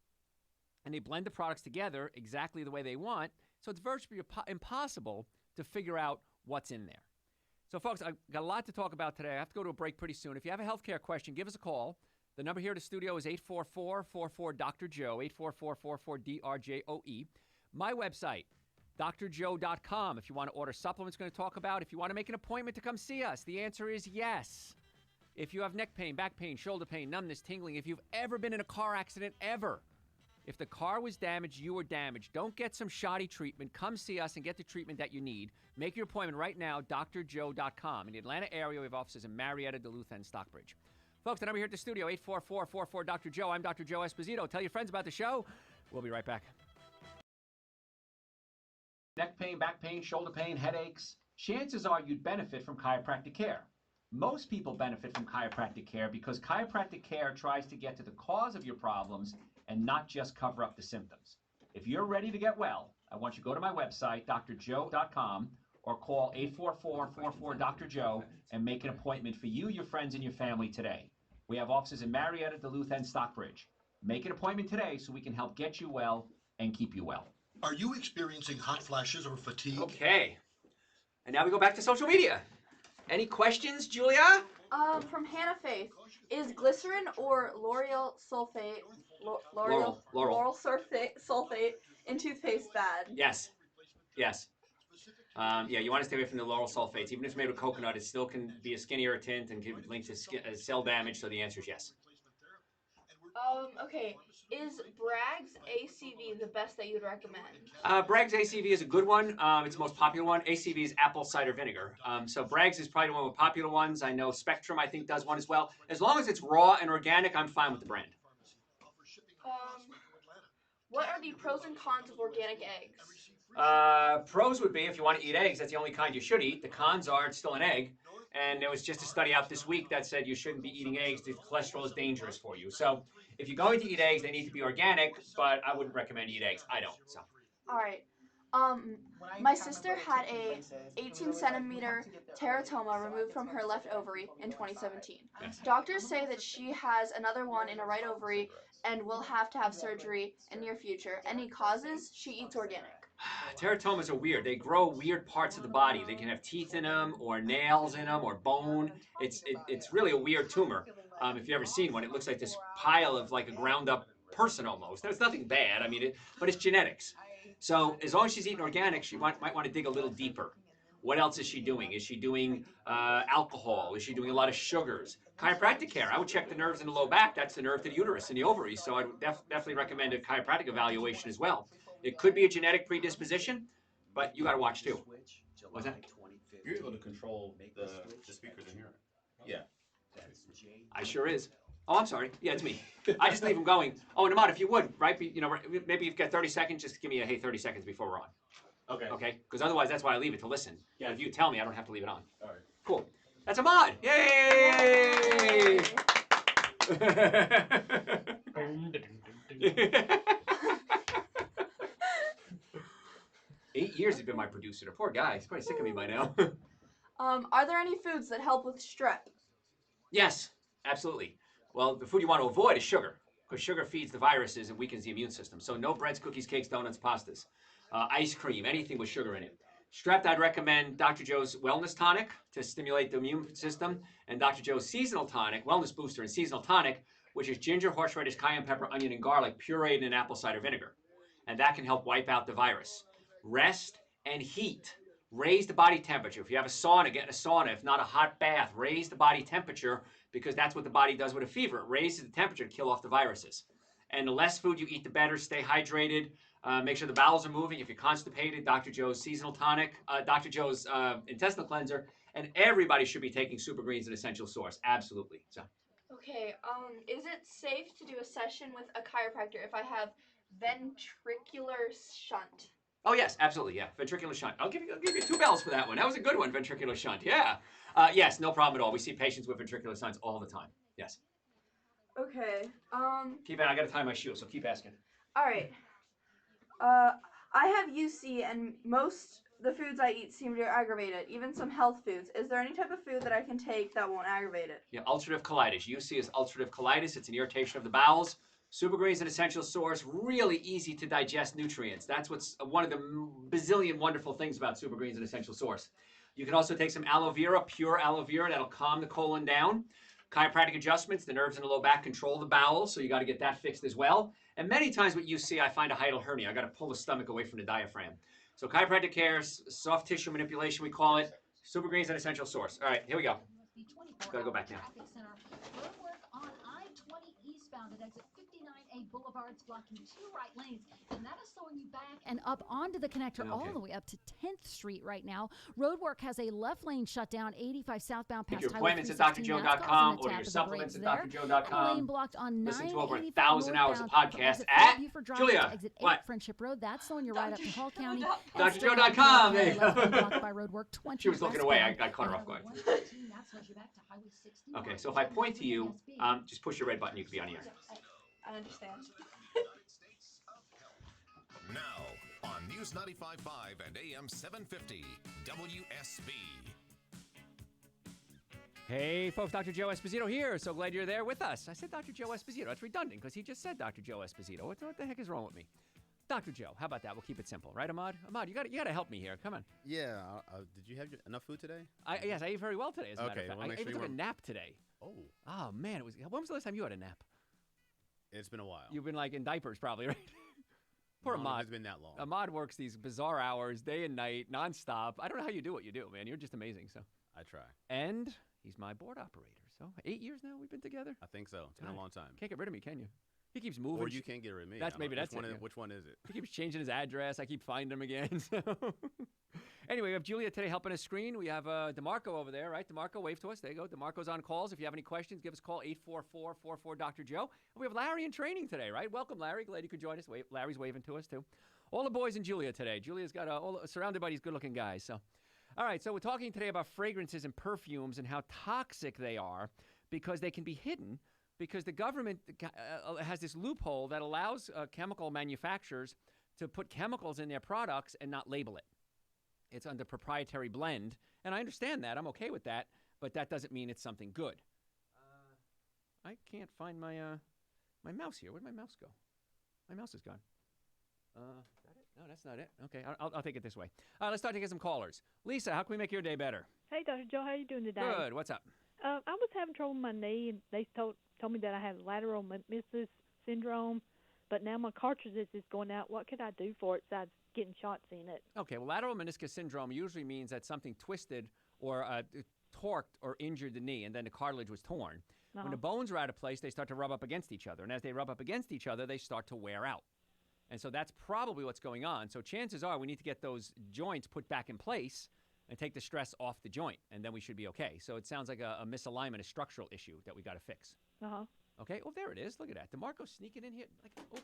and they blend the products together exactly the way they want. So it's virtually impossible to figure out what's in there. So, folks, I've got a lot to talk about today. I have to go to a break pretty soon. If you have a healthcare question, give us a call. The number here at the studio is 844-44-Dr.Joe, 844-44-DRJOE. My website, drjoe.com. If you want to order supplements we're going to talk about, if you want to make an appointment to come see us, the answer is yes. If you have neck pain, back pain, shoulder pain, numbness, tingling, if you've ever been in a car accident, ever, if the car was damaged, you were damaged, don't get some shoddy treatment. Come see us and get the treatment that you need. Make your appointment right now, drjoe.com. In the Atlanta area, we have offices in Marietta, Duluth, and Stockbridge. Folks, the number here at the studio, 844-44-Dr.Joe. I'm Dr. Joe Esposito. Tell your friends about the show. We'll be right back. Neck pain, back pain, shoulder pain, headaches. Chances are you'd benefit from chiropractic care. Most people benefit from chiropractic care because chiropractic care tries to get to the cause of your problems and not just cover up the symptoms. If you're ready to get well, I want you to go to my website, drjoe.com, or call 844-44-Dr.Joe and make an appointment for you, your friends, and your family today. We have offices in Marietta, Duluth, and Stockbridge. Make an appointment today so we can help get you well and keep you well. Are you experiencing hot flashes or fatigue? Okay. And now we go back to social media. Any questions, Julia? From Hannah Faith, is glycerin or lauryl sulfate in toothpaste bad? Yes. Yes. Yeah, you want to stay away from the lauryl sulfates. Even if it's made with coconut, it still can be a skin irritant and can link to cell damage, so the answer is yes. Okay. Is Bragg's ACV the best that you'd recommend? Bragg's ACV is a good one. It's the most popular one. ACV is apple cider vinegar. So Bragg's is probably one of the popular ones. I know Spectrum, I think, does one as well. As long as it's raw and organic, I'm fine with the brand. What are the pros and cons of organic eggs? Pros would be if you want to eat eggs, that's the only kind you should eat. The cons are it's still an egg. And there was just a study out this week that said you shouldn't be eating eggs. The cholesterol is dangerous for you. So if you're going to eat eggs, they need to be organic, but I wouldn't recommend you eat eggs. I don't. So. All right. My sister had a 18 centimeter teratoma removed from her left ovary in 2017. Yes. Doctors say that she has another one in her right ovary and will have to have surgery in near future. Any causes? She eats organic. Teratomas are weird. They grow weird parts of the body. They can have teeth in them, or nails in them, or bone. It's really a weird tumor. If you've ever seen one, it looks like this pile of like a ground up person almost. There's nothing bad. I mean, but it's genetics. So as long as she's eating organic, she might want to dig a little deeper. What else is she doing? Is she doing alcohol? Is she doing a lot of sugars? Chiropractic care. I would check the nerves in the low back. That's the nerve to the uterus and the ovaries. So I would definitely recommend a chiropractic evaluation as well. It could be a genetic predisposition, but you got to watch too. What's that? You're able to control the speakers in here. Yeah. I sure is. Oh, I'm sorry. Yeah, it's me. I just leave them going. Oh, and Ahmad, if you would, right? Maybe you've got 30 seconds. Just give me a hey 30 seconds before we're on. Okay. Okay? Because otherwise, that's why I leave it to listen. Yeah. If you tell me, I don't have to leave it on. All right. Cool. That's Ahmad. Yay! 8 years he's been my producer. The poor guy. He's probably sick of me by now. Are there any foods that help with strep? Yes, absolutely. Well, the food you want to avoid is sugar, because sugar feeds the viruses and weakens the immune system. So no breads, cookies, cakes, donuts, pastas, ice cream, anything with sugar in it. Strep, I'd recommend Dr. Joe's Wellness Tonic to stimulate the immune system, and Dr. Joe's Seasonal Tonic, Wellness Booster and Seasonal Tonic, which is ginger, horseradish, cayenne pepper, onion, and garlic pureed in apple cider vinegar. And that can help wipe out the virus. Rest and heat. Raise the body temperature. If you have a sauna, get in a sauna. If not, a hot bath. Raise the body temperature, because that's what the body does with a fever. It raises the temperature to kill off the viruses. And the less food you eat, the better. Stay hydrated. Make sure the bowels are moving. If you're constipated, Dr. Joe's Seasonal Tonic, Dr. Joe's Intestinal Cleanser, and everybody should be taking Super Greens, an essential source. Absolutely. So. Okay. Is it safe to do a session with a chiropractor if I have ventricular shunt? Oh yes, absolutely. Yeah, ventricular shunt. I'll give you 2 bells for that one. That was a good one, ventricular shunt. Yeah. Yes, no problem at all. We see patients with ventricular shunts all the time. Yes. Okay. Keep it. I got to tie my shoe, so keep asking. All right. I have UC, and most the foods I eat seem to aggravate it. Even some health foods. Is there any type of food that I can take that won't aggravate it? Yeah, ulcerative colitis. UC is ulcerative colitis. It's an irritation of the bowels. Super Greens, an essential source, really easy to digest nutrients. That's what's one of the bazillion wonderful things about Super Greens, an essential source. You can also take some aloe vera, pure aloe vera, that'll calm the colon down. Chiropractic adjustments, the nerves in the low back control the bowels, so you got to get that fixed as well. And many times with UC, I find a hiatal hernia. I got to pull the stomach away from the diaphragm. So chiropractic care, soft tissue manipulation, we call it. Super Greens, an essential source. All right, here we go. Got to go back now. At exit 59A Boulevard's blocking 2 right lanes, and that is slowing you back and up onto the connector all the way up to 10th Street right now. Roadwork has a left lane shut down 85 southbound past Get your Highway appointments at 316. drjoe.com, order your supplements at drjoe.com. Lane blocked on Listen to 985 over 1,000 hours of northbound podcasts from at Buford Drive Julia. to exit 8 What? Friendship Road. That's slowing you right up to Hall County. drjoe.com. There you Left lane go. blocked by Roadwork 20 She was looking away. I westbound. caught her off guard. Okay, so if I point to you, just push your red button. You can be on the air. I understand. Now, on News 95.5 and AM 750, WSB. Hey, folks, Dr. Joe Esposito here. So glad you're there with us. I said Dr. Joe Esposito. That's redundant because he just said Dr. Joe Esposito. What the heck is wrong with me? Dr. Joe, how about that? We'll keep it simple, right, Ahmad? Ahmad, you got to help me here. Come on. Yeah. Did you have enough food today? Yes, I ate very well today. As a matter of fact, well, I even took a nap today. Oh man, when was the last time you had a nap? It's been a while. You've been like in diapers, probably, right? Poor Ahmad. It's been that long. Ahmad works these bizarre hours, day and night, nonstop. I don't know how you do what you do, man. You're just amazing. So I try. And he's my board operator. So 8 years now we've been together. I think so. It's been a long time. Can't get rid of me, can you? He keeps moving. Or you can't get rid of me. That's maybe that's it. Which one is it? He keeps changing his address. I keep finding him again. So. Anyway, we have Julia today helping us screen. We have DeMarco over there, right? DeMarco, wave to us. There you go. DeMarco's on calls. If you have any questions, give us a call, 844-44-Dr. Joe. And we have Larry in training today, right? Welcome, Larry. Glad you could join us. Larry's waving to us, too. All the boys and Julia today. Julia's got surrounded by these good-looking guys. So, all right, so we're talking today about fragrances and perfumes and how toxic they are because they can be hidden because the government has this loophole that allows chemical manufacturers to put chemicals in their products and not label it. It's under proprietary blend, and I understand that. I'm okay with that, but that doesn't mean it's something good. I can't find my my mouse here. Where'd my mouse go? My mouse is gone. Is that it? No, that's not it. Okay, I'll take it this way. Let's start to get some callers. Lisa, how can we make your day better? Hey, Dr. Joe, how you doing today? Good. What's up? I was having trouble with my knee, and they told me that I have lateral meniscus syndrome, but now my cartridges is going out. What could I do for it besides getting shots in it? Okay, well, lateral meniscus syndrome usually means that something twisted or torqued or injured the knee, and then the cartilage was torn. When the bones are out of place, they start to rub up against each other, and as they rub up against each other, they start to wear out. And so that's probably what's going on. So chances are we need to get those joints put back in place and take the stress off the joint, and then we should be okay. So it sounds like a misalignment, a structural issue that we got to fix. Okay, oh, there it is. Look at that. DeMarco's sneaking in here.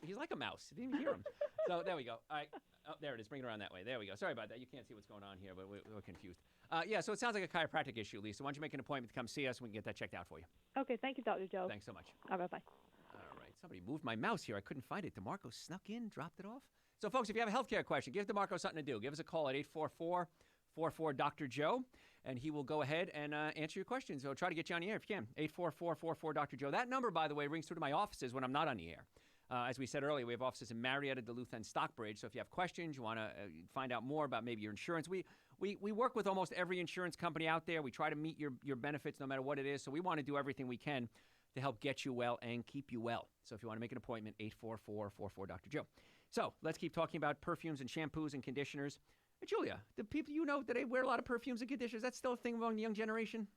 He's like a mouse. You didn't even hear him. So there we go. All right. Oh, there it is. Bring it around that way. There we go. Sorry about that. You can't see what's going on here, but we're confused. Yeah, so it sounds like a chiropractic issue, Lisa. Why don't you make an appointment to come see us, and we can get that checked out for you. Okay, thank you, Dr. Joe. Thanks so much. All right, bye-bye. All right. Somebody moved my mouse here. I couldn't find it. DeMarco snuck in, dropped it off. So, folks, if you have a healthcare question, give DeMarco something to do. Give us a call at 844-44-Dr. Joe, and he will go ahead and answer your questions. He'll try to get you on the air if you can. 844-44-Dr. Joe. That number, by the way, rings through to my offices when I'm not on the air. As we said earlier, we have offices in Marietta, Duluth, and Stockbridge. So if you have questions, you want to find out more about maybe your insurance, we work with almost every insurance company out there. We try to meet your benefits no matter what it is. So we want to do everything we can to help get you well and keep you well. So if you want to make an appointment, 844-44-Dr. Joe. So let's keep talking about perfumes and shampoos and conditioners. Julia, the people you know, do they wear a lot of perfumes and conditioners? That's still a thing among the young generation?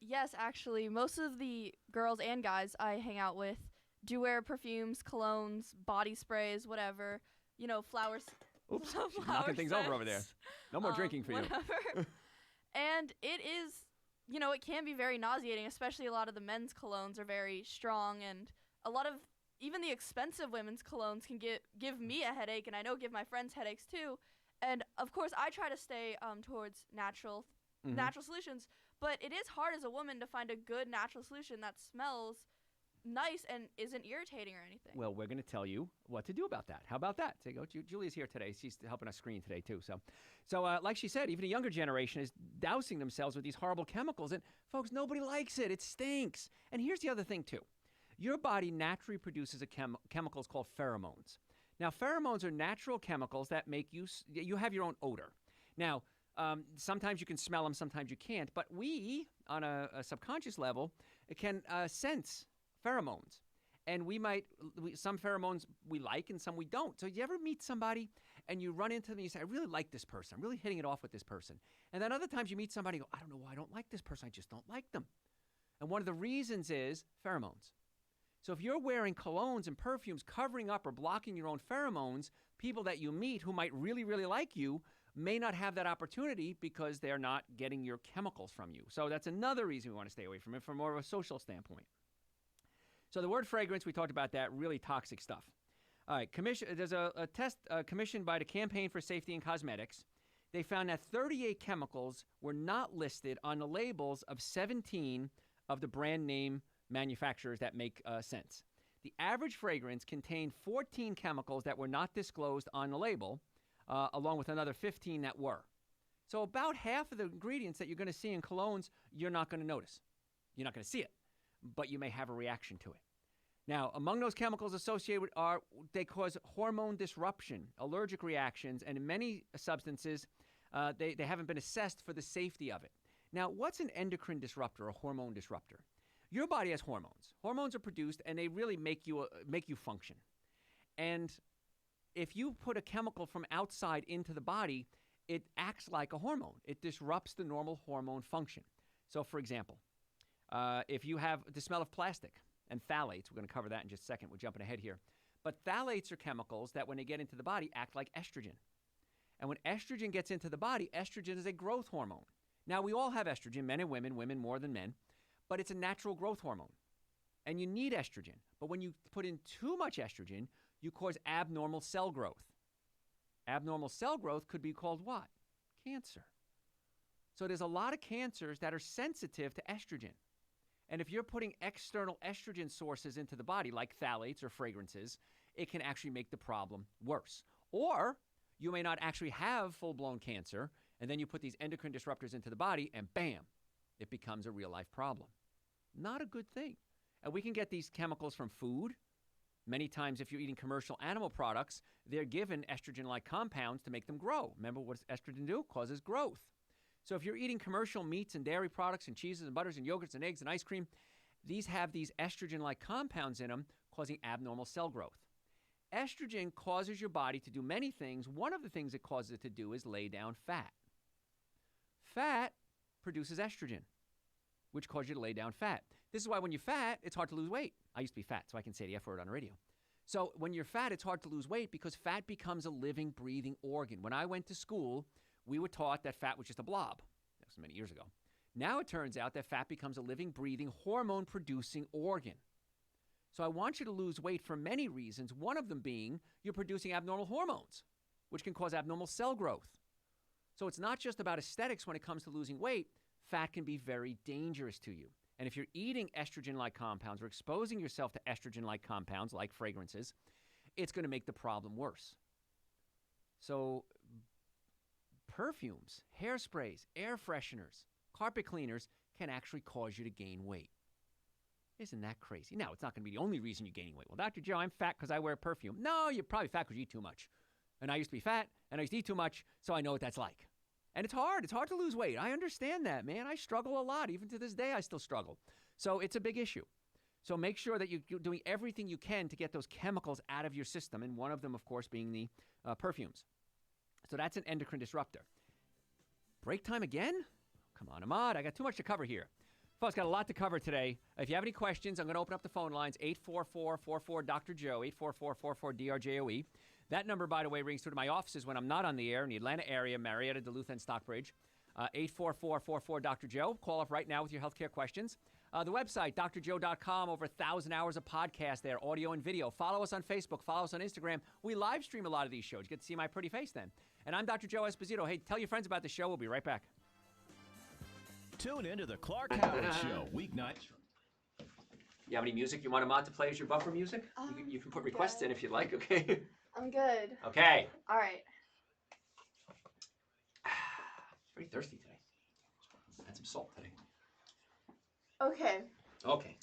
Yes, actually. Most of the girls and guys I hang out with do wear perfumes, colognes, body sprays, whatever. You know, flowers. Oops, she's knocking things over there. No more drinking for whatever. you. And it is, you know, it can be very nauseating, especially a lot of the men's colognes are very strong, and a lot of even the expensive women's colognes can give me a headache, and I know give my friends headaches too. And of course, I try to stay towards natural solutions, but it is hard as a woman to find a good natural solution that smells nice and isn't irritating or anything. Well, we're going to tell you what to do about that. How about that? There you go. Julia's here today. She's helping us screen today, too. So like she said, even a younger generation is dousing themselves with these horrible chemicals. And, folks, nobody likes it. It stinks. And here's the other thing, too. Your body naturally produces chemicals called pheromones. Now, pheromones are natural chemicals that make you have your own odor. Now, sometimes you can smell them, sometimes you can't. But we, on a subconscious level, can sense pheromones. And some pheromones we like and some we don't. So you ever meet somebody and you run into them and you say, I really like this person. I'm really hitting it off with this person. And then other times you meet somebody and go, I don't know why I don't like this person. I just don't like them. And one of the reasons is pheromones. So if you're wearing colognes and perfumes covering up or blocking your own pheromones, people that you meet who might really, really like you may not have that opportunity because they're not getting your chemicals from you. So that's another reason we want to stay away from it from more of a social standpoint. So the word fragrance, we talked about that, really toxic stuff. All right, there's a test commissioned by the Campaign for Safety in Cosmetics. They found that 38 chemicals were not listed on the labels of 17 of the brand name manufacturers that make sense. The average fragrance contained 14 chemicals that were not disclosed on the label, along with another 15 that were. So about half of the ingredients that you're going to see in colognes, you're not going to notice. You're not going to see it, but you may have a reaction to it. Now, among those chemicals associated with they cause hormone disruption, allergic reactions, and in many substances, they haven't been assessed for the safety of it. Now, what's an endocrine disruptor, a hormone disruptor? Your body has hormones. Hormones are produced, and they really make you function. And if you put a chemical from outside into the body, it acts like a hormone. It disrupts the normal hormone function. So, for example, if you have the smell of plastic, and phthalates. We're going to cover that in just a second. We're jumping ahead here. But phthalates are chemicals that when they get into the body act like estrogen. And when estrogen gets into the body, estrogen is a growth hormone. Now, we all have estrogen, men and women more than men, but it's a natural growth hormone. And you need estrogen. But when you put in too much estrogen, you cause abnormal cell growth. Abnormal cell growth could be called what? Cancer. So there's a lot of cancers that are sensitive to estrogen. And if you're putting external estrogen sources into the body, like phthalates or fragrances, it can actually make the problem worse. Or you may not actually have full-blown cancer, and then you put these endocrine disruptors into the body, and bam, it becomes a real-life problem. Not a good thing. And we can get these chemicals from food. Many times, if you're eating commercial animal products, they're given estrogen-like compounds to make them grow. Remember, what does estrogen do? Causes growth. So if you're eating commercial meats and dairy products and cheeses and butters and yogurts and eggs and ice cream, these have these estrogen-like compounds in them, causing abnormal cell growth. Estrogen causes your body to do many things. One of the things it causes it to do is lay down fat. Fat produces estrogen, which causes you to lay down fat. This is why when you're fat, it's hard to lose weight. I used to be fat, so I can say the F word on the radio. So when you're fat, it's hard to lose weight because fat becomes a living, breathing organ. When I went to school, we were taught that fat was just a blob. That was many years ago. Now it turns out that fat becomes a living, breathing, hormone-producing organ. So I want you to lose weight for many reasons, one of them being you're producing abnormal hormones, which can cause abnormal cell growth. So it's not just about aesthetics when it comes to losing weight. Fat can be very dangerous to you. And if you're eating estrogen-like compounds or exposing yourself to estrogen-like compounds like fragrances, it's going to make the problem worse. So perfumes, hairsprays, air fresheners, carpet cleaners can actually cause you to gain weight. Isn't that crazy? Now, it's not going to be the only reason you're gaining weight. Well, Dr. Joe, I'm fat because I wear perfume. No, you're probably fat because you eat too much. And I used to be fat, and I used to eat too much, so I know what that's like. And it's hard. It's hard to lose weight. I understand that, man. I struggle a lot. Even to this day, I still struggle. So it's a big issue. So make sure that you're doing everything you can to get those chemicals out of your system, and one of them, of course, being the perfumes. So that's an endocrine disruptor. Break time again? Come on, Ahmad. I got too much to cover here. Folks, got a lot to cover today. If you have any questions, I'm going to open up the phone lines, 844-44-Dr.Joe, 844-44-DRJOE. That number, by the way, rings through to my offices when I'm not on the air in the Atlanta area, Marietta, Duluth, and Stockbridge. 844-44-Dr.Joe. Call up right now with your healthcare questions. The website, drjoe.com, over 1,000 hours of podcast there, audio and video. Follow us on Facebook. Follow us on Instagram. We live stream a lot of these shows. You get to see my pretty face then. And I'm Dr. Joe Esposito. Hey, tell your friends about the show. We'll be right back. Tune into the Clark Howard Show, weeknights. You have any music you want Ahmad to play as your buffer music? You can put requests in if you'd like, okay? I'm good. Okay. All right. Very thirsty today. Had some salt today. Okay. Okay.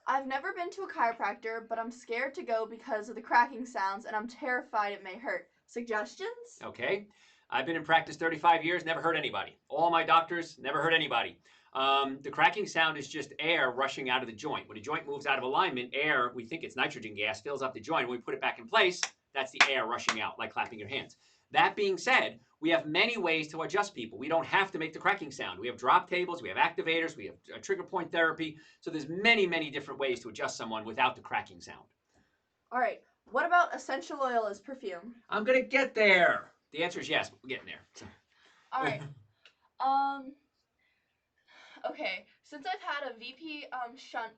I've never been to a chiropractor, but I'm scared to go because of the cracking sounds, and I'm terrified it may hurt. Suggestions? Okay. I've been in practice 35 years, never hurt anybody. All my doctors, never hurt anybody. The cracking sound is just air rushing out of the joint. When a joint moves out of alignment, air, we think it's nitrogen gas, fills up the joint. When we put it back in place, that's the air rushing out, like clapping your hands. That being said, we have many ways to adjust people. We don't have to make the cracking sound. We have drop tables, we have activators, we have trigger point therapy. So there's many, many different ways to adjust someone without the cracking sound. All right. What about essential oil as perfume? I'm going to get there. The answer is yes, but we're getting there. All right. Okay. Since I've had a VP shunt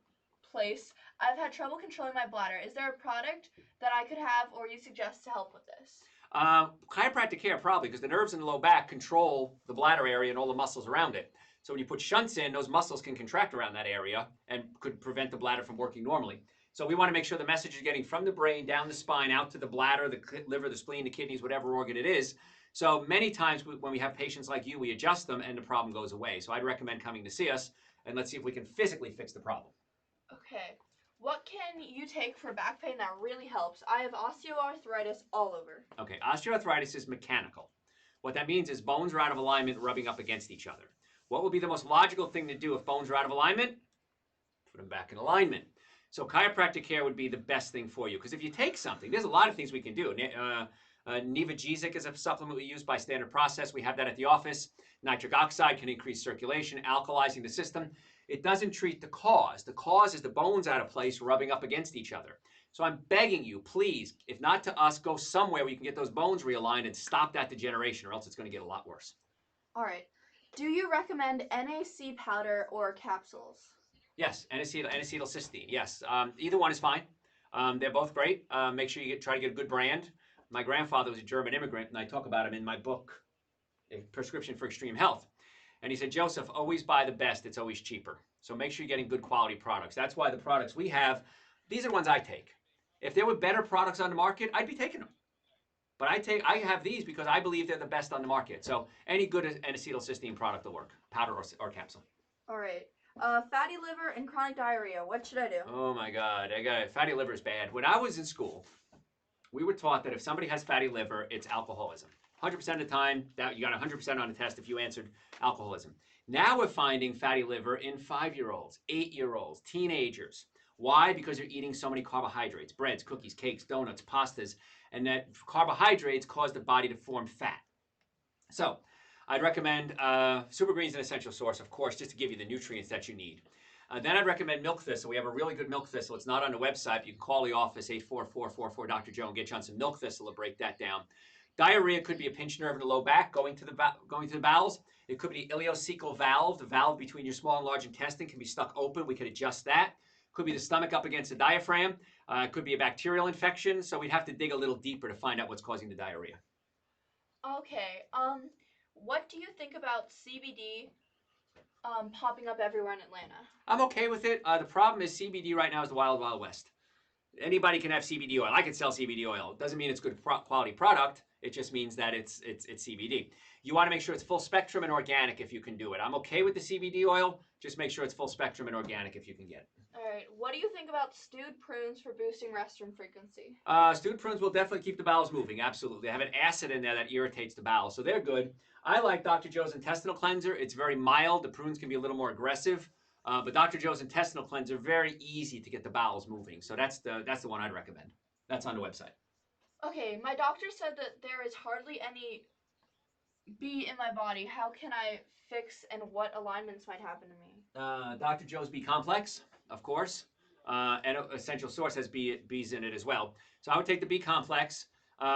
place, I've had trouble controlling my bladder. Is there a product that I could have or you suggest to help with this? Chiropractic care, probably, because the nerves in the low back control the bladder area and all the muscles around it. So when you put shunts in, those muscles can contract around that area and could prevent the bladder from working normally. So we want to make sure the message is getting from the brain, down the spine, out to the bladder, the liver, the spleen, the kidneys, whatever organ it is. So many times when we have patients like you, we adjust them and the problem goes away. So I'd recommend coming to see us and let's see if we can physically fix the problem. Okay. What can you take for back pain that really helps? I have osteoarthritis all over. Okay, osteoarthritis is mechanical. What that means is bones are out of alignment, rubbing up against each other. What would be the most logical thing to do if bones are out of alignment? Put them back in alignment. So chiropractic care would be the best thing for you. Because if you take something, there's a lot of things we can do. Nevogesic is a supplement we use by standard process. We have that at the office. Nitric oxide can increase circulation, alkalizing the system. It doesn't treat the cause. The cause is the bones out of place rubbing up against each other. So I'm begging you, please, if not to us, go somewhere where you can get those bones realigned and stop that degeneration, or else it's going to get a lot worse. All right. Do you recommend NAC powder or capsules? Yes, N-acetylcysteine. Yes, either one is fine. They're both great. Make sure you try to get a good brand. My grandfather was a German immigrant, and I talk about him in my book, A Prescription for Extreme Health. And he said, Joseph, always buy the best. It's always cheaper. So make sure you're getting good quality products. That's why the products we have, these are the ones I take. If there were better products on the market, I'd be taking them. But I have these because I believe they're the best on the market. So any good N-acetylcysteine product will work, powder or capsule. All right. Fatty liver and chronic diarrhea. What should I do? Oh my God, fatty liver is bad. When I was in school, we were taught that if somebody has fatty liver, it's alcoholism. 100% of the time, that you got 100% on the test if you answered alcoholism. Now we're finding fatty liver in 5-year-olds, 8-year-olds, teenagers. Why? Because they're eating so many carbohydrates, breads, cookies, cakes, donuts, pastas, and that carbohydrates cause the body to form fat. So I'd recommend Super Green's an essential source, of course, just to give you the nutrients that you need. Then I'd recommend milk thistle. We have a really good milk thistle. It's not on the website, but you can call the office, 844-44-Dr. Joe, and get you on some milk thistle to break that down. Diarrhea could be a pinched nerve in the low back going to the bowels. It could be the ileocecal valve. The valve between your small and large intestine can be stuck open. We could adjust that. Could be the stomach up against the diaphragm. It could be a bacterial infection. So we'd have to dig a little deeper to find out what's causing the diarrhea. Okay. What do you think about CBD popping up everywhere in Atlanta? I'm okay with it. The problem is CBD right now is the wild, wild west. Anybody can have CBD oil. I can sell CBD oil. It doesn't mean it's good quality product. It just means that it's CBD. You want to make sure it's full spectrum and organic if you can do it. I'm okay with the CBD oil. Just make sure it's full spectrum and organic if you can get it. All right. What do you think about stewed prunes for boosting restroom frequency? Stewed prunes will definitely keep the bowels moving. Absolutely. They have an acid in there that irritates the bowels, so they're good. I like Dr. Joe's intestinal cleanser. It's very mild. The prunes can be a little more aggressive. But Dr. Joe's intestinal cleanser, very easy to get the bowels moving. So that's the one I'd recommend. That's on the website. Okay, my doctor said that there is hardly any B in my body. How can I fix and what alignments might happen to me? Dr. Joe's B complex, of course. And Essential Source has B's in it as well. So I would take the B complex.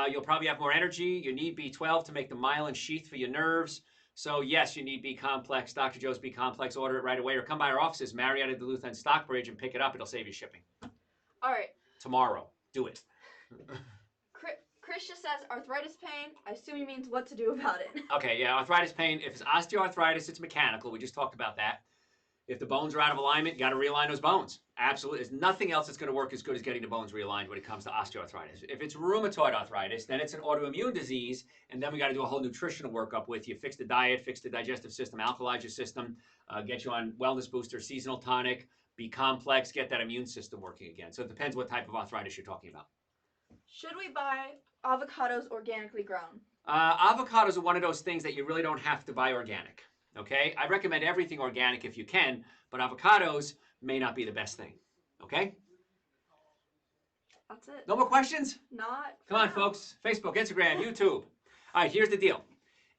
You'll probably have more energy. You need B12 to make the myelin sheath for your nerves. So yes, you need B complex. Dr. Joe's B complex. Order it right away, or come by our offices, Marietta, Duluth, and Stockbridge, and pick it up. It'll save you shipping. All right. Tomorrow, do it. Chris just says arthritis pain. I assume he means what to do about it. Okay, yeah, arthritis pain. If it's osteoarthritis, it's mechanical. We just talked about that. If the bones are out of alignment, you got to realign those bones. Absolutely. There's nothing else that's going to work as good as getting the bones realigned when it comes to osteoarthritis. If it's rheumatoid arthritis, then it's an autoimmune disease, and then we got to do a whole nutritional workup with you. Fix the diet, fix the digestive system, alkalize your system, get you on wellness booster, seasonal tonic, B complex, get that immune system working again. So it depends what type of arthritis you're talking about. Should we buy avocados organically grown? Avocados are one of those things that you really don't have to buy organic. Okay? I recommend everything organic if you can, but avocados may not be the best thing. Okay? That's it. No more questions? Not. Come on, folks. Facebook, Instagram, YouTube. All right, here's the deal.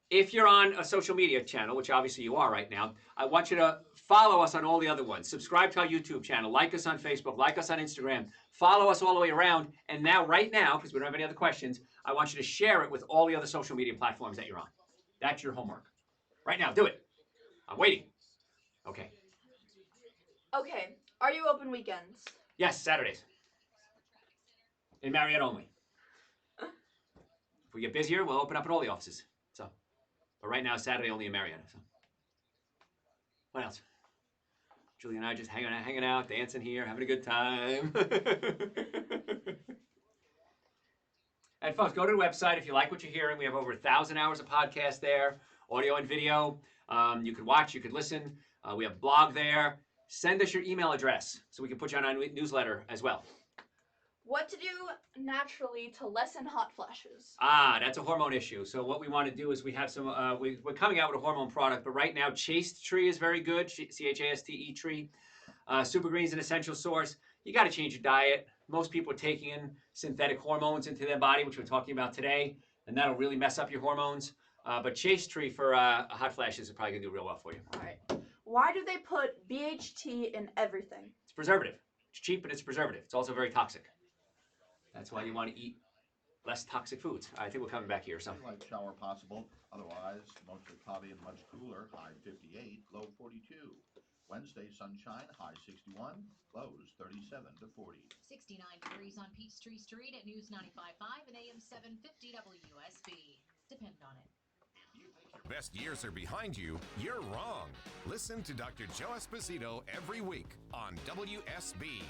If you're on a social media channel, which obviously you are right now, I want you to follow us on all the other ones. Subscribe to our YouTube channel. Like us on Facebook. Like us on Instagram. Follow us all the way around. And now, right now, because we don't have any other questions, I want you to share it with all the other social media platforms that you're on. That's your homework. Right now, do it. I'm waiting. Okay. Okay. Are you open weekends? Yes, Saturdays. In Marietta only. If we get busier, we'll open up at all the offices. So, but right now, Saturday only in Marietta. So, what else? Julie and I just hanging out, dancing here, having a good time. And folks, go to the website if you like what you're hearing. We have over 1,000 hours of podcast there, audio and video. You could watch, you could listen. We have a blog there. Send us your email address so we can put you on our newsletter as well. What to do naturally to lessen hot flashes? That's a hormone issue. So what we want to do is we have some, we're coming out with a hormone product, but right now Chaste Tree is very good, C-H-A-S-T-E tree. Super Green's an essential source. You got to change your diet. most people are taking in synthetic hormones into their body, which we're talking about today, and that'll really mess up your hormones. But Chase Tree for hot flashes is probably going to do real well for you. All right. Why do they put BHT in everything? It's preservative. It's cheap, and it's preservative. It's also very toxic. That's why you want to eat less toxic foods. I think we're coming back here. So. Light shower possible. Otherwise, mostly cloudy and much cooler. High 58, low 42. Wednesday, sunshine, high 61, lows 37 to 40. 69 degrees on Peachtree Street at News 95.5 and AM 750 WSB. Depend on it. Your best years are behind you, you're wrong. Listen to Dr. Joe Esposito every week on WSB.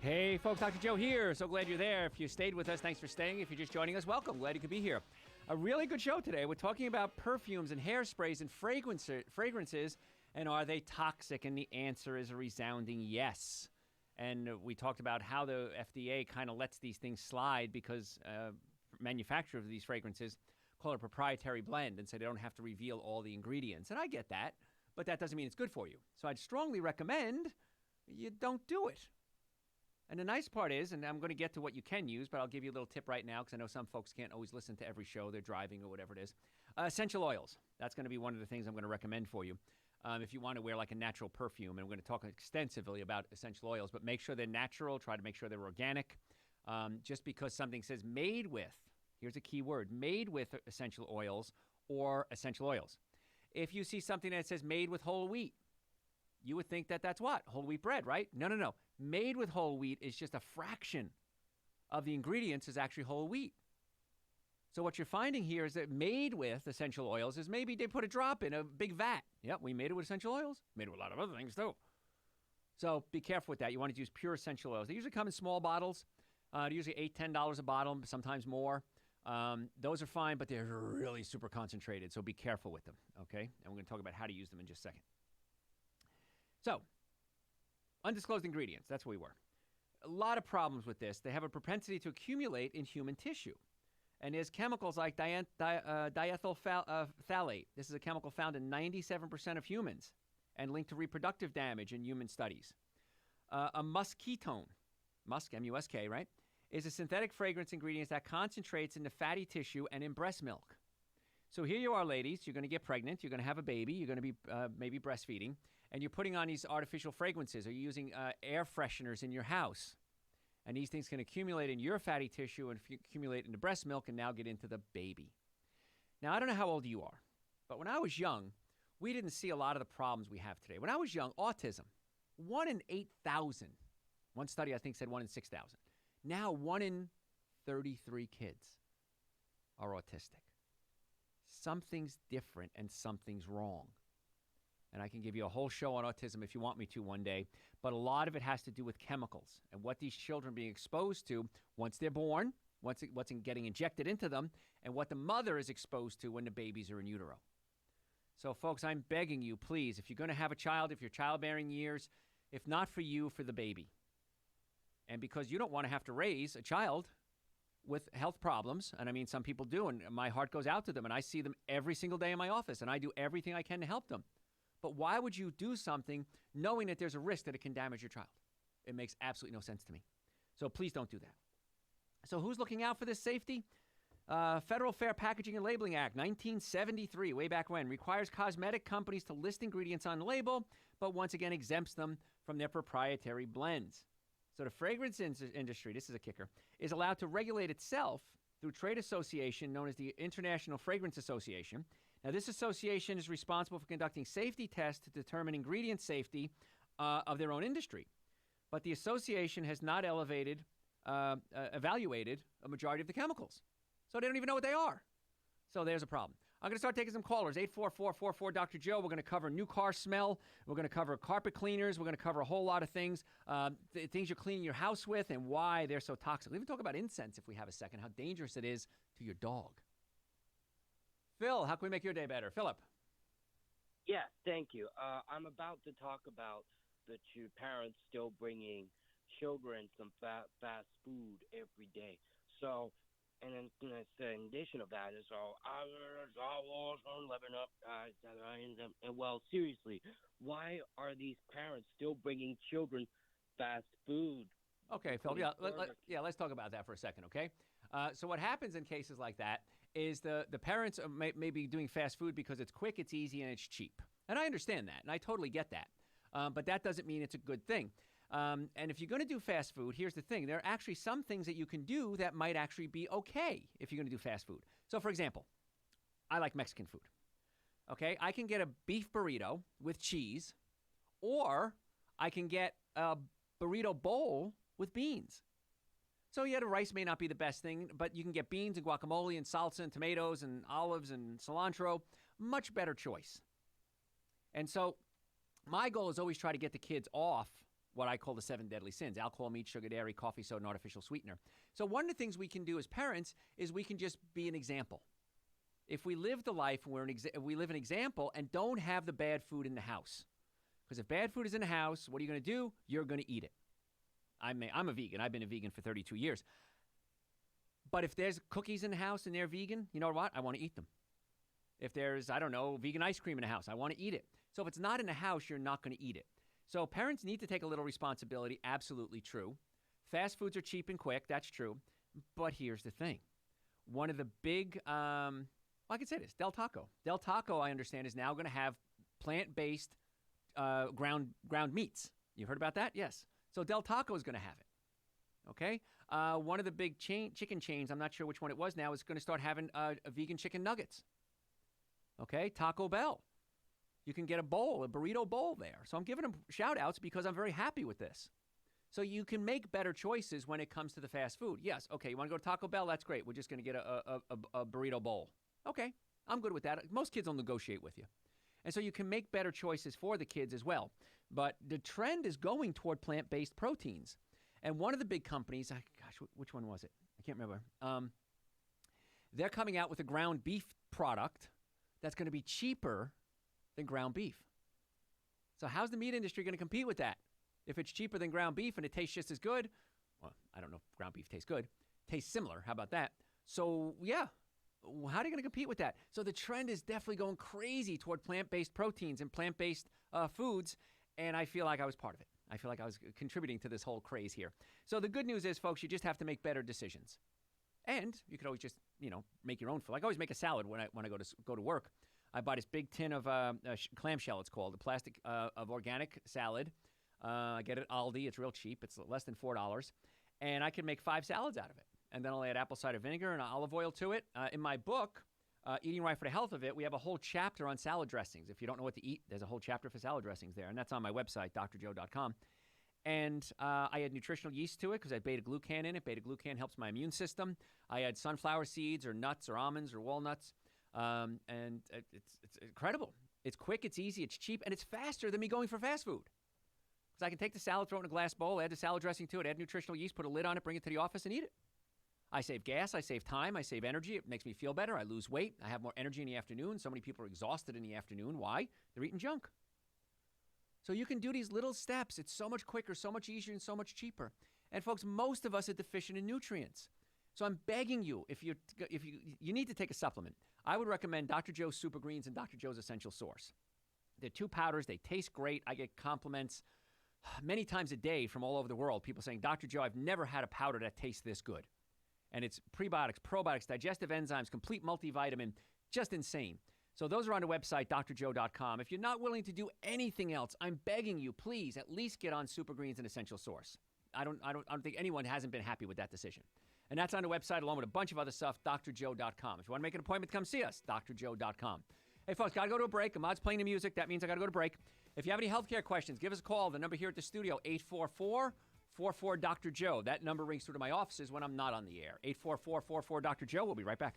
Hey folks, Dr. Joe here. So glad you're there. If you stayed with us, thanks for staying. If you're just joining us, welcome. Glad you could be here. A really good show today. We're talking about perfumes and hairsprays and fragrances, and are they toxic? And the answer is a resounding yes. And we talked about how the FDA kind of lets these things slide because manufacturers of these fragrances call it a proprietary blend and say they don't have to reveal all the ingredients. And I get that, but that doesn't mean it's good for you. So I'd strongly recommend you don't do it. And the nice part is, and I'm going to get to what you can use, but I'll give you a little tip right now because I know some folks can't always listen to every show. They're driving or whatever it is. Essential oils. That's going to be one of the things I'm going to recommend for you. If you want to wear like a natural perfume, and I'm going to talk extensively about essential oils, but make sure they're natural. Try to make sure they're organic. Just because something says made with, here's a key word, made with essential oils or essential oils. If you see something that says made with whole wheat, you would think that that's what? Whole wheat bread, right? No. Made with whole wheat is just a fraction of the ingredients is actually whole wheat. So what you're finding here is that made with essential oils is maybe they put a drop in a big vat. Yep, we made it with essential oils. Made it with a lot of other things too. So be careful with that. You want to use pure essential oils. They usually come in small bottles. They're usually $8, $10 a bottle, sometimes more. Those are fine, but they're really super concentrated. So be careful with them, okay? And we're going to talk about how to use them in just a second. So, undisclosed ingredients, that's where we were. A lot of problems with this. They have a propensity to accumulate in human tissue. And there's chemicals like diethyl phthalate. This is a chemical found in 97% of humans and linked to reproductive damage in human studies. A musketone, musk, M-U-S-K, right, is a synthetic fragrance ingredient that concentrates in the fatty tissue and in breast milk. So here you are, ladies. You're going to get pregnant. You're going to have a baby. You're going to be maybe breastfeeding. And you're putting on these artificial fragrances, or you're using air fresheners in your house. And these things can accumulate in your fatty tissue and accumulate in the breast milk and now get into the baby. Now, I don't know how old you are, but when I was young, we didn't see a lot of the problems we have today. When I was young, autism, 1 in 8,000. One study, I think, said 1 in 6,000. Now, 1 in 33 kids are autistic. Something's different and something's wrong. And I can give you a whole show on autism if you want me to one day. But a lot of it has to do with chemicals and what these children are being exposed to once they're born, what's getting injected into them, and what the mother is exposed to when the babies are in utero. So, folks, I'm begging you, please, if you're going to have a child, if you're childbearing years, if not for you, for the baby. And because you don't want to have to raise a child with health problems, and I mean some people do, and my heart goes out to them, and I see them every single day in my office, and I do everything I can to help them. But why would you do something knowing that there's a risk that it can damage your child? It makes absolutely no sense to me. So please don't do that. So who's looking out for this safety? Federal Fair Packaging and Labeling Act, 1973, way back when, requires cosmetic companies to list ingredients on the label, but once again exempts them from their proprietary blends. So the fragrance industry, this is a kicker, is allowed to regulate itself through a trade association known as the International Fragrance Association. Now, this association is responsible for conducting safety tests to determine ingredient safety of their own industry. But the association has not evaluated a majority of the chemicals. So they don't even know what they are. So there's a problem. I'm going to start taking some callers, 844-44-Dr. Joe. We're going to cover new car smell. We're going to cover carpet cleaners. We're going to cover a whole lot of things, things you're cleaning your house with and why they're so toxic. We'll even talk about incense if we have a second, how dangerous it is to your dog. Phil, how can we make your day better? Philip. Yeah, thank you. I'm about to talk about the two parents still bringing children some fast food every day. So And then in addition of that is all living up. And well, seriously, why are these parents still bringing children fast food? Okay, Phil. Yeah, let's talk about that for a second, okay? So what happens in cases like that is the parents may be doing fast food because it's quick, it's easy, and it's cheap. And I understand that, and I totally get that. But that doesn't mean it's a good thing. And if you're going to do fast food, here's the thing. There are actually some things that you can do that might actually be okay if you're going to do fast food. So, for example, I like Mexican food. Okay, I can get a beef burrito with cheese, or I can get a burrito bowl with beans. So yeah, the rice may not be the best thing, but you can get beans and guacamole and salsa and tomatoes and olives and cilantro. Much better choice. And so my goal is always try to get the kids off what I call the 7 deadly sins: alcohol, meat, sugar, dairy, coffee, soda, and artificial sweetener. So one of the things we can do as parents is we can just be an example. If we live the life, we live an example and don't have the bad food in the house. Because if bad food is in the house, what are you going to do? You're going to eat it. I'm a vegan. I've been a vegan for 32 years. But if there's cookies in the house and they're vegan, you know what? I want to eat them. If there's, I don't know, vegan ice cream in the house, I want to eat it. So if it's not in the house, you're not going to eat it. So parents need to take a little responsibility. Absolutely true. Fast foods are cheap and quick. That's true. But here's the thing. One of the big, I can say this, Del Taco. Del Taco, I understand, is now going to have plant-based ground meats. You heard about that? Yes. So Del Taco is going to have it. Okay? One of the big chicken chains, I'm not sure which one it was now, is going to start having a vegan chicken nuggets. Okay? Taco Bell. You can get a burrito bowl there. So I'm giving them shout outs because I'm very happy with this. So you can make better choices when it comes to the fast food. Yes, okay, you want to go to Taco Bell? That's great. We're just going to get a burrito bowl. Okay, I'm good with that. Most kids will negotiate with you. And so you can make better choices for the kids as well. But the trend is going toward plant-based proteins. And one of the big companies, which one was it? I can't remember. They're coming out with a ground beef product that's going to be cheaper than ground beef. So how's the meat industry going to compete with that? If it's cheaper than ground beef and it tastes just as good, well, I don't know if ground beef tastes good. Tastes similar. How about that? So, yeah. How are you going to compete with that? So the trend is definitely going crazy toward plant-based proteins and plant-based foods, and I feel like I was part of it. I feel like I was contributing to this whole craze here. So the good news is, folks, you just have to make better decisions. And you could always just, make your own food. Like I always make a salad when I go to work. I buy this big tin of clamshell, it's called, a plastic of organic salad. I get it at Aldi. It's real cheap. It's less than $4. And I can make 5 salads out of it. And then I'll add apple cider vinegar and olive oil to it. In my book, Eating Right for the Health of It, we have a whole chapter on salad dressings. If you don't know what to eat, there's a whole chapter for salad dressings there. And that's on my website, drjoe.com. And I add nutritional yeast to it because I had beta-glucan in it. Beta-glucan helps my immune system. I add sunflower seeds or nuts or almonds or walnuts. And it's incredible. It's quick, it's easy, it's cheap, and it's faster than me going for fast food. Because I can take the salad, throw it in a glass bowl, add the salad dressing to it, add nutritional yeast, put a lid on it, bring it to the office, and eat it. I save gas, I save time, I save energy. It makes me feel better. I lose weight. I have more energy in the afternoon. So many people are exhausted in the afternoon. Why? They're eating junk. So you can do these little steps. It's so much quicker, so much easier, and so much cheaper. And folks, most of us are deficient in nutrients. So I'm begging you, if you need to take a supplement, I would recommend Dr. Joe's Super Greens and Dr. Joe's Essential Source. They're 2 powders. They taste great. I get compliments many times a day from all over the world. People saying, Dr. Joe, I've never had a powder that tastes this good. And it's prebiotics, probiotics, digestive enzymes, complete multivitamin, just insane. So those are on the website, drjoe.com. If you're not willing to do anything else, I'm begging you, please, at least get on Super Greens and Essential Source. I don't think anyone hasn't been happy with that decision. And that's on the website along with a bunch of other stuff, drjoe.com. If you want to make an appointment, come see us, drjoe.com. Hey, folks, got to go to a break. Ahmad's playing the music. That means I got to go to break. If you have any healthcare questions, give us a call. The number here at the studio, 844-44-Dr. Joe. That number rings through to my offices when I'm not on the air. 844-44-Dr. Joe. We'll be right back.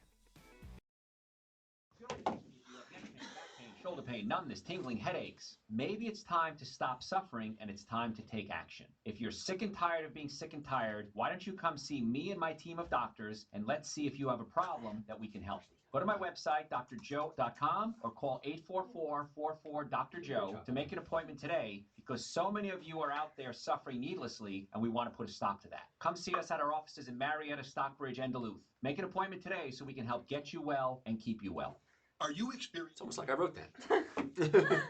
Shoulder pain, numbness, tingling, headaches. Maybe it's time to stop suffering and it's time to take action. If you're sick and tired of being sick and tired, why don't you come see me and my team of doctors and let's see if you have a problem that we can help. Go to my website, drjoe.com, or call 844-44-Dr.Joe to make an appointment today because so many of you are out there suffering needlessly, and we want to put a stop to that. Come see us at our offices in Marietta, Stockbridge, and Duluth. Make an appointment today so we can help get you well and keep you well. Are you experiencing... It's almost like I wrote that.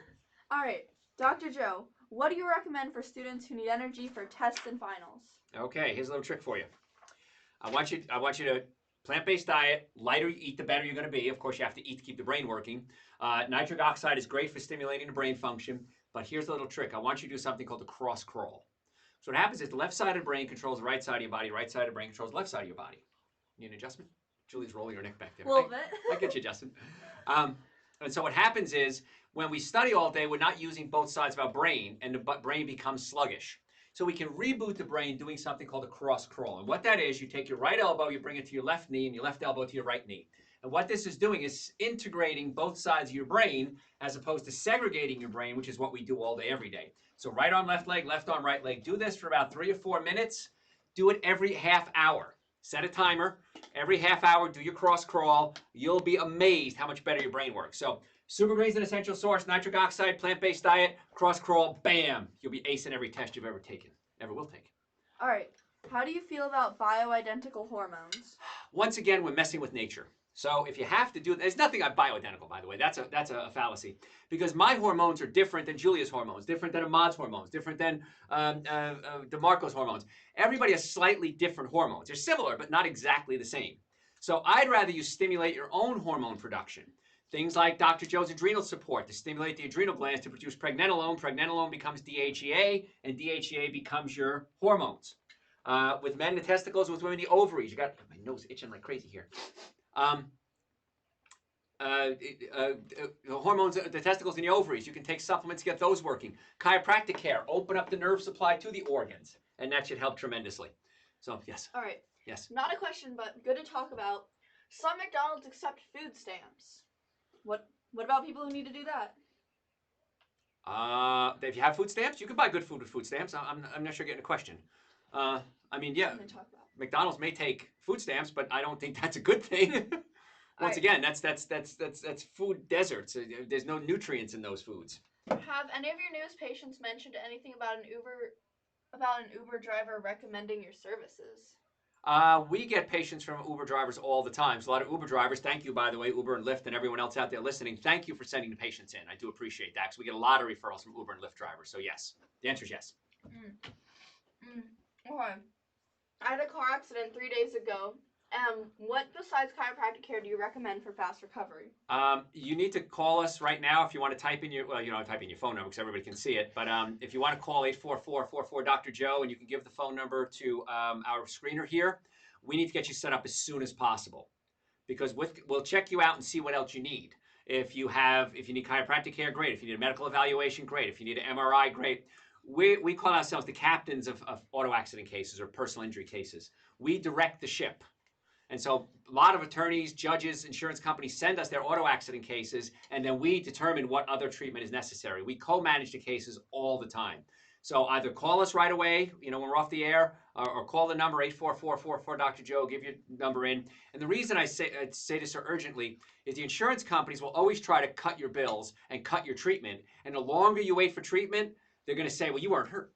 All right, Dr. Joe, what do you recommend for students who need energy for tests and finals? Okay, here's a little trick for you. I want you to plant-based diet. Lighter you eat, the better you're going to be. Of course, you have to eat to keep the brain working. Nitric oxide is great for stimulating the brain function. But here's a little trick. I want you to do something called the cross crawl. So what happens is the left side of the brain controls the right side of your body. The right side of the brain controls the left side of your body. Need an adjustment? Julie's rolling her neck back there. A little bit. I get you, Justin. And so what happens is when we study all day, we're not using both sides of our brain, and the brain becomes sluggish. So we can reboot the brain doing something called a cross crawl. And what that is, you take your right elbow, you bring it to your left knee, and your left elbow to your right knee. And what this is doing is integrating both sides of your brain as opposed to segregating your brain, which is what we do all day, every day. So right arm, left leg, left arm, right leg. Do this for about 3 or 4 minutes. Do it every half hour. Set a timer. Every half hour, do your cross crawl. You'll be amazed how much better your brain works. So super greens, an essential source, nitric oxide, plant-based diet, cross crawl, bam. You'll be acing every test you've ever taken, ever will take. All right, how do you feel about bioidentical hormones? Once again, we're messing with nature. So if you have to do, there's nothing bioidentical, by the way. That's a fallacy, because my hormones are different than Julia's hormones, different than Ahmad's hormones, different than DeMarco's hormones. Everybody has slightly different hormones. They're similar, but not exactly the same. So I'd rather you stimulate your own hormone production. Things like Dr. Joe's adrenal support to stimulate the adrenal glands to produce pregnenolone. Pregnenolone becomes DHEA, and DHEA becomes your hormones. With men, the testicles. With women, the ovaries. You got my nose itching like crazy here. Hormones, the testicles and the ovaries. You can take supplements to get those working. Chiropractic care. Open up the nerve supply to the organs, and that should help tremendously. So, yes. All right. Yes. Not a question, but good to talk about. Some McDonald's accept food stamps. What about people who need to do that? If you have food stamps, you can buy good food with food stamps. I'm not sure getting a question. I mean, yeah, McDonald's may take food stamps, but I don't think that's a good thing. Once again, that's food deserts. There's no nutrients in those foods. Have any of your newest patients mentioned anything about an Uber driver recommending your services? We get patients from Uber drivers all the time. So a lot of Uber drivers, thank you, by the way, Uber and Lyft and everyone else out there listening. Thank you for sending the patients in. I do appreciate that because we get a lot of referrals from Uber and Lyft drivers. So yes, the answer is yes. Okay. I had a car accident 3 days ago. What besides chiropractic care do you recommend for fast recovery? You need to call us right now if you want to type in your, well, you don't type in your phone number because everybody can see it. But if you want to call 844-44-Dr.Joe and you can give the phone number to our screener here, we need to get you set up as soon as possible because we'll check you out and see what else you need. If you need chiropractic care, great. If you need a medical evaluation, great. If you need an MRI, great. We call ourselves the captains of auto accident cases or personal injury cases. We direct the ship. And so a lot of attorneys, judges, insurance companies send us their auto accident cases, and then we determine what other treatment is necessary. We co-manage the cases all the time. So either call us right away, when we're off the air, or call the number 844-44-Dr.Joe, give your number in. And the reason I say this so urgently is the insurance companies will always try to cut your bills and cut your treatment. And the longer you wait for treatment, they're going to say, well, you weren't hurt.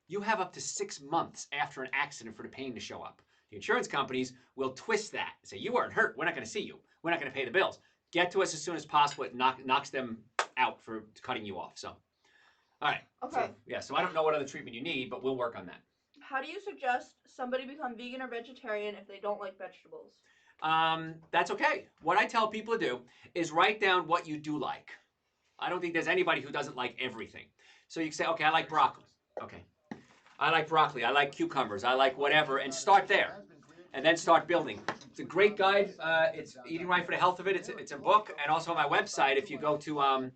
You have up to 6 months after an accident for the pain to show up. The insurance companies will twist that and say, you weren't hurt. We're not going to see you. We're not going to pay the bills. Get to us as soon as possible. It knocks them out for cutting you off. So, all right. Okay. So I don't know what other treatment you need, but we'll work on that. How do you suggest somebody become vegan or vegetarian if they don't like vegetables? That's okay. What I tell people to do is write down what you do like. I don't think there's anybody who doesn't like everything. So you can say, okay, I like broccoli. Okay. I like broccoli, I like cucumbers, I like whatever, and start there. And then start building. It's a great guide. It's Eating Right for the Health of It. It's a book. And also on my website, if you go to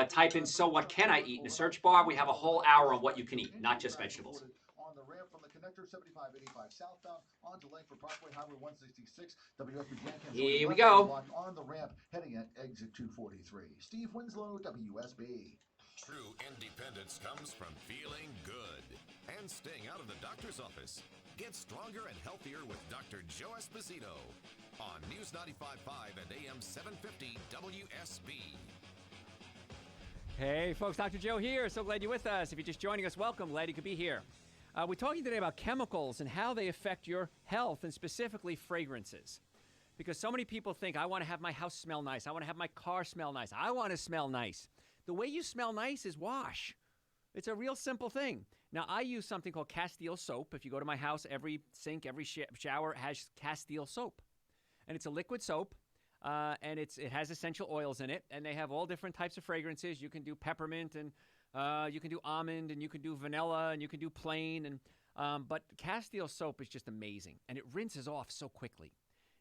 type in So What Can I Eat in the search bar, we have a whole hour on what you can eat, not just vegetables. On the ramp from the connector 7585 southbound onto Langford Parkway, Highway 166, WSB Jenkins. Here we go. On the ramp heading at exit 243. Steve Winslow, WSB. True independence comes from feeling good and staying out of the doctor's office. Get stronger and healthier with Dr. Joe Esposito on News 95.5 and AM 750 WSB. Hey, folks, Dr. Joe here. So glad you're with us. If you're just joining us, welcome. Glad you could be here. We're talking today about chemicals and how they affect your health, and specifically fragrances. Because so many people think, I want to have my house smell nice. I want to have my car smell nice. I want to smell nice. The way you smell nice is wash. It's a real simple thing. Now, I use something called Castile soap. If you go to my house, every sink, every shower has Castile soap. And it's a liquid soap, and it has essential oils in it, and they have all different types of fragrances. You can do peppermint, and you can do almond, and you can do vanilla, and you can do plain. But Castile soap is just amazing, and it rinses off so quickly.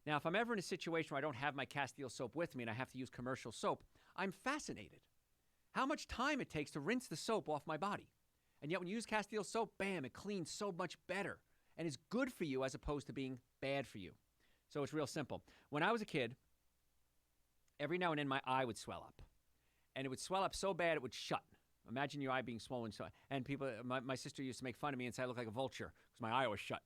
Now, if I'm ever in a situation where I don't have my Castile soap with me and I have to use commercial soap, I'm fascinated how much time it takes to rinse the soap off my body. And yet when you use Castile soap, bam, it cleans so much better and is good for you as opposed to being bad for you. So it's real simple. When I was a kid, every now and then my eye would swell up. And it would swell up so bad it would shut. Imagine your eye being swollen. And people, my sister used to make fun of me and say I look like a vulture because my eye was shut.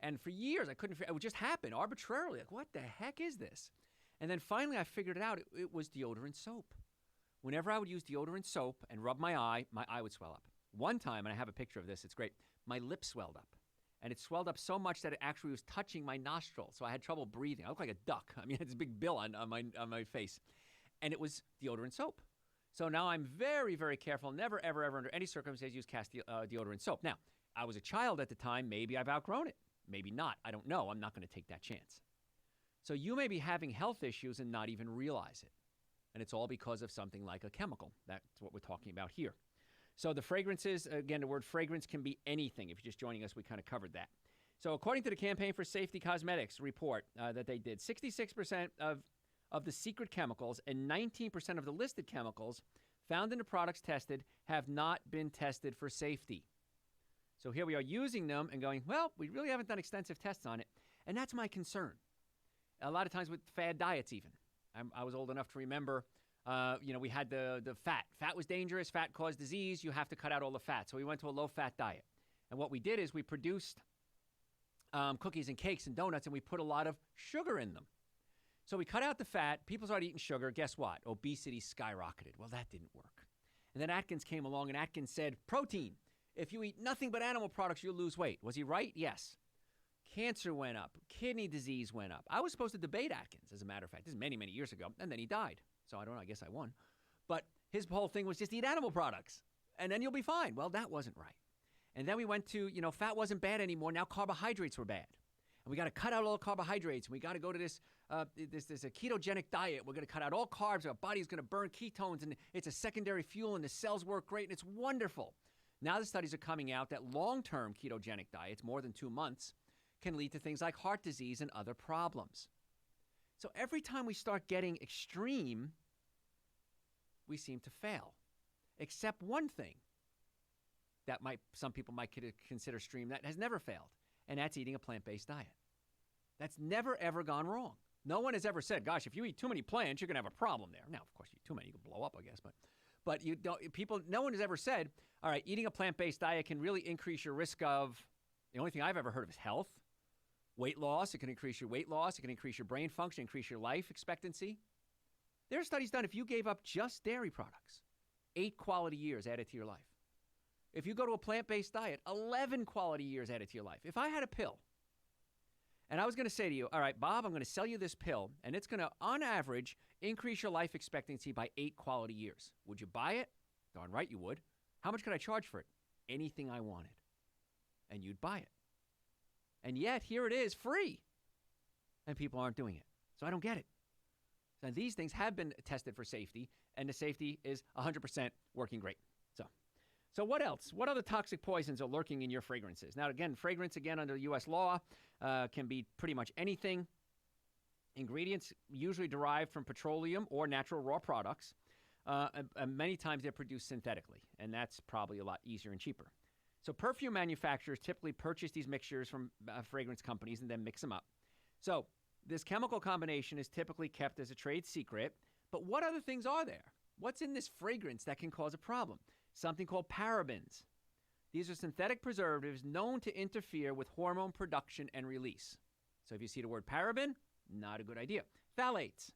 And for years, I couldn't figure it would just happen arbitrarily. Like, what the heck is this? And then finally, I figured it out. It was deodorant soap. Whenever I would use deodorant soap and rub my eye would swell up. One time, and I have a picture of this, it's great, my lip swelled up. And it swelled up so much that it actually was touching my nostril. So I had trouble breathing. I looked like a duck. I mean, it's a big bill on my face. And it was deodorant soap. So now I'm very, very careful. Never, ever, ever, under any circumstance, use deodorant soap. Now, I was a child at the time. Maybe I've outgrown it. Maybe not. I don't know. I'm not going to take that chance. So you may be having health issues and not even realize it. And it's all because of something like a chemical. That's what we're talking about here. So the fragrances, again, the word fragrance can be anything. If you're just joining us, we kind of covered that. So according to the Campaign for Safety Cosmetics report that they did, 66% of the secret chemicals and 19% of the listed chemicals found in the products tested have not been tested for safety. So here we are using them and going, well, we really haven't done extensive tests on it. And that's my concern. A lot of times with fad diets even. I was old enough to remember, we had the fat. Fat was dangerous. Fat caused disease. You have to cut out all the fat. So we went to a low-fat diet. And what we did is we produced cookies and cakes and donuts, and we put a lot of sugar in them. So we cut out the fat. People started eating sugar. Guess what? Obesity skyrocketed. Well, that didn't work. And then Atkins came along, and Atkins said, protein. If you eat nothing but animal products, you'll lose weight. Was he right? Yes. Cancer went up. Kidney disease went up. I was supposed to debate Atkins, as a matter of fact. This is many, many years ago. And then he died. So I don't know. I guess I won. But his whole thing was just eat animal products. And then you'll be fine. Well, that wasn't right. And then we went to, fat wasn't bad anymore. Now carbohydrates were bad. And we got to cut out all the carbohydrates. And we got to go to this a ketogenic diet. We're going to cut out all carbs. Our body's going to burn ketones. And it's a secondary fuel. And the cells work great. And it's wonderful. Now the studies are coming out that long-term ketogenic diets, more than 2 months, can lead to things like heart disease and other problems. So every time we start getting extreme, we seem to fail. Except one thing that some people might consider extreme that has never failed, and that's eating a plant-based diet. That's never, ever gone wrong. No one has ever said, gosh, if you eat too many plants, you're going to have a problem there. Now, of course, you eat too many, you can blow up, I guess, but no one has ever said, all right, eating a plant-based diet can really increase your risk of, the only thing I've ever heard of is health, weight loss. It can increase your weight loss. It can increase your brain function, increase your life expectancy. There are studies done if you gave up just dairy products, 8 quality years added to your life. If you go to a plant-based diet, 11 quality years added to your life. If I had a pill, and I was going to say to you, all right, Bob, I'm going to sell you this pill, and it's going to, on average, increase your life expectancy by 8 quality years. Would you buy it? Darn right you would. How much could I charge for it? Anything I wanted. And you'd buy it. And yet, here it is, free. And people aren't doing it. So I don't get it. So these things have been tested for safety, and the safety is 100% working great. So what else? What other toxic poisons are lurking in your fragrances? Now, again, fragrance, under U.S. law, can be pretty much anything. Ingredients usually derived from petroleum or natural raw products. And many times they're produced synthetically, and that's probably a lot easier and cheaper. So perfume manufacturers typically purchase these mixtures from fragrance companies and then mix them up. So this chemical combination is typically kept as a trade secret, but what other things are there? What's in this fragrance that can cause a problem? Something called parabens. These are synthetic preservatives known to interfere with hormone production and release. So if you see the word paraben, not a good idea. Phthalates.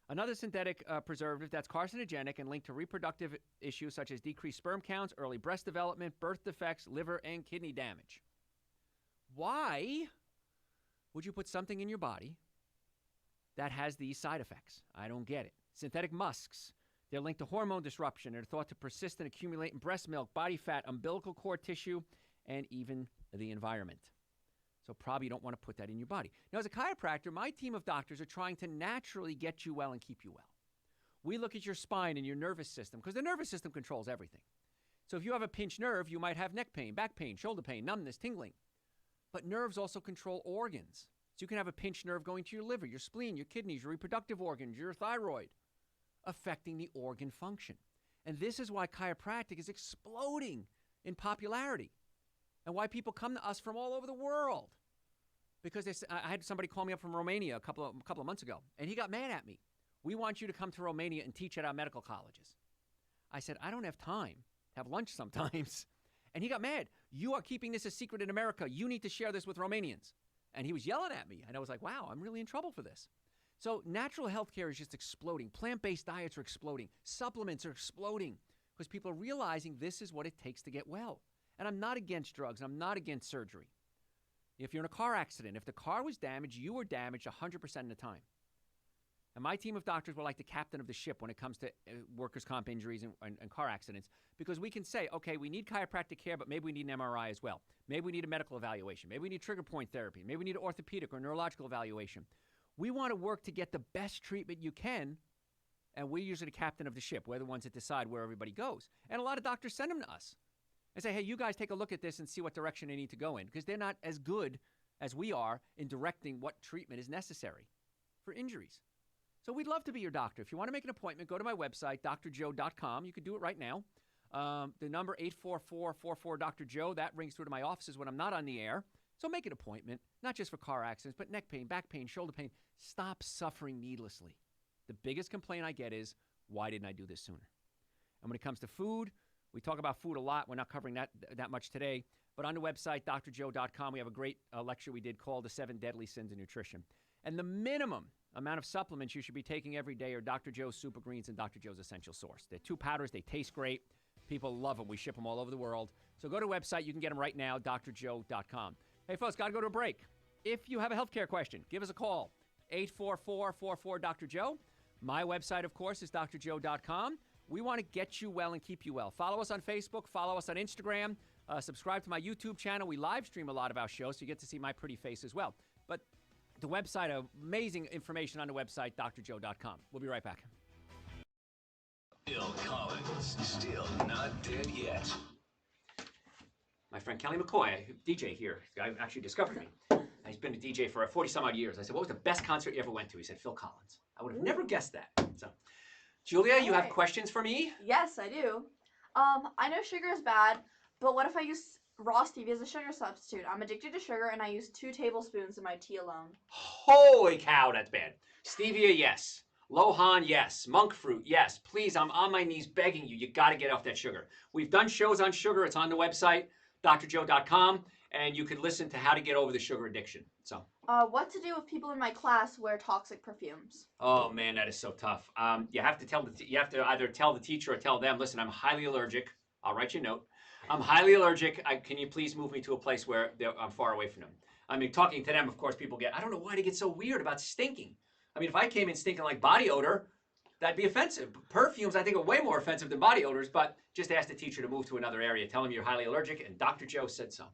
Another synthetic preservative that's carcinogenic and linked to reproductive issues such as decreased sperm counts, early breast development, birth defects, liver and kidney damage. Why would you put something in your body that has these side effects? I don't get it. Synthetic musks. They're linked to hormone disruption and are thought to persist and accumulate in breast milk, body fat, umbilical cord tissue, and even the environment. So probably you don't want to put that in your body. Now, as a chiropractor, my team of doctors are trying to naturally get you well and keep you well. We look at your spine and your nervous system because the nervous system controls everything. So if you have a pinched nerve, you might have neck pain, back pain, shoulder pain, numbness, tingling. But nerves also control organs. So you can have a pinched nerve going to your liver, your spleen, your kidneys, your reproductive organs, your thyroid, affecting the organ function. And this is why chiropractic is exploding in popularity and why people come to us from all over the world. Because I had somebody call me up from Romania a couple of months ago, and he got mad at me. We want you to come to Romania and teach at our medical colleges. I said, I don't have time. Have lunch sometimes. And he got mad. You are keeping this a secret in America. You need to share this with Romanians. And he was yelling at me. And I was like, wow, I'm really in trouble for this. So natural healthcare is just exploding. Plant-based diets are exploding. Supplements are exploding because people are realizing this is what it takes to get well. And I'm not against drugs. I'm not against surgery. If you're in a car accident, if the car was damaged, you were damaged 100% of the time. And my team of doctors were like the captain of the ship when it comes to workers' comp injuries and car accidents, because we can say, okay, we need chiropractic care, but maybe we need an MRI as well. Maybe we need a medical evaluation. Maybe we need trigger point therapy. Maybe we need orthopedic or neurological evaluation. We want to work to get the best treatment you can, and we're usually the captain of the ship. We're the ones that decide where everybody goes. And a lot of doctors send them to us and say, hey, you guys take a look at this and see what direction they need to go in, because they're not as good as we are in directing what treatment is necessary for injuries. So we'd love to be your doctor. If you want to make an appointment, go to my website, drjoe.com. You can do it right now. The number 844-44-Dr. Joe, that rings through to my offices when I'm not on the air. So make an appointment, not just for car accidents, but neck pain, back pain, shoulder pain. Stop suffering needlessly. The biggest complaint I get is, why didn't I do this sooner? And when it comes to food, we talk about food a lot. We're not covering that much today. But on the website, drjoe.com, we have a great lecture we did called The 7 Deadly Sins of Nutrition. And the minimum amount of supplements you should be taking every day are Dr. Joe's Super Greens and Dr. Joe's Essential Source. They're 2 powders. They taste great. People love them. We ship them all over the world. So go to the website. You can get them right now, drjoe.com. Hey, folks, got to go to a break. If you have a healthcare question, give us a call, 844-44-Dr. Joe. My website, of course, is drjoe.com. We want to get you well and keep you well. Follow us on Facebook. Follow us on Instagram. Subscribe to my YouTube channel. We live stream a lot of our shows, so you get to see my pretty face as well. But the website, amazing information on the website, drjoe.com. We'll be right back. Bill Collins, still not dead yet. My friend Kelly McCoy, DJ here, the guy actually discovered me. He's been a DJ for 40-some-odd years. I said, what was the best concert you ever went to? He said, Phil Collins. I would have never guessed that. So, Julia, you have questions for me? Yes, I do. I know sugar is bad, but what if I use raw stevia as a sugar substitute? I'm addicted to sugar, and I use 2 tablespoons in my tea alone. Holy cow, that's bad. Stevia, yes. Lohan, yes. Monk fruit, yes. Please, I'm on my knees begging you. You got to get off that sugar. We've done shows on sugar. It's on the website, drjoe.com, and you can listen to how to get over the sugar addiction. So. What to do if people in my class wear toxic perfumes? Oh man, that is so tough. You have to either tell the teacher or tell them, listen, I'm highly allergic. I'll write you a note. I'm highly allergic. Can you please move me to a place where I'm far away from them? I mean, talking to them, of course, people I don't know why they get so weird about stinking. I mean, if I came in stinking like body odor, that'd be offensive. Perfumes, I think, are way more offensive than body odors, but just ask the teacher to move to another area. Tell them you're highly allergic, and Dr. Joe said so.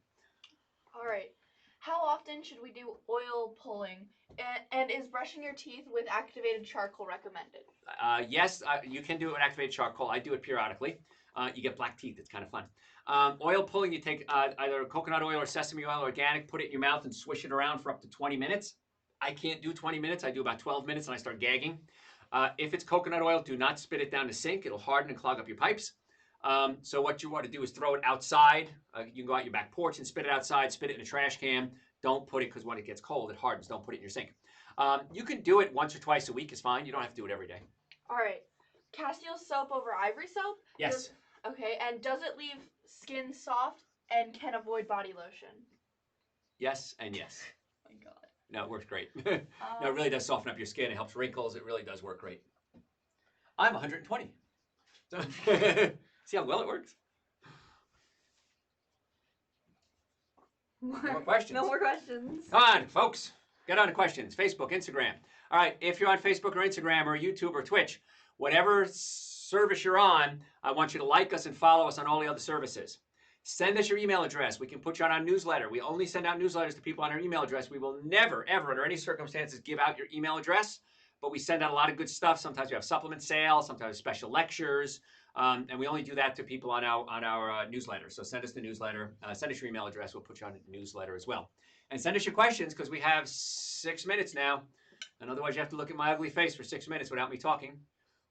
All right. How often should we do oil pulling? And is brushing your teeth with activated charcoal recommended? Yes, you can do it with activated charcoal. I do it periodically. You get black teeth. It's kind of fun. Oil pulling, you take either coconut oil or sesame oil, organic, put it in your mouth and swish it around for up to 20 minutes. I can't do 20 minutes. I do about 12 minutes and I start gagging. If it's coconut oil, do not spit it down the sink. It'll harden and clog up your pipes. So what you want to do is throw it outside. You can go out your back porch and spit it outside, spit it in a trash can. Don't put it, because when it gets cold, it hardens. Don't put it in your sink. You can do it once or twice a week is fine. You don't have to do it every day. All right. Castile soap over Ivory soap? Yes. Okay, and does it leave skin soft and can avoid body lotion? Yes and yes. Oh my god. No, it works great. No, it really does soften up your skin. It helps wrinkles. It really does work great. I'm 120. So see how well it works? No more questions. No more questions. Come on, folks. Get on to questions. Facebook, Instagram. All right, if you're on Facebook or Instagram or YouTube or Twitch, whatever service you're on, I want you to like us and follow us on all the other services. Send us your email address. We can put you on our newsletter. We only send out newsletters to people on our email address. We will never, ever, under any circumstances, give out your email address, but we send out a lot of good stuff. Sometimes we have supplement sales, sometimes special lectures, and we only do that to people on our newsletter. So send us the newsletter. Send us your email address. We'll put you on the newsletter as well. And send us your questions because we have 6 minutes now. And otherwise, you have to look at my ugly face for 6 minutes without me talking.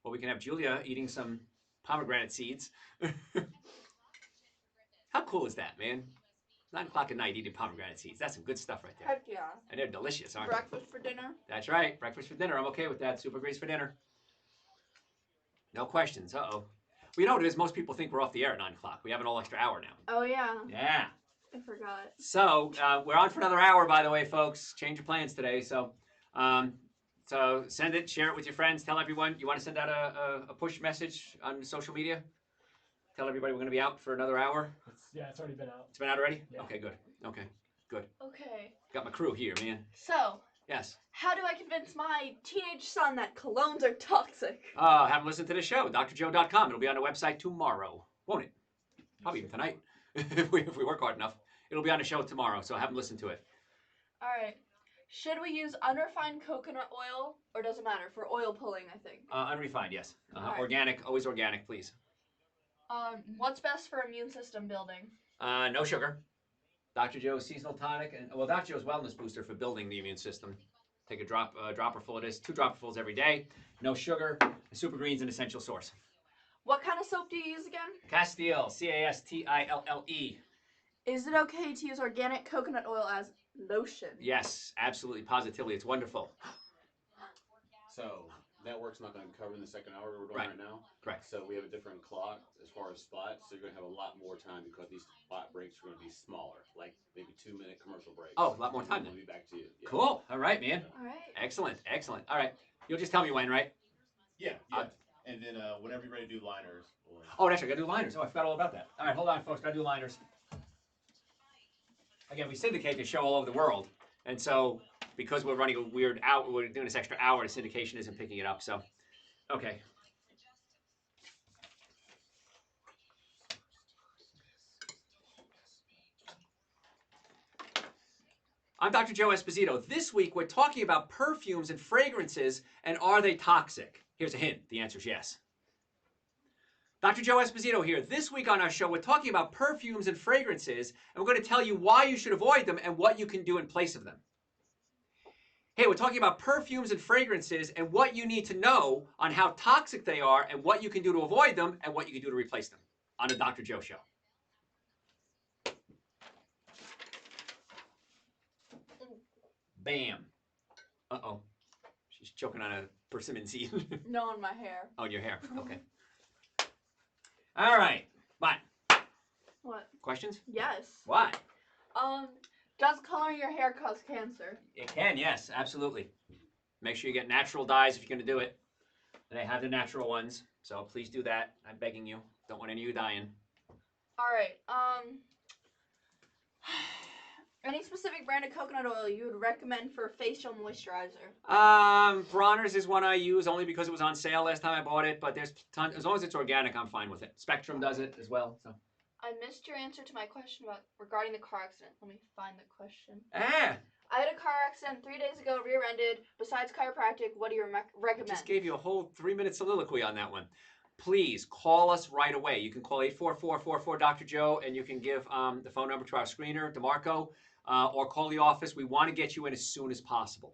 Or we can have Julia eating some pomegranate seeds. How cool is that, man? 9 o'clock at night eating pomegranate seeds. That's some good stuff right there. Heck yeah. And they're delicious, aren't Breakfast for dinner? they? That's right. Breakfast for dinner. I'm okay with that. Super grease for dinner. No questions. Uh-oh. Well, you know what it is? Most people think we're off the air at 9 o'clock. We have an all extra hour now. Oh, yeah. Yeah. I forgot. So we're on for another hour, by the way, folks. Change your plans today. So send it, share it with your friends. Tell everyone. You want to send out a push message on social media? Tell everybody we're going to be out for another hour. It's already been out. It's been out already? Yeah. Okay, good. Okay, good. Okay. Got my crew here, man. So, Yes. how do I convince my teenage son that colognes are toxic? Have him listen to the show, drjoe.com. It'll be on the website tomorrow, won't it? Probably even tonight, if we work hard enough. It'll be on the show tomorrow, so have him listen to it. All right. Should we use unrefined coconut oil, or does it matter for oil pulling? I think. Unrefined, yes. Alright. Organic, always organic, please. What's best for immune system building? No sugar. Dr. Joe's seasonal tonic, and well, Dr. Joe's wellness booster for building the immune system. Take a dropper full of this, 2 dropperfuls every day. No sugar. Super Green's an essential source. What kind of soap do you use again? Castile, Castille. Is it okay to use organic coconut oil as lotion? Yes, absolutely, positively. It's wonderful. So that work's not going to cover in the second hour we're doing right now. Correct. So we have a different clock as far as spots. So you're going to have a lot more time because these spot breaks are going to be smaller, like maybe 2-minute commercial breaks. Oh, a lot more time then. We'll be back to you. Yeah. Cool. All right, man. All right. Excellent, excellent. All right. You'll just tell me when, right? Yeah, yeah. And then whenever you're ready to do liners. Oh, that's right. I got to do liners. Oh, I forgot all about that. All right, hold on, folks. Got to do liners. Again, we syndicate the show all over the world. And so because we're running a weird hour, we're doing this extra hour, the syndication isn't picking it up. So, okay. I'm Dr. Joe Esposito. This week, we're talking about perfumes and fragrances, and are they toxic? Here's a hint. The answer is yes. Dr. Joe Esposito here. This week on our show, we're talking about perfumes and fragrances, and we're going to tell you why you should avoid them and what you can do in place of them. Hey, we're talking about perfumes and fragrances and what you need to know on how toxic they are and what you can do to avoid them and what you can do to replace them on the Dr. Joe Show. Bam. Uh-oh. She's choking on a persimmon seed. No, on my hair. Oh, your hair. Okay. All right. What? What? Questions? Yes. What? Does coloring your hair cause cancer? It can, yes, absolutely. Make sure you get natural dyes if you're going to do it. They have the natural ones, so please do that. I'm begging you. Don't want any of you dying. All right. Any specific brand of coconut oil you would recommend for facial moisturizer? Bronner's is one I use only because it was on sale last time I bought it, but there's tons. As long as it's organic, I'm fine with it. Spectrum does it as well. So. I missed your answer to my question regarding the car accident. Let me find the question. Ah! I had a car accident 3 days ago, rear-ended. Besides chiropractic, what do you recommend? I just gave you a whole 3-minute soliloquy on that one. Please call us right away. You can call 844-44-Dr. Joe, and you can give the phone number to our screener, DeMarco, or call the office. We want to get you in as soon as possible.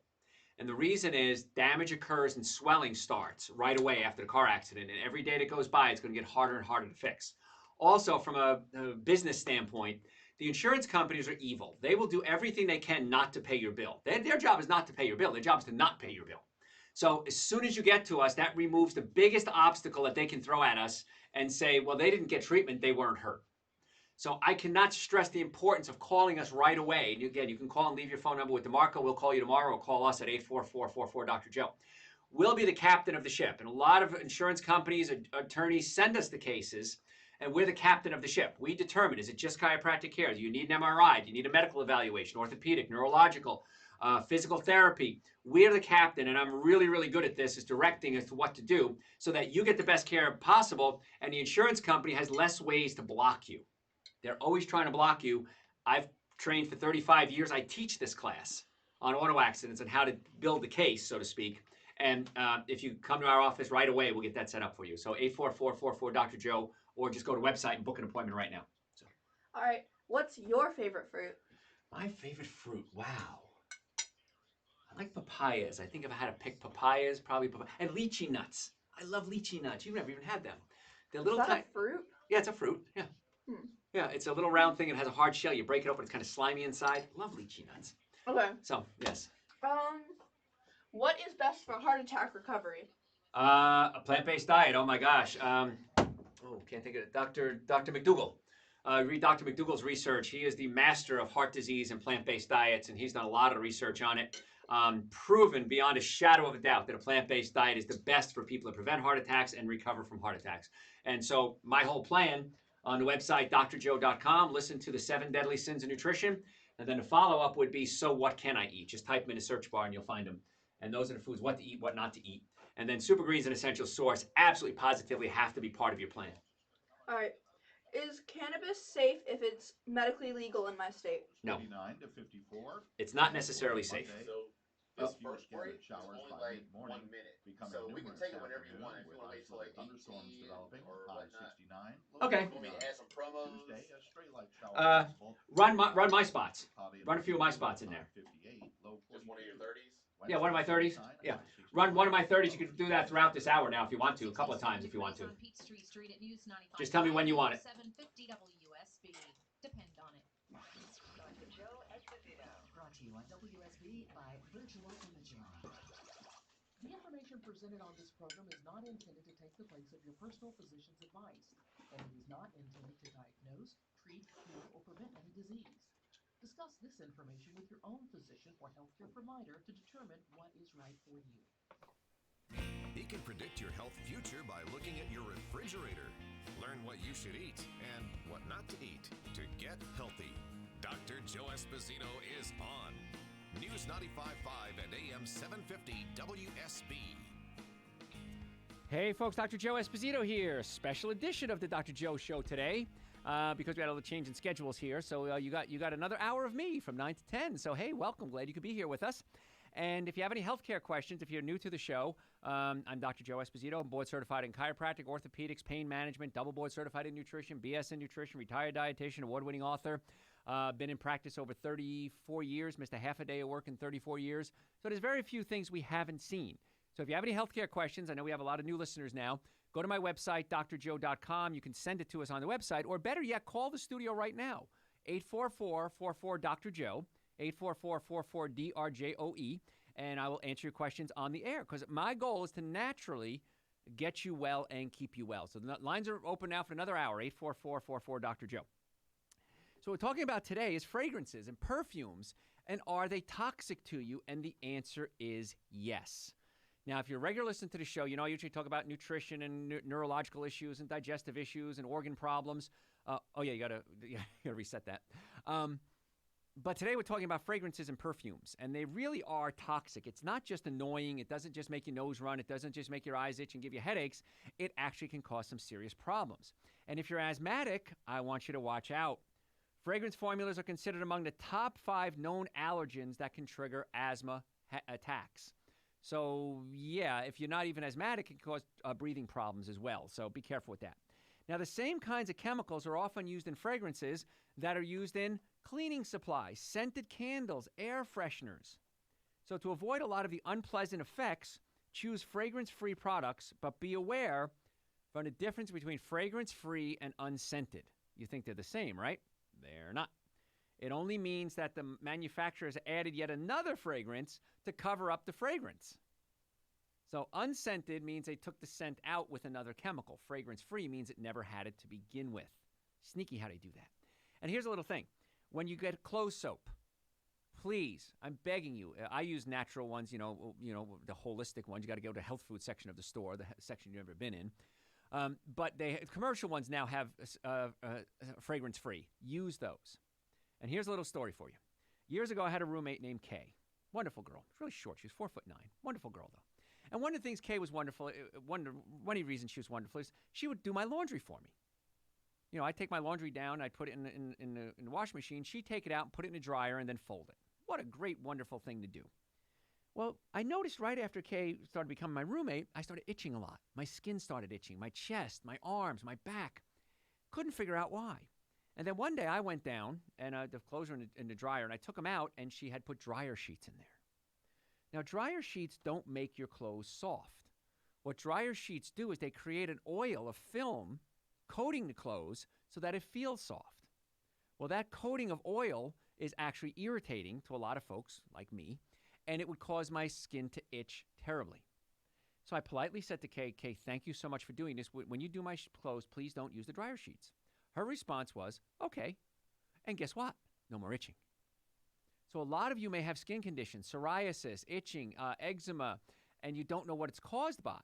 And the reason is damage occurs and swelling starts right away after the car accident. And every day that goes by, it's going to get harder and harder to fix. Also, from a business standpoint, the insurance companies are evil. They will do everything they can not to pay your bill. Their job is not to pay your bill. Their job is to not pay your bill. So as soon as you get to us, that removes the biggest obstacle that they can throw at us and say, well, they didn't get treatment, they weren't hurt. So I cannot stress the importance of calling us right away. And again, you can call and leave your phone number with DeMarco. We'll call you tomorrow, or call us at 844-44-Dr. Joe. We'll be the captain of the ship. And a lot of insurance companies, attorneys send us the cases, and we're the captain of the ship. We determine, is it just chiropractic care? Do you need an MRI? Do you need a medical evaluation, orthopedic, neurological, physical therapy? We're the captain, and I'm really, really good at this, is directing as to what to do so that you get the best care possible, and the insurance company has less ways to block you. They're always trying to block you. I've trained for 35 years. I teach this class on auto accidents and how to build the case, so to speak. And if you come to our office right away, we'll get that set up for you. So 844-44-Dr. Joe, or just go to the website and book an appointment right now. So. All right. What's your favorite fruit? My favorite fruit? Wow. I like papayas. I think if I had to pick papayas, probably papayas. And lychee nuts. I love lychee nuts. You've never even had them. They're little Is that a fruit? Yeah, it's a fruit. Yeah. Yeah, it's a little round thing. It has a hard shell. You break it open. It's kind of slimy inside. Love lychee nuts. Okay. So, yes. What is best for heart attack recovery? A plant-based diet. Oh my gosh. Can't think of it. Dr. McDougall. Read Dr. McDougall's research. He is the master of heart disease and plant-based diets, and he's done a lot of research on it. Proven beyond a shadow of a doubt that a plant-based diet is the best for people to prevent heart attacks and recover from heart attacks. And so my whole plan on the website, drjoe.com, listen to the 7 deadly sins of nutrition. And then the follow-up would be, so what can I eat? Just type them in the search bar and you'll find them. And those are the foods, what to eat, what not to eat. And then Super Greens and Essential Source absolutely positively have to be part of your plan. All right. Is cannabis safe if it's medically legal in my state? No. 49 to 54. It's not necessarily safe. So this first break showers is only like 1 minute. So we can take it whenever you want. If you want to wait till like thunderstorms developing or high 69. Okay. You want me to add some promos? Tuesday, a stray light shower possible. Run my spots. Run a few of my spots in there. 58, low 42. Just one of your 30s? Yeah, one of my 30s. Yeah. Run one of my 30s. You can do that throughout this hour now if you want to, a couple of times if you want to. Just tell me when you want it. 750 WSB. Depend on it. Dr. Joe Esposito. Brought to you on WSB by Virtual Imaging. The information presented on this program is not intended to take the place of your personal physician's advice, and it is not intended to diagnose, treat, cure, or prevent any disease. Discuss this information with your own physician or healthcare provider to determine what is right for you. He can predict your health future by looking at your refrigerator. Learn what you should eat and what not to eat to get healthy. Dr. Joe Esposito is on News 95.5 and AM 750 WSB. Hey folks, Dr. Joe Esposito here. Special edition of the Dr. Joe Show today. Because we had a little change in schedules here. So you got another hour of me from 9 to 10. So hey, welcome. Glad you could be here with us. And if you have any healthcare questions, if you're new to the show, I'm Dr. Joe Esposito. I'm board certified in chiropractic, orthopedics, pain management, double board certified in nutrition, BS in nutrition, retired dietitian, award-winning author. Been in practice over 34 years, missed a half a day of work in 34 years. So there's very few things we haven't seen. So if you have any healthcare questions, I know we have a lot of new listeners now, go to my website, drjoe.com. You can send it to us on the website, or better yet, call the studio right now, 844-44-Dr. Joe, 844-44-DRJOE, and I will answer your questions on the air, because my goal is to naturally get you well and keep you well. So the lines are open now for another hour, 844-44-Dr. Joe. So what we're talking about today is fragrances and perfumes, and are they toxic to you? And the answer is yes. Now, if you're a regular listener to the show, you know I usually talk about nutrition and neurological issues and digestive issues and organ problems. You gotta reset that. But today we're talking about fragrances and perfumes, and they really are toxic. It's not just annoying. It doesn't just make your nose run. It doesn't just make your eyes itch and give you headaches. It actually can cause some serious problems. And if you're asthmatic, I want you to watch out. Fragrance formulas are considered among the top 5 known allergens that can trigger asthma attacks. So, yeah, if you're not even asthmatic, it can cause breathing problems as well. So be careful with that. Now, the same kinds of chemicals are often used in fragrances that are used in cleaning supplies, scented candles, air fresheners. So to avoid a lot of the unpleasant effects, choose fragrance-free products, but be aware from the difference between fragrance-free and unscented. You think they're the same, right? They're not. It only means that the manufacturer has added yet another fragrance to cover up the fragrance. So unscented means they took the scent out with another chemical. Fragrance-free means it never had it to begin with. Sneaky how they do that. And here's a little thing. When you get clothes soap, please, I'm begging you. I use natural ones, the holistic ones. You got to go to the health food section of the store, the section you've never been in. But commercial ones now have fragrance-free. Use those. And here's a little story for you. Years ago, I had a roommate named Kay. Wonderful girl. She's really short. She was 4'9". Wonderful girl, though. And one of the things Kay was wonderful, one of the reasons she was wonderful is she would do my laundry for me. I'd take my laundry down, I'd put it in the washing machine. She'd take it out and put it in the dryer and then fold it. What a great, wonderful thing to do. Well, I noticed right after Kay started becoming my roommate, I started itching a lot. My skin started itching, my chest, my arms, my back. Couldn't figure out why. And then one day I went down and the clothes were in the dryer and I took them out and she had put dryer sheets in there. Now, dryer sheets don't make your clothes soft. What dryer sheets do is they create an oil, a film, coating the clothes so that it feels soft. Well, that coating of oil is actually irritating to a lot of folks like me, and it would cause my skin to itch terribly. So I politely said to Kay, thank you so much for doing this. When you do my clothes, please don't use the dryer sheets. Her response was, okay. And guess what? No more itching. So a lot of you may have skin conditions, psoriasis, itching, eczema, and you don't know what it's caused by.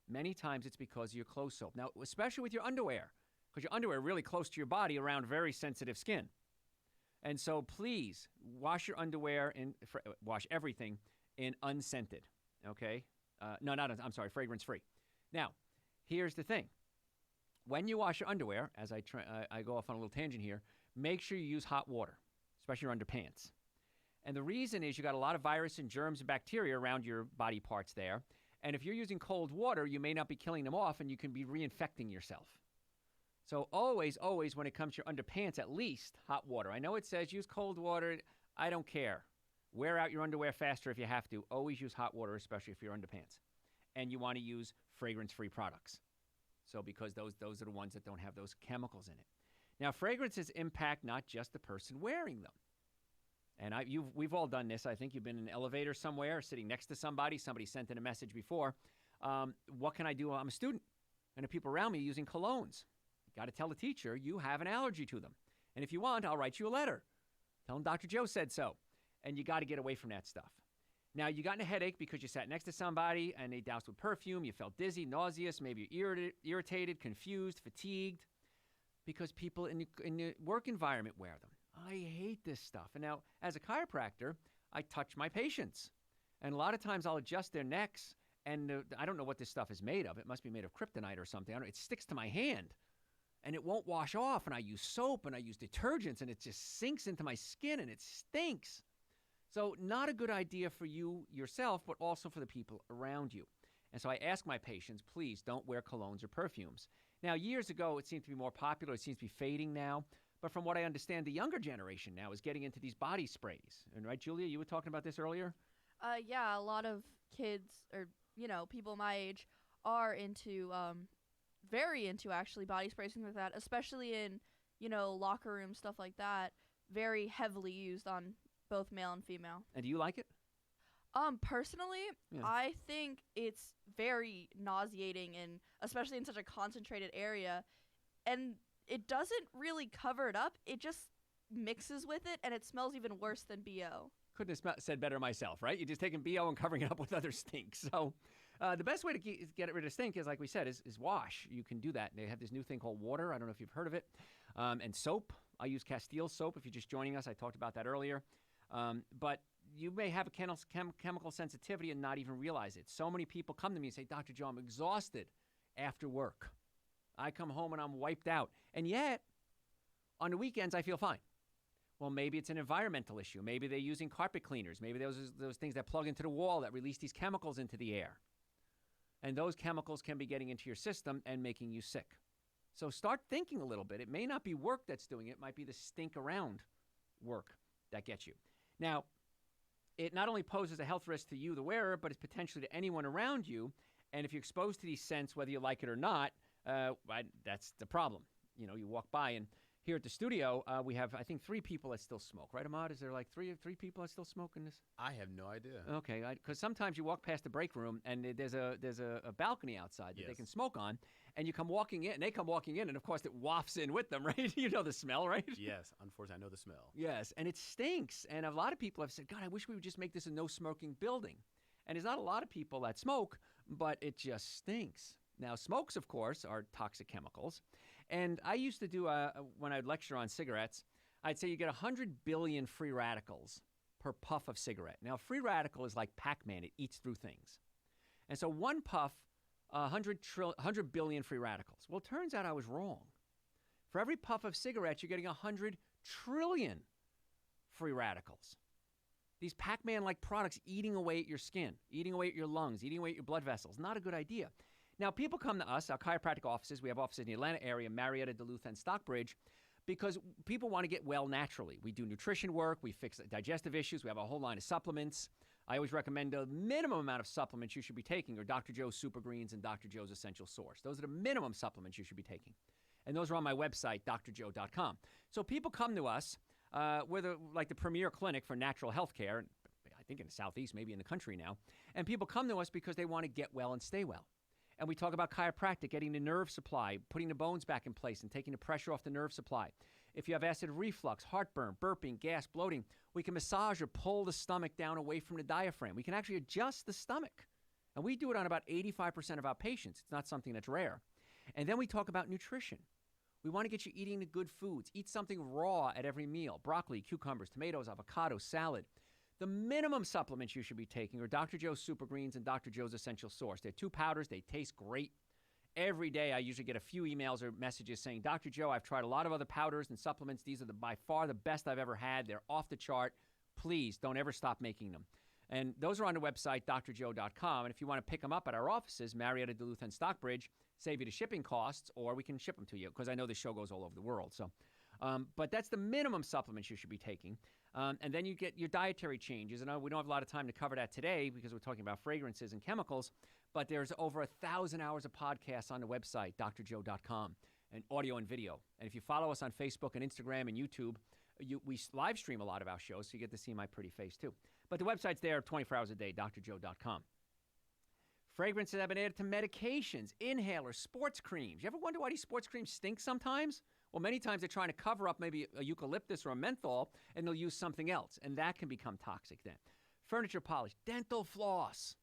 Many times it's because of your clothes soap. Now, especially with your underwear, because your underwear are really close to your body around very sensitive skin. And so please wash your underwear and wash everything in unscented, okay? Fragrance-free. Now, here's the thing. When you wash your underwear, as I go off on a little tangent here, make sure you use hot water, especially your underpants. And the reason is you got a lot of virus and germs and bacteria around your body parts there. And if you're using cold water, you may not be killing them off and you can be reinfecting yourself. So always, when it comes to your underpants, at least hot water. I know it says use cold water. I don't care. Wear out your underwear faster if you have to. Always use hot water, especially if you're underpants. And you want to use fragrance-free products. So because those are the ones that don't have those chemicals in it. Now, fragrances impact not just the person wearing them. And we've all done this. I think you've been in an elevator somewhere, sitting next to somebody. Somebody sent in a message before. What can I do? I'm a student, and the people around me using colognes. You got to tell the teacher you have an allergy to them. And if you want, I'll write you a letter. Tell them Dr. Joe said so. And you got to get away from that stuff. Now, you got in a headache because you sat next to somebody and they doused with perfume. You felt dizzy, nauseous, maybe you're irritated, confused, fatigued, because people in the work environment wear them. I hate this stuff. And now, as a chiropractor, I touch my patients. And a lot of times I'll adjust their necks, and I don't know what this stuff is made of. It must be made of kryptonite or something. It sticks to my hand, and it won't wash off. And I use soap, and I use detergents, and it just sinks into my skin, and it stinks. So not a good idea for you yourself, but also for the people around you. And so I ask my patients, please don't wear colognes or perfumes. Now, years ago, it seemed to be more popular. It seems to be fading now. But from what I understand, the younger generation now is getting into these body sprays. And right, Julia, you were talking about this earlier? Yeah, a lot of kids or, people my age are very into actually body sprays, things like that, especially in, locker room, stuff like that. Very heavily used on both male and female. And do you like it? Personally, Yeah. I think it's very nauseating, and especially in such a concentrated area. And it doesn't really cover it up. It just mixes with it, and it smells even worse than BO. Couldn't have said better myself, right? You're just taking BO and covering it up with other stink. So the best way to get rid of stink is, like we said, is wash. You can do that. They have this new thing called water. I don't know if you've heard of it. And soap. I use Castile soap. If you're just joining us, I talked about that earlier. But you may have a chemical sensitivity and not even realize it. So many people come to me and say, Dr. Joe, I'm exhausted after work. I come home and I'm wiped out. And yet, on the weekends, I feel fine. Well, maybe it's an environmental issue. Maybe they're using carpet cleaners. Maybe those things that plug into the wall that release these chemicals into the air. And those chemicals can be getting into your system and making you sick. So start thinking a little bit. It may not be work that's doing it. It might be the stink around work that gets you. Now, it not only poses a health risk to you, the wearer, but it's potentially to anyone around you. And if you're exposed to these scents, whether you like it or not, that's the problem. You walk by, and here at the studio, we have, I think, 3 people that still smoke. Right, Ahmad? Is there like three people that still smoke in this? I have no idea. Okay, because sometimes you walk past the break room and there's a balcony outside that they can smoke on, and you come walking in, and they come walking in, and of course it wafts in with them, right? You know the smell, right? Yes, unfortunately, I know the smell. Yes, and it stinks. And a lot of people have said, God, I wish we would just make this a no-smoking building. And there's not a lot of people that smoke, but it just stinks. Now, smokes, of course, are toxic chemicals. And I used to do, when I'd lecture on cigarettes, I'd say you get 100 billion free radicals per puff of cigarette. Now, a free radical is like Pac-Man. It eats through things. And so one puff, 100 billion free radicals. Well, it turns out I was wrong. For every puff of cigarettes, you're getting 100 trillion free radicals. These Pac-Man-like products eating away at your skin, eating away at your lungs, eating away at your blood vessels. Not a good idea. Now, people come to us, our chiropractic offices. We have offices in the Atlanta area, Marietta, Duluth, and Stockbridge, because people want to get well naturally. We do nutrition work. We fix digestive issues. We have a whole line of supplements. I always recommend the minimum amount of supplements you should be taking are Dr. Joe's Super Greens and Dr. Joe's Essential Source. Those are the minimum supplements you should be taking. And those are on my website, drjoe.com. So people come to us. We're like the premier clinic for natural health care, I think in the Southeast, maybe in the country now. And people come to us because they want to get well and stay well. And we talk about chiropractic, getting the nerve supply, putting the bones back in place and taking the pressure off the nerve supply. If you have acid reflux, heartburn, burping, gas, bloating, we can massage or pull the stomach down away from the diaphragm. We can actually adjust the stomach. And we do it on about 85% of our patients. It's not something that's rare. And then we talk about nutrition. We want to get you eating the good foods. Eat something raw at every meal. Broccoli, cucumbers, tomatoes, avocado, salad. The minimum supplements you should be taking are Dr. Joe's Super Greens and Dr. Joe's Essential Source. They're 2 powders. They taste great. Every day I usually get a few emails or messages saying, Dr. Joe, I've tried a lot of other powders and supplements. These are by far the best I've ever had. They're off the chart. Please don't ever stop making them. And those are on the website, drjoe.com. And if you want to pick them up at our offices, Marietta, Duluth, and Stockbridge, save you the shipping costs, or we can ship them to you because I know this show goes all over the world. So, but that's the minimum supplements you should be taking. And then you get your dietary changes. And we don't have a lot of time to cover that today because we're talking about fragrances and chemicals, but there's over 1,000 hours of podcasts on the website, drjoe.com, and audio and video. And if you follow us on Facebook and Instagram and YouTube, we live stream a lot of our shows, so you get to see my pretty face too. But the website's there 24 hours a day, drjoe.com. Fragrances have been added to medications, inhalers, sports creams. You ever wonder why these sports creams stink sometimes? Well, many times they're trying to cover up maybe a eucalyptus or a menthol, and they'll use something else, and that can become toxic then. Furniture polish, dental floss.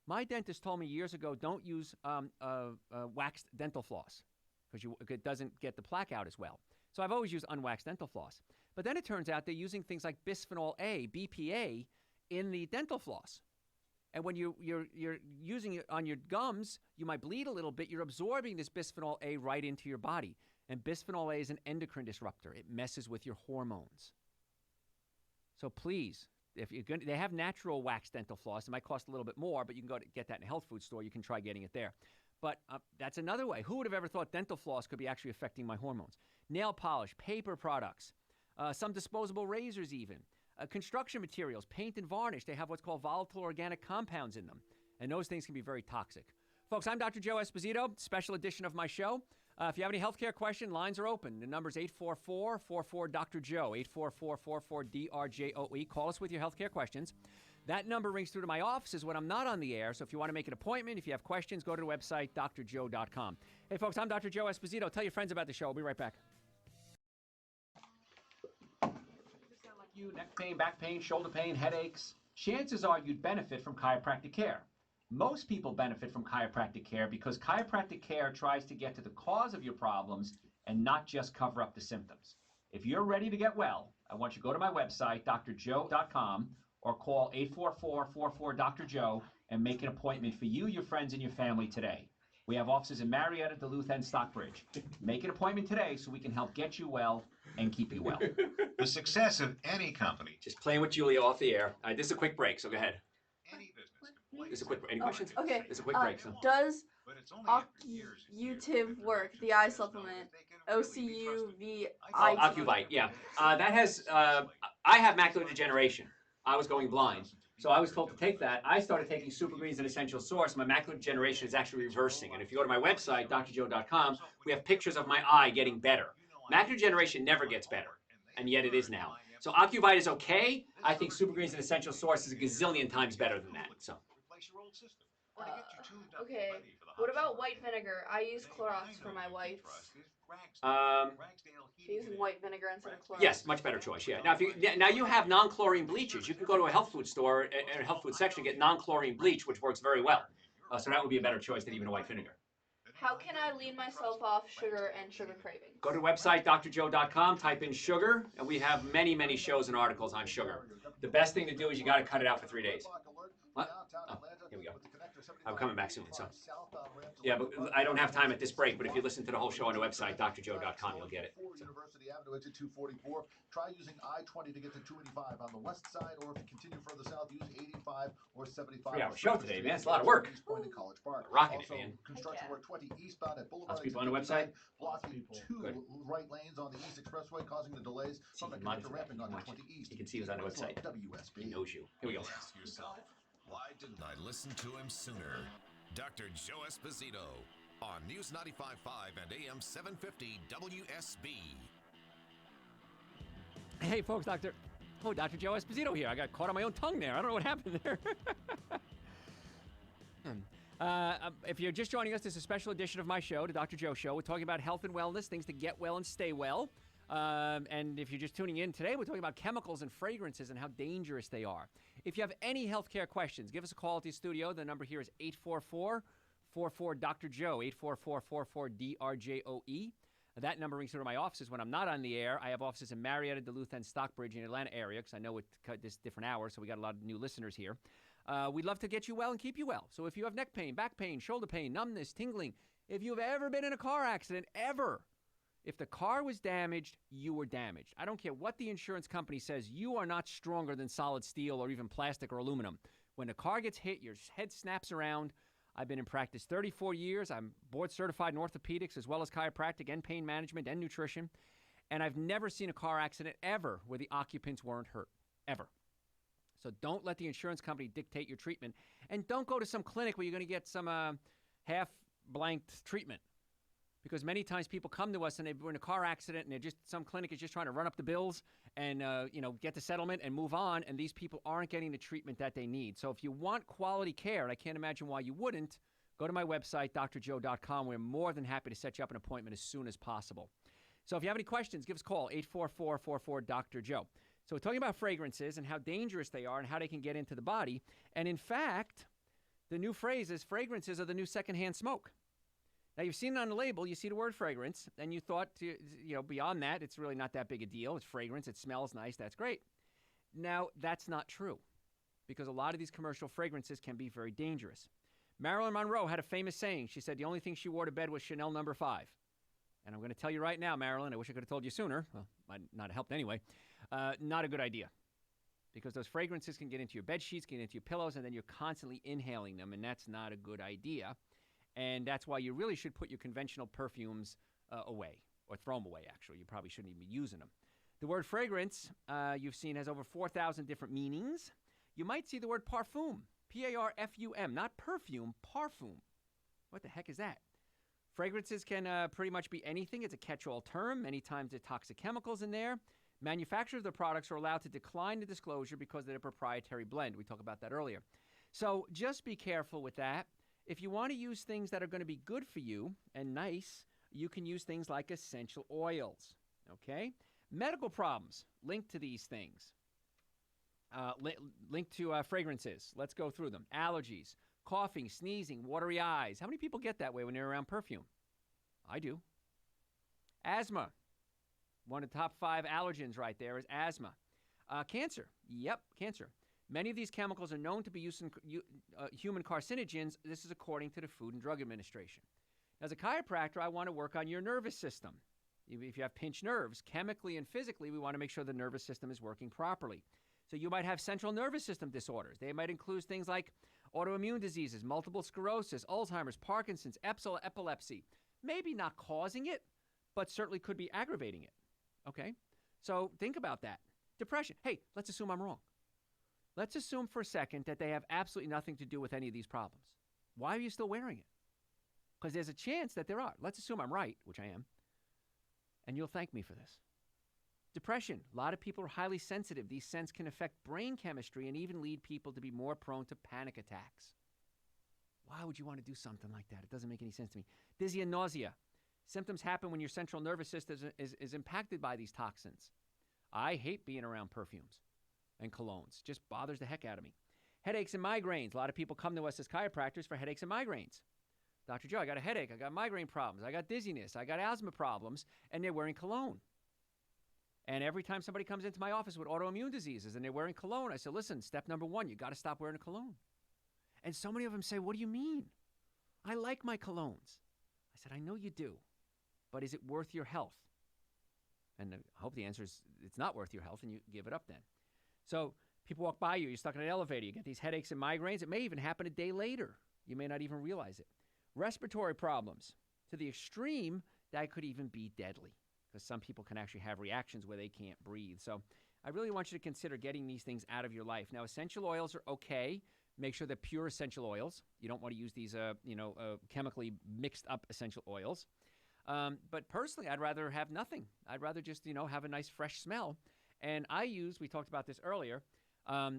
My dentist told me years ago, don't use waxed dental floss because it doesn't get the plaque out as well. So I've always used unwaxed dental floss. But then it turns out they're using things like bisphenol A, BPA, in the dental floss. And when you're using it on your gums, you might bleed a little bit. You're absorbing this bisphenol A right into your body. And bisphenol A is an endocrine disruptor. It messes with your hormones. So please, if you're going, they have natural wax dental floss. It might cost a little bit more, but you can go to get that in a health food store. You can try getting it there. But that's another way. Who would have ever thought dental floss could be actually affecting my hormones? Nail polish, paper products, some disposable razors even. Construction materials, paint and varnish, they have what's called volatile organic compounds in them. And those things can be very toxic. Folks, I'm Dr. Joe Esposito, special edition of my show. If you have any healthcare question, lines are open. The number's 844-44-Dr. Joe, 844-444-DRJOE. Call us with your healthcare questions. That number rings through to my offices when I'm not on the air. So if you want to make an appointment, if you have questions, go to the website, drjoe.com. Hey, folks, I'm Dr. Joe Esposito. Tell your friends about the show. We'll be right back. You, neck pain, back pain, shoulder pain, headaches, chances are you'd benefit from chiropractic care. Most people benefit from chiropractic care because chiropractic care tries to get to the cause of your problems and not just cover up the symptoms. If you're ready to get well, I want you to go to my website, drjoe.com, or call 844-44-Dr. and make an appointment for you, your friends, and your family today. We have offices in Marietta, Duluth, and Stockbridge. Make an appointment today so we can help get you well and keep you well. The success of any company. Just playing with Julia off the air. This is a quick break, so go ahead. Any business. This is a quick break. Any questions? Okay. This is a quick break. So. Does Ocutive work, the eye supplement? OCUVIT. Ocuvite, yeah. That has, I have macular degeneration. I was going blind. So I was told to take that. I started taking Super Greens and Essential Source. My macular degeneration is actually reversing. And if you go to my website, drjoe.com, we have pictures of my eye getting better. Macular degeneration never gets better, and yet it is now. So Ocuvite is okay. I think Super Green's an essential source is a gazillion times better than that. So. Okay. What about white vinegar? I use Clorox for my whites. Using white vinegar instead of Clorox. Yes, much better choice. Yeah. Now you have non-chlorine bleaches. You can go to a health food store and a health food section and get non-chlorine bleach, which works very well. So that would be a better choice than even a white vinegar. How can I wean myself off sugar and sugar cravings? Go to the website drjoe.com, type in sugar, and we have many, many shows and articles on sugar. The best thing to do is you got to cut it out for 3 days. What? Oh, here we go. I'm coming back soon. So, yeah, but I don't have time at this break. But if you listen to the whole show on the website, drjoe.com, you'll get it. So. University Avenue, exit 244. Try using I-20 to get to 285 on the west side, or if you continue further south, use 85 or 75. 3-hour show today, man. It's a lot of work. East Point and College Park. Rocking also, it, man. Construction work 20 eastbound at Boulevard. Lots of people on the website. Blocking two right lanes on the East Expressway, causing the delays from the connector ramping onto 20 East. You can see who's on the website. WSB. He knows you. Here we go. Ask yourself, why didn't I listen to him sooner? Dr. Joe Esposito on News 95.5 and AM 750 WSB. Hey, folks, Dr. Joe Esposito here. I got caught on my own tongue there. I don't know what happened there. If you're just joining us, this is a special edition of my show, the Dr. Joe Show. We're talking about health and wellness, things to get well and stay well. And if you're just tuning in today, we're talking about chemicals and fragrances and how dangerous they are. If you have any healthcare questions, give us a call at the studio. The number here is 844-44-Dr. Joe, 844-44-DRJOE. That number rings through to my offices when I'm not on the air. I have offices in Marietta, Duluth, and Stockbridge in the Atlanta area because I know it's this different hours, so we got a lot of new listeners here. We'd love to get you well and keep you well. So if you have neck pain, back pain, shoulder pain, numbness, tingling, if you've ever been in a car accident, ever, if the car was damaged, you were damaged. I don't care what the insurance company says, you are not stronger than solid steel or even plastic or aluminum. When a car gets hit, your head snaps around. I've been in practice 34 years. I'm board certified in orthopedics as well as chiropractic and pain management and nutrition. And I've never seen a car accident ever where the occupants weren't hurt, ever. So don't let the insurance company dictate your treatment. And don't go to some clinic where you're going to get some half-blanked treatment. Because many times people come to us and they're in a car accident and some clinic is just trying to run up the bills and get the settlement and move on, and these people aren't getting the treatment that they need. So if you want quality care, and I can't imagine why you wouldn't, go to my website, drjoe.com. We're more than happy to set you up an appointment as soon as possible. So if you have any questions, give us a call, 844-44-Dr. Joe. So we're talking about fragrances and how dangerous they are and how they can get into the body. And in fact, the new phrase is fragrances are the new secondhand smoke. Now, you've seen it on the label. You see the word fragrance, and you thought, beyond that, it's really not that big a deal. It's fragrance. It smells nice. That's great. Now, that's not true because a lot of these commercial fragrances can be very dangerous. Marilyn Monroe had a famous saying. She said the only thing she wore to bed was Chanel No. 5. And I'm going to tell you right now, Marilyn, I wish I could have told you sooner. Well, might not have helped anyway. Not a good idea because those fragrances can get into your bed sheets, get into your pillows, and then you're constantly inhaling them, and that's not a good idea. And that's why you really should put your conventional perfumes away, or throw them away, actually. You probably shouldn't even be using them. The word fragrance, you've seen, has over 4,000 different meanings. You might see the word parfum, P-A-R-F-U-M, not perfume, parfum. What the heck is that? Fragrances can pretty much be anything. It's a catch-all term. Many times there are toxic chemicals in there. Manufacturers of the products are allowed to decline the disclosure because of their proprietary blend. We talked about that earlier. So just be careful with that. If you want to use things that are going to be good for you and nice, you can use things like essential oils, okay? Medical problems linked to these things, linked to fragrances. Let's go through them. Allergies, coughing, sneezing, watery eyes. How many people get that way when they're around perfume? I do. Asthma. One of the top 5 allergens right there is asthma. Cancer. Yep, cancer. Many of these chemicals are known to be used in human carcinogens. This is according to the Food and Drug Administration. As a chiropractor, I want to work on your nervous system. If you have pinched nerves, chemically and physically, we want to make sure the nervous system is working properly. So you might have central nervous system disorders. They might include things like autoimmune diseases, multiple sclerosis, Alzheimer's, Parkinson's, epilepsy. Maybe not causing it, but certainly could be aggravating it. Okay? So think about that. Depression. Hey, let's assume I'm wrong. Let's assume for a second that they have absolutely nothing to do with any of these problems. Why are you still wearing it? Because there's a chance that there are. Let's assume I'm right, which I am. And you'll thank me for this. Depression. A lot of people are highly sensitive. These scents can affect brain chemistry and even lead people to be more prone to panic attacks. Why would you want to do something like that? It doesn't make any sense to me. Dizzy and nausea. Symptoms happen when your central nervous system is impacted by these toxins. I hate being around perfumes and colognes. Just bothers the heck out of me. Headaches and migraines. A lot of people come to us as chiropractors for headaches and migraines. Dr. Joe, I got a headache. I got migraine problems. I got dizziness. I got asthma problems. And they're wearing cologne. And every time somebody comes into my office with autoimmune diseases and they're wearing cologne, I say, listen, step number 1, you got to stop wearing a cologne. And so many of them say, what do you mean? I like my colognes. I said, I know you do, but is it worth your health? And I hope the answer is it's not worth your health, and you give it up then. So people walk by you, you're stuck in an elevator, you get these headaches and migraines. It may even happen a day later. You may not even realize it. Respiratory problems. To the extreme, that could even be deadly, because some people can actually have reactions where they can't breathe. So I really want you to consider getting these things out of your life. Now, essential oils are okay. Make sure they're pure essential oils. You don't want to use these, chemically mixed up essential oils. But personally, I'd rather have nothing. I'd rather just, have a nice fresh smell. And I use, we talked about this earlier,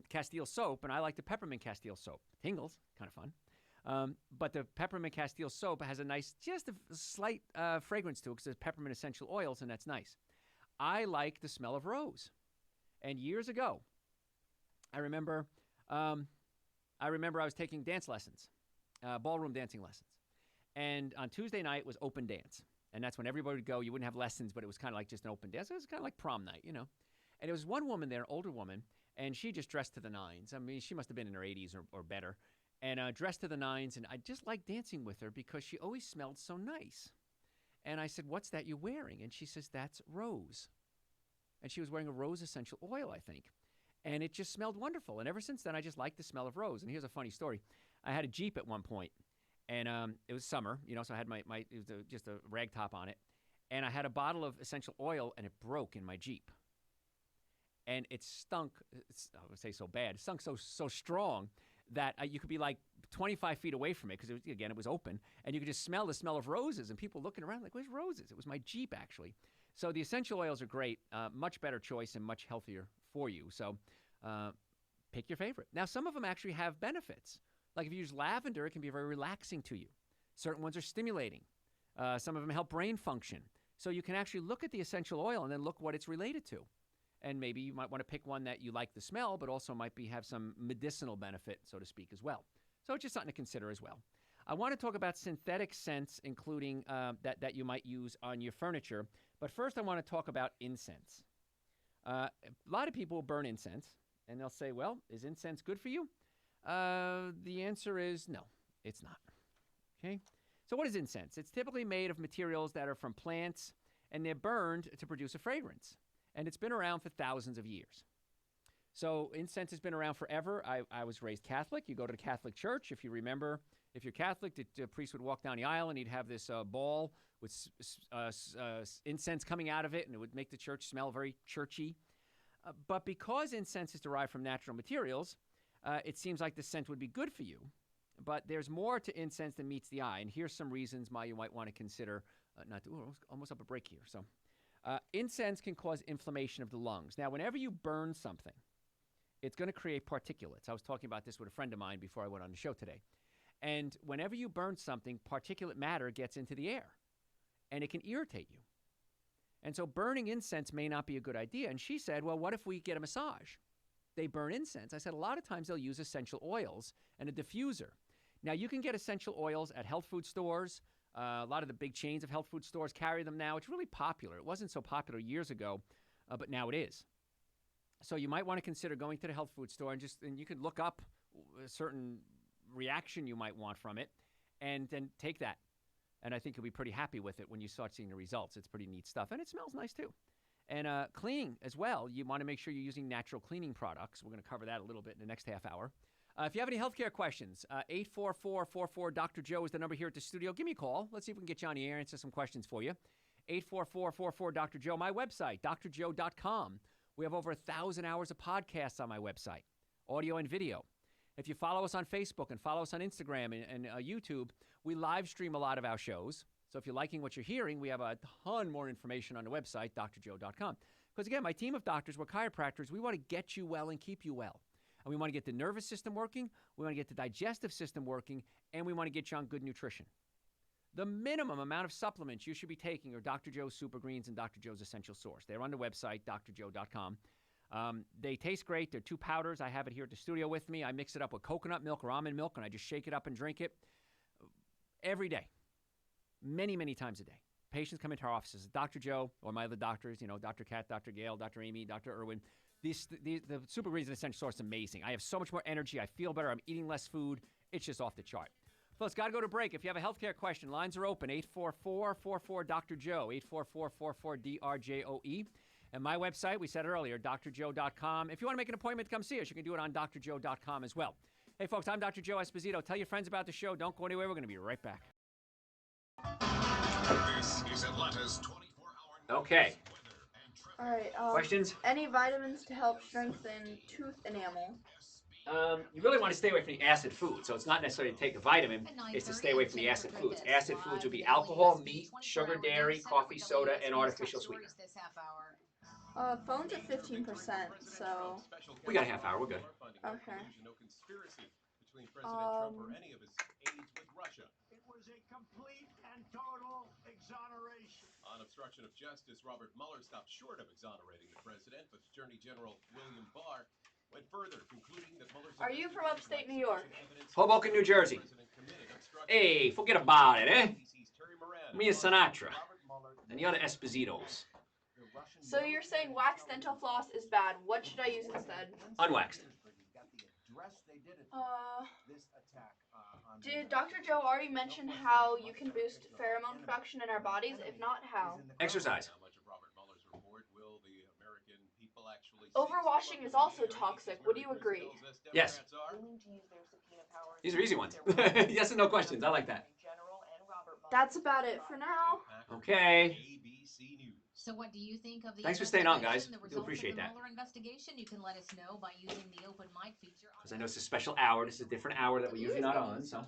Castile soap, and I like the peppermint Castile soap. Tingles, kind of fun. But the peppermint Castile soap has a nice, just a slight fragrance to it because it's peppermint essential oils, and that's nice. I like the smell of rose. And years ago, I remember I was taking dance lessons, ballroom dancing lessons. And on Tuesday night was open dance. And that's when everybody would go. You wouldn't have lessons, but it was kind of like just an open dance. It was kind of like prom night, And there was one woman there, an older woman, and she just dressed to the nines. I mean, she must have been in her 80s or better. And dressed to the nines, and I just liked dancing with her because she always smelled so nice. And I said, what's that you're wearing? And she says, that's rose. And she was wearing a rose essential oil, I think. And it just smelled wonderful. And ever since then, I just like the smell of rose. And here's a funny story. I had a Jeep at one point, and it was summer, so I had my it was just a rag top on it. And I had a bottle of essential oil, and it broke in my Jeep. And it stunk, I would say so bad, it stunk so strong that you could be like 25 feet away from it because, it was open, and you could just smell the smell of roses, and people looking around like, where's roses? It was my Jeep, actually. So the essential oils are great, much better choice and much healthier for you. So pick your favorite. Now, some of them actually have benefits. Like if you use lavender, it can be very relaxing to you. Certain ones are stimulating. Some of them help brain function. So you can actually look at the essential oil and then look what it's related to. And maybe you might want to pick one that you like the smell, but also might have some medicinal benefit, so to speak, as well. So it's just something to consider as well. I want to talk about synthetic scents, including that you might use on your furniture. But first, I want to talk about incense. A lot of people burn incense, and they'll say, well, is incense good for you? The answer is no, it's not. Okay? So what is incense? It's typically made of materials that are from plants, and they're burned to produce a fragrance. And it's been around for thousands of years. So incense has been around forever. I was raised Catholic. You go to the Catholic church. If you remember, if you're Catholic, the priest would walk down the aisle, and he'd have this ball with incense coming out of it, and it would make the church smell very churchy. But because incense is derived from natural materials, it seems like the scent would be good for you. But there's more to incense than meets the eye. And here's some reasons why you might want to consider almost up a break here. So incense can cause inflammation of the lungs. Now, whenever you burn something, it's going to create particulates. I was talking about this with a friend of mine before I went on the show today. And whenever you burn something, particulate matter gets into the air, and it can irritate you. And so burning incense may not be a good idea. And she said, well, what if we get a massage? They burn incense. I said, a lot of times they'll use essential oils and a diffuser. Now, you can get essential oils at health food stores. A lot of the big chains of health food stores carry them now. It's really popular. It wasn't so popular years ago, but now it is. So you might want to consider going to the health food store, and you can look up a certain reaction you might want from it, and then take that. And I think you'll be pretty happy with it when you start seeing the results. It's pretty neat stuff, and it smells nice too. And cleaning as well, you want to make sure you're using natural cleaning products. We're going to cover that a little bit in the next half hour. If you have any healthcare questions, 844-44-Dr. Joe is the number here at the studio. Give me a call. Let's see if we can get you on the air and answer some questions for you. 844-44-Dr. Joe. My website, drjoe.com. We have over 1,000 hours of podcasts on my website, audio and video. If you follow us on Facebook and follow us on Instagram and YouTube, we live stream a lot of our shows. So if you're liking what you're hearing, we have a ton more information on the website, drjoe.com. Because again, my team of doctors, we're chiropractors, we want to get you well and keep you well. And we want to get the nervous system working, we want to get the digestive system working, and we want to get you on good nutrition. The minimum amount of supplements you should be taking are Dr. Joe's Super Greens and Dr. Joe's Essential Source. They're on the website, drjoe.com. They taste great. They're 2 powders. I have it here at the studio with me. I mix it up with coconut milk or almond milk, and I just shake it up and drink it every day, many, many times a day. Patients come into our offices. Dr. Joe or my other doctors, Dr. Kat, Dr. Gail, Dr. Amy, Dr. Irwin. The Super Greens and Essential Source is amazing. I have so much more energy. I feel better. I'm eating less food. It's just off the chart. Folks, got to go to break. If you have a healthcare question, lines are open. 844-44-Dr. Joe, 844-44-DRJOE. And my website, we said it earlier, drjoe.com. If you want to make an appointment to come see us, you can do it on drjoe.com as well. Hey, folks, I'm Dr. Joe Esposito. Tell your friends about the show. Don't go anywhere. We're going to be right back. This is Atlanta's 24-hour. Okay. All right. Questions? Any vitamins to help strengthen tooth enamel? You really want to stay away from the acid food. So it's not necessarily to take a vitamin. It's to stay away from the acid foods. Acid foods would be alcohol, meat, sugar, dairy, coffee, soda, and artificial sweetener. Phone's at 15%, so... We got a half hour. We're good. Okay. Between President Trump or any of his aides with Russia. It was a complete and total exoneration. On obstruction of justice, Robert Mueller stopped short of exonerating the president, but Attorney General William Barr went further, concluding that Mueller's... Are you from upstate New York? Hoboken, New Jersey. Hey, forget about it, eh? Me and Sinatra. And the other Espositos. So you're saying waxed dental floss is bad. What should I use instead? Unwaxed. Did Dr. Joe already mention how you can boost pheromone production in our bodies? If not, how? Exercise. Overwashing is also toxic. Would you agree? Yes. These are easy ones. Yes and no questions. I like that. That's about it for now. Okay. So what do you think of the Thanks for staying on, guys. The We do results appreciate of the that. Mueller investigation? You can let us know by using the open mic feature. Because I know it's a special hour. This is a different hour that we're usually not on. So.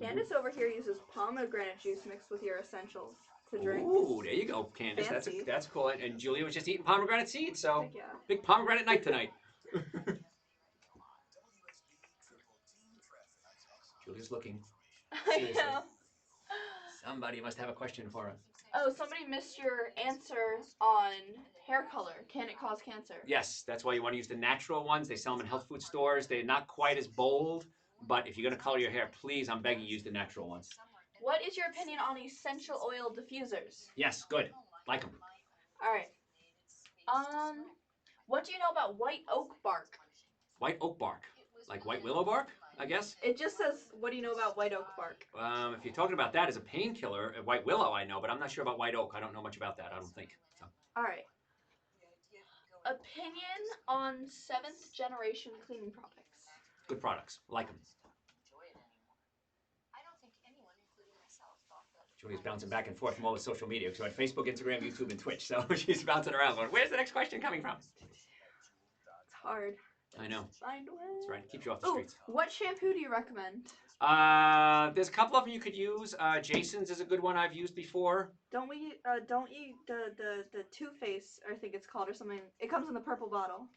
Candace over here uses pomegranate juice mixed with your essentials to drink. Ooh, there you go, Candace. Fancy. That's cool. And Julia was just eating pomegranate seeds, so Heck yeah. big pomegranate night tonight. Julia's looking. I know. Somebody must have a question for us. Oh, somebody missed your answer on hair color. Can it cause cancer? Yes, that's why you want to use the natural ones. They sell them in health food stores. They're not quite as bold, but if you're going to color your hair, please, I'm begging you, use the natural ones. What is your opinion on essential oil diffusers? Yes, good. Like them. All right. What do you know about white oak bark? White oak bark. Like white willow bark, I guess? It just says, what do you know about white oak bark? If you're talking about that as a painkiller, white willow I know, but I'm not sure about white oak. I don't know much about that, I don't think. So. All right. Opinion on 7th generation cleaning products. Good products. Like them. Julie's bouncing back and forth from all the social media. So on Facebook, Instagram, YouTube, and Twitch. So she's bouncing around going, where's the next question coming from? It's hard. I know. Find a way. That's right. Keeps you off the streets. What shampoo do you recommend? There's a couple of them you could use. Jason's is a good one I've used before. Don't eat the Too Faced, I think it's called, or something. It comes in the purple bottle.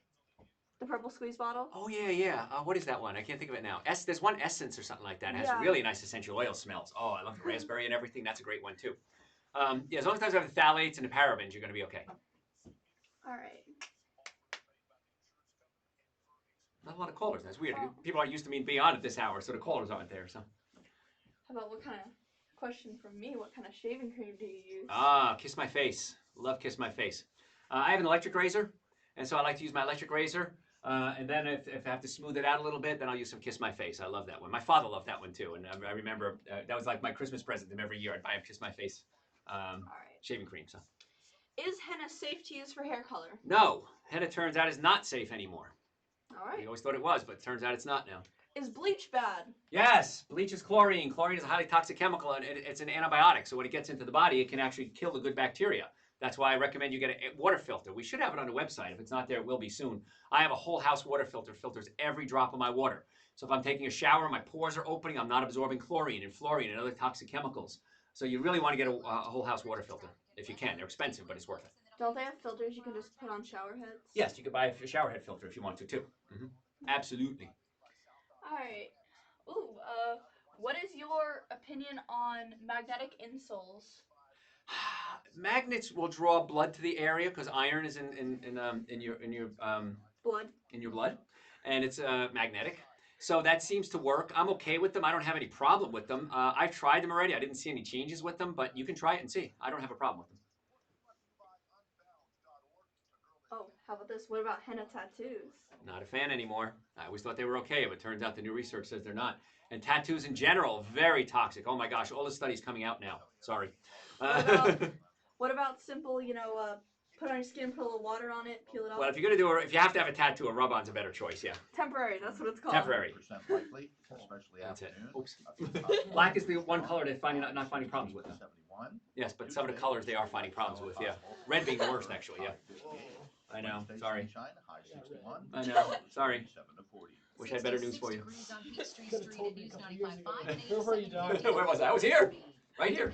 The purple squeeze bottle. Oh, yeah. What is that one? I can't think of it now. There's one Essence or something like that. It has Yeah. really nice essential oil smells. Oh, I love the raspberry and everything. That's a great one, too. Yeah, as long as it doesn't have the phthalates and the parabens, you're going to be okay. All right. Not a lot of callers. That's weird. People aren't used to me being on at this hour, so the callers aren't there. So. How about what kind of question from me? What kind of shaving cream do you use? Kiss My Face. Love Kiss My Face. I have an electric razor, and so I like to use my electric razor. And then if I have to smooth it out a little bit, then I'll use some Kiss My Face. I love that one. My father loved that one too, and I remember that was like my Christmas present to him every year. I'd buy him Kiss My Face shaving cream. So. Is henna safe to use for hair color? No, henna turns out is not safe anymore. All right. We always thought it was, but it turns out it's not now. Is bleach bad? Yes, bleach is chlorine. Chlorine is a highly toxic chemical, and it's an antibiotic. So when it gets into the body, it can actually kill the good bacteria. That's why I recommend you get a water filter. We should have it on the website. If it's not there, it will be soon. I have a whole house water filter. Filters every drop of my water. So if I'm taking a shower, my pores are opening, I'm not absorbing chlorine and fluorine and other toxic chemicals. So you really want to get a whole house water filter if you can. They're expensive, but it's worth it. Don't they have filters you can just put on shower heads? Yes, you could buy a shower head filter if you want to too. Absolutely. All right. Ooh. What is your opinion on magnetic insoles? Magnets will draw blood to the area because iron is in your Blood. in your blood, and it's magnetic. So that seems to work. I'm okay with them. I don't have any problem with them. I've tried them already. I didn't see any changes with them, but you can try it and see. I don't have a problem with them. Oh, how about this? What about henna tattoos? Not a fan anymore. I always thought they were okay, but it turns out the new research says they're not. And tattoos in general, very toxic. Oh my gosh, all the studies coming out now. Sorry. What about simple, put on your skin, put a little water on it, peel it off? Well, if you're gonna if you have to have a tattoo, a rub-on's a better choice. Yeah. Temporary, that's what it's called. Temporary. Likely, especially That's it. afternoon. Oops. Black is the one color they're not finding problems with. Yes, but some of the colors they are finding problems with. Yeah. Red being the worst, actually. Yeah. I know. Sorry. I know. Sorry. Wish I had better news for you. Where was I? I was here. Right here.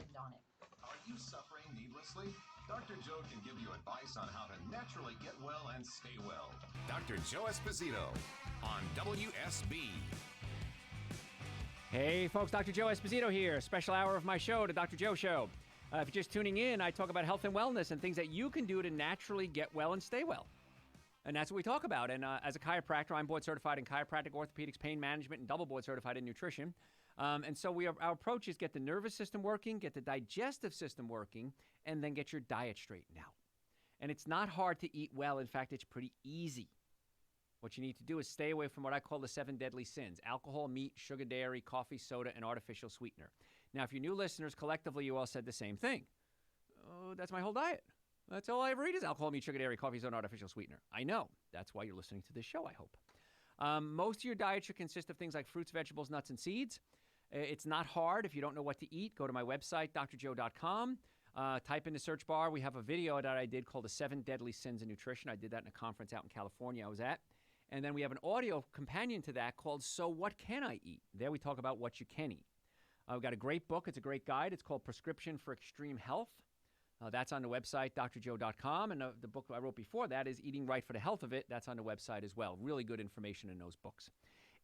Are you suffering needlessly? Dr. Joe can give you advice on how to naturally get well and stay well. Dr. Joe Esposito on WSB. Hey folks, Dr. Joe Esposito here. Special hour of my show, The Dr. Joe Show. If you're just tuning in, I talk about health and wellness and things that you can do to naturally get well and stay well. And that's what we talk about. And as a chiropractor, I'm board certified in chiropractic, orthopedics, pain management, and double board certified in nutrition. And so our approach is get the nervous system working, get the digestive system working, and then get your diet straightened out. And it's not hard to eat well. In fact, it's pretty easy. What you need to do is stay away from what I call the 7 deadly sins: alcohol, meat, sugar, dairy, coffee, soda, and artificial sweetener. Now, if you're new listeners, collectively, you all said the same thing. Oh, that's my whole diet. That's all I ever eat is alcohol, meat, sugar, dairy, coffee, soda, and artificial sweetener. I know. That's why you're listening to this show, I hope. Most of your diet should consist of things like fruits, vegetables, nuts, and seeds. It's not hard. If you don't know what to eat, go to my website, drjoe.com. Type in the search bar. We have a video that I did called The 7 Deadly Sins in Nutrition. I did that in a conference out in California I was at. And then we have an audio companion to that called So What Can I Eat? There we talk about what you can eat. We've got a great book. It's a great guide. It's called Prescription for Extreme Health. That's on the website, drjoe.com. And the book I wrote before that is Eating Right for the Health of It. That's on the website as well. Really good information in those books.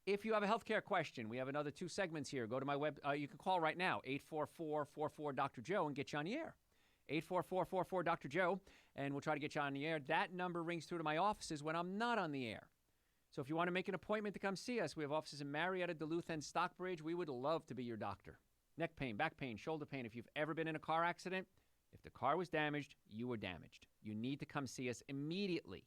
If you have a healthcare question, we have another 2 segments here. Go to my web. You can call right now, 844-44-Dr. and get you on the air. 844-44-Dr. And we'll try to get you on the air. That number rings through to my offices when I'm not on the air. So if you want to make an appointment to come see us, we have offices in Marietta, Duluth, and Stockbridge. We would love to be your doctor. Neck pain, back pain, shoulder pain. If you've ever been in a car accident, if the car was damaged, you were damaged. You need to come see us immediately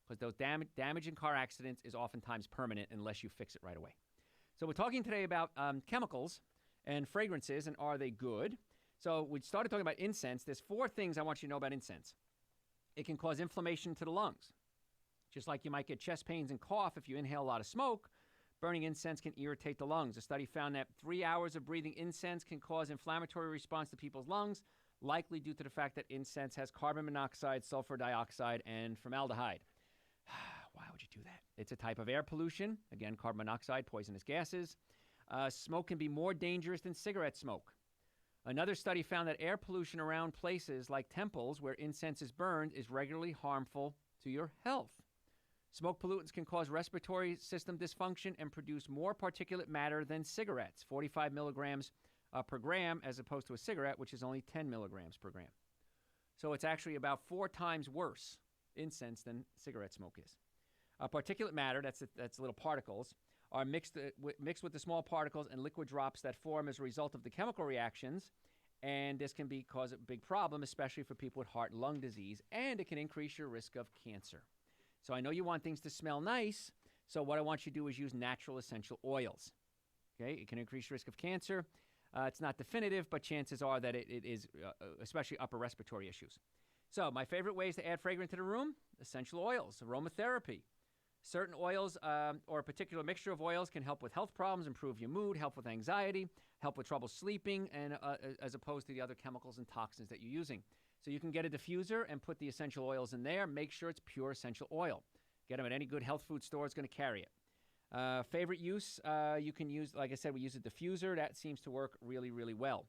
because those damage in car accidents is oftentimes permanent unless you fix it right away. So we're talking today about chemicals and fragrances and are they good? So we started talking about incense. There's 4 things I want you to know about incense. It can cause inflammation to the lungs. Just like you might get chest pains and cough if you inhale a lot of smoke, burning incense can irritate the lungs. A study found that 3 hours of breathing incense can cause inflammatory response to people's lungs, likely due to the fact that incense has carbon monoxide, sulfur dioxide, and formaldehyde. Why would you do that? It's a type of air pollution. Again, carbon monoxide, poisonous gases. Smoke can be more dangerous than cigarette smoke. Another study found that air pollution around places like temples where incense is burned is regularly harmful to your health. Smoke pollutants can cause respiratory system dysfunction and produce more particulate matter than cigarettes, 45 milligrams per gram, as opposed to a cigarette, which is only 10 milligrams per gram. So it's actually about 4 times worse incense than cigarette smoke is. Particulate matter, that's little particles, are mixed with the small particles and liquid drops that form as a result of the chemical reactions, and this can cause a big problem, especially for people with heart and lung disease, and it can increase your risk of cancer. So I know you want things to smell nice, so what I want you to do is use natural essential oils. Okay, it can increase risk of cancer. It's not definitive, but chances are that it is, especially upper respiratory issues. So my favorite ways to add fragrance to the room: essential oils, aromatherapy. Certain oils or a particular mixture of oils can help with health problems, improve your mood, help with anxiety, help with trouble sleeping, and as opposed to the other chemicals and toxins that you're using. So you can get a diffuser and put the essential oils in there. Make sure it's pure essential oil. Get them at any good health food store. It's going to carry it. Favorite use, you can use, like I said, we use a diffuser. That seems to work really, really well.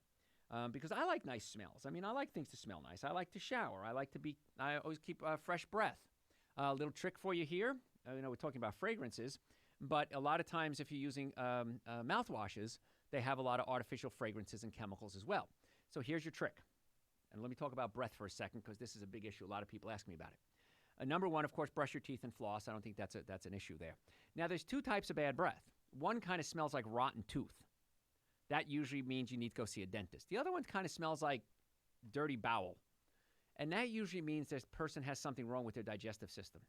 because I like nice smells. I mean, I like things to smell nice. I like to shower. I always keep fresh breath. A little trick for you here. We're talking about fragrances, but a lot of times if you're using mouthwashes, they have a lot of artificial fragrances and chemicals as well. So here's your trick. And let me talk about breath for a second because this is a big issue. A lot of people ask me about it. Number one, of course, brush your teeth and floss. I don't think that's an issue there. Now, there's two types of bad breath. One kind of smells like rotten tooth. That usually means you need to go see a dentist. The other one kind of smells like dirty bowel. And that usually means this person has something wrong with their digestive system.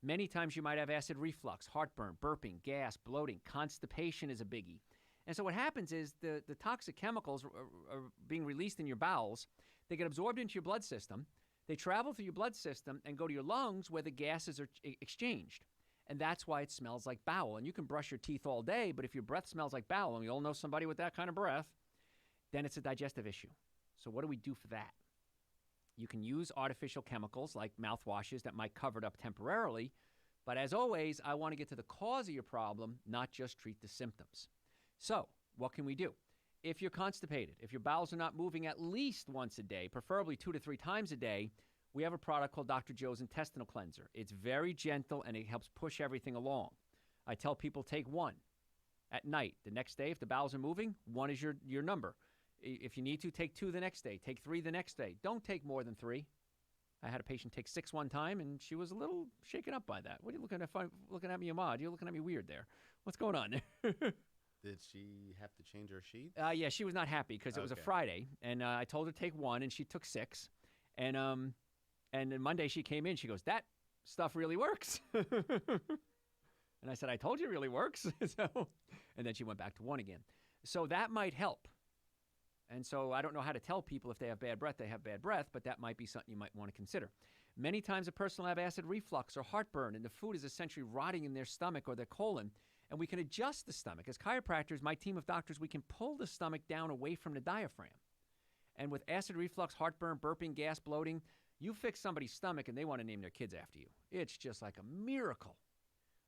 Many times you might have acid reflux, heartburn, burping, gas, bloating. Constipation is a biggie. And so what happens is the toxic chemicals are being released in your bowels. They get absorbed into your blood system. They travel through your blood system and go to your lungs where the gases are exchanged. And that's why it smells like bowel. And you can brush your teeth all day, but if your breath smells like bowel, and we all know somebody with that kind of breath, then it's a digestive issue. So what do we do for that? You can use artificial chemicals like mouthwashes that might cover it up temporarily. But as always, I want to get to the cause of your problem, not just treat the symptoms. So what can we do? If you're constipated, if your bowels are not moving at least once a day, preferably 2 to 3 times a day, we have a product called Dr. Joe's Intestinal Cleanser. It's very gentle, and it helps push everything along. I tell people take 1 at night. The next day, if the bowels are moving, 1 is your number. If you need to, take 2 the next day. Take 3 the next day. Don't take more than 3. I had a patient take 6 one time, and she was a little shaken up by that. What are you looking at me, Ahmad? You're looking at me weird there. What's going on there? Did she have to change her sheets? Yeah, she was not happy because it was a Friday, and I told her to take 1, and she took 6. And then Monday she came in. She goes, "That stuff really works." And I said, "I told you it really works." And then she went back to 1 again. So that might help. And so I don't know how to tell people if they have bad breath, they have bad breath, but that might be something you might want to consider. Many times a person will have acid reflux or heartburn, and the food is essentially rotting in their stomach or their colon, and we can adjust the stomach. As chiropractors, my team of doctors, we can pull the stomach down away from the diaphragm. And with acid reflux, heartburn, burping, gas, bloating, you fix somebody's stomach and they want to name their kids after you. It's just like a miracle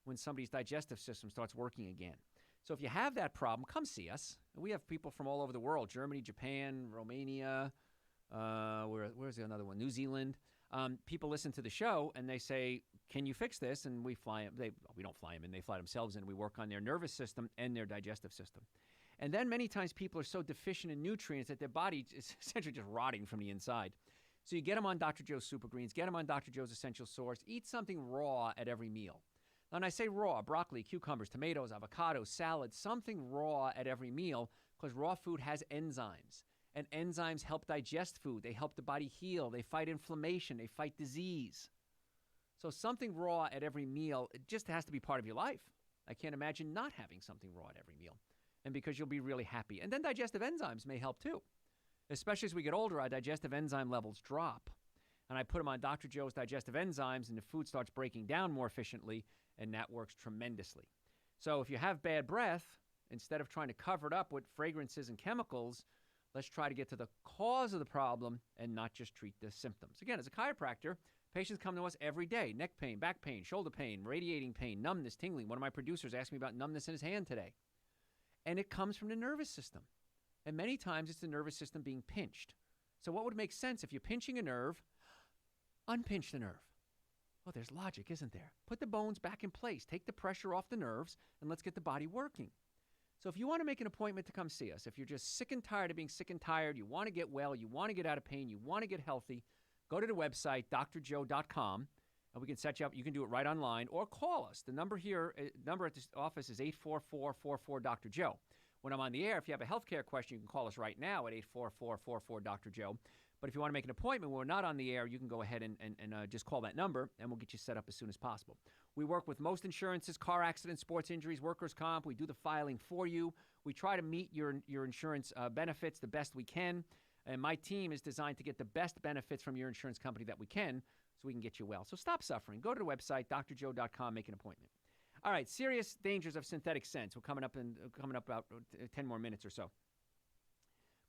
when somebody's digestive system starts working again. So if you have that problem, come see us. We have people from all over the world, Germany, Japan, Romania, where's the another one? New Zealand. People listen to the show and they say, "Can you fix this?" And we fly them. We don't fly them in. They fly themselves in. We work on their nervous system and their digestive system. And then many times people are so deficient in nutrients that their body is essentially just rotting from the inside. So you get them on Dr. Joe's Super Greens, get them on Dr. Joe's Essential Source, eat something raw at every meal. Now, when I say raw, broccoli, cucumbers, tomatoes, avocados, salad, something raw at every meal, because raw food has enzymes. And enzymes help digest food. They help the body heal. They fight inflammation. They fight disease. So something raw at every meal, it just has to be part of your life. I can't imagine not having something raw at every meal. And because you'll be really happy. And then digestive enzymes may help too. Especially as we get older, our digestive enzyme levels drop. And I put them on Dr. Joe's digestive enzymes, and the food starts breaking down more efficiently, and that works tremendously. So if you have bad breath, instead of trying to cover it up with fragrances and chemicals, let's try to get to the cause of the problem and not just treat the symptoms. Again, as a chiropractor, patients come to us every day. Neck pain, back pain, shoulder pain, radiating pain, numbness, tingling. One of my producers asked me about numbness in his hand today. And it comes from the nervous system. And many times it's the nervous system being pinched. So what would make sense if you're pinching a nerve, unpinch the nerve? Well, there's logic, isn't there? Put the bones back in place. Take the pressure off the nerves, and let's get the body working. So if you want to make an appointment to come see us, if you're just sick and tired of being sick and tired, you want to get well, you want to get out of pain, you want to get healthy, go to the website, drjoe.com, and we can set you up. You can do it right online or call us. The number at this office is 844-44-DR-JOE. When I'm on the air, if you have a healthcare question, you can call us right now at 844-44-DR-JOE. But if you want to make an appointment when we're not on the air, you can go ahead and just call that number, and we'll get you set up as soon as possible. We work with most insurances, car accidents, sports injuries, workers' comp. We do the filing for you. We try to meet your insurance benefits the best we can. And my team is designed to get the best benefits from your insurance company that we can so we can get you well. So stop suffering. Go to the website, drjoe.com, make an appointment. All right, serious dangers of synthetic scents. We're coming up about 10 more minutes or so.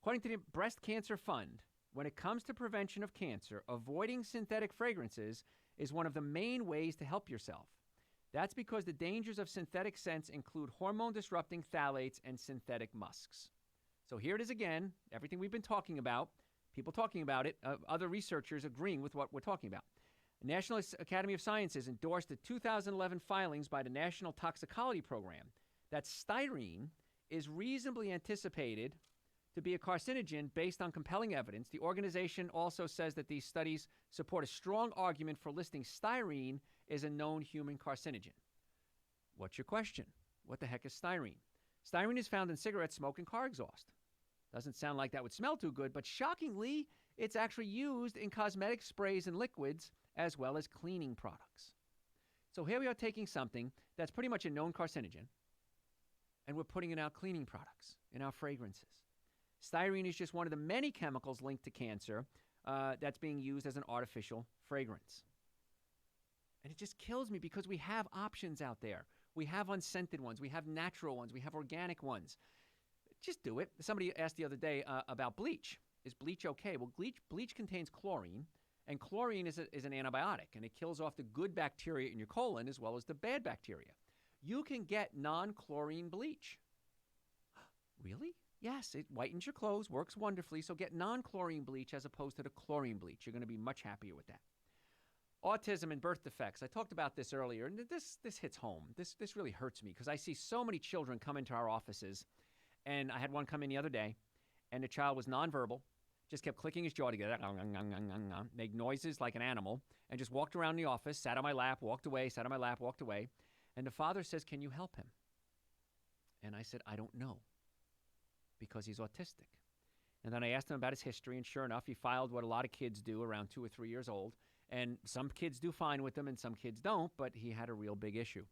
According to the Breast Cancer Fund, when it comes to prevention of cancer, avoiding synthetic fragrances is one of the main ways to help yourself. That's because the dangers of synthetic scents include hormone-disrupting phthalates and synthetic musks. So here it is again, everything we've been talking about, people talking about it, other researchers agreeing with what we're talking about. The National Academy of Sciences endorsed the 2011 filings by the National Toxicology Program that styrene is reasonably anticipated to be a carcinogen based on compelling evidence. The organization also says that these studies support a strong argument for listing styrene as a known human carcinogen. What's your question? What the heck is styrene? Styrene is found in cigarette smoke and car exhaust. Doesn't sound like that would smell too good, but shockingly, it's actually used in cosmetic sprays and liquids as well as cleaning products. So here we are taking something that's pretty much a known carcinogen, and we're putting it in our cleaning products, in our fragrances. Styrene is just one of the many chemicals linked to cancer that's being used as an artificial fragrance. And it just kills me because we have options out there. We have unscented ones. We have natural ones. We have organic ones. Just do it. Somebody asked the other day about bleach. Is bleach okay? Well, bleach contains chlorine, and chlorine is an antibiotic, and it kills off the good bacteria in your colon as well as the bad bacteria. You can get non-chlorine bleach. Really? Yes, it whitens your clothes, works wonderfully, so get non-chlorine bleach as opposed to the chlorine bleach. You're going to be much happier with that. Autism and birth defects. I talked about this earlier, and this hits home. This really hurts me because I see so many children come into our offices, and I had one come in the other day, and the child was nonverbal, just kept clicking his jaw together, made noises like an animal, and just walked around the office, sat on my lap, walked away, sat on my lap, walked away. And the father says, "Can you help him?" And I said, "I don't know, because he's autistic." And then I asked him about his history, and sure enough, he filed what a lot of kids do around 2 or 3 years old. And some kids do fine with them, and some kids don't, but he had a real big issue.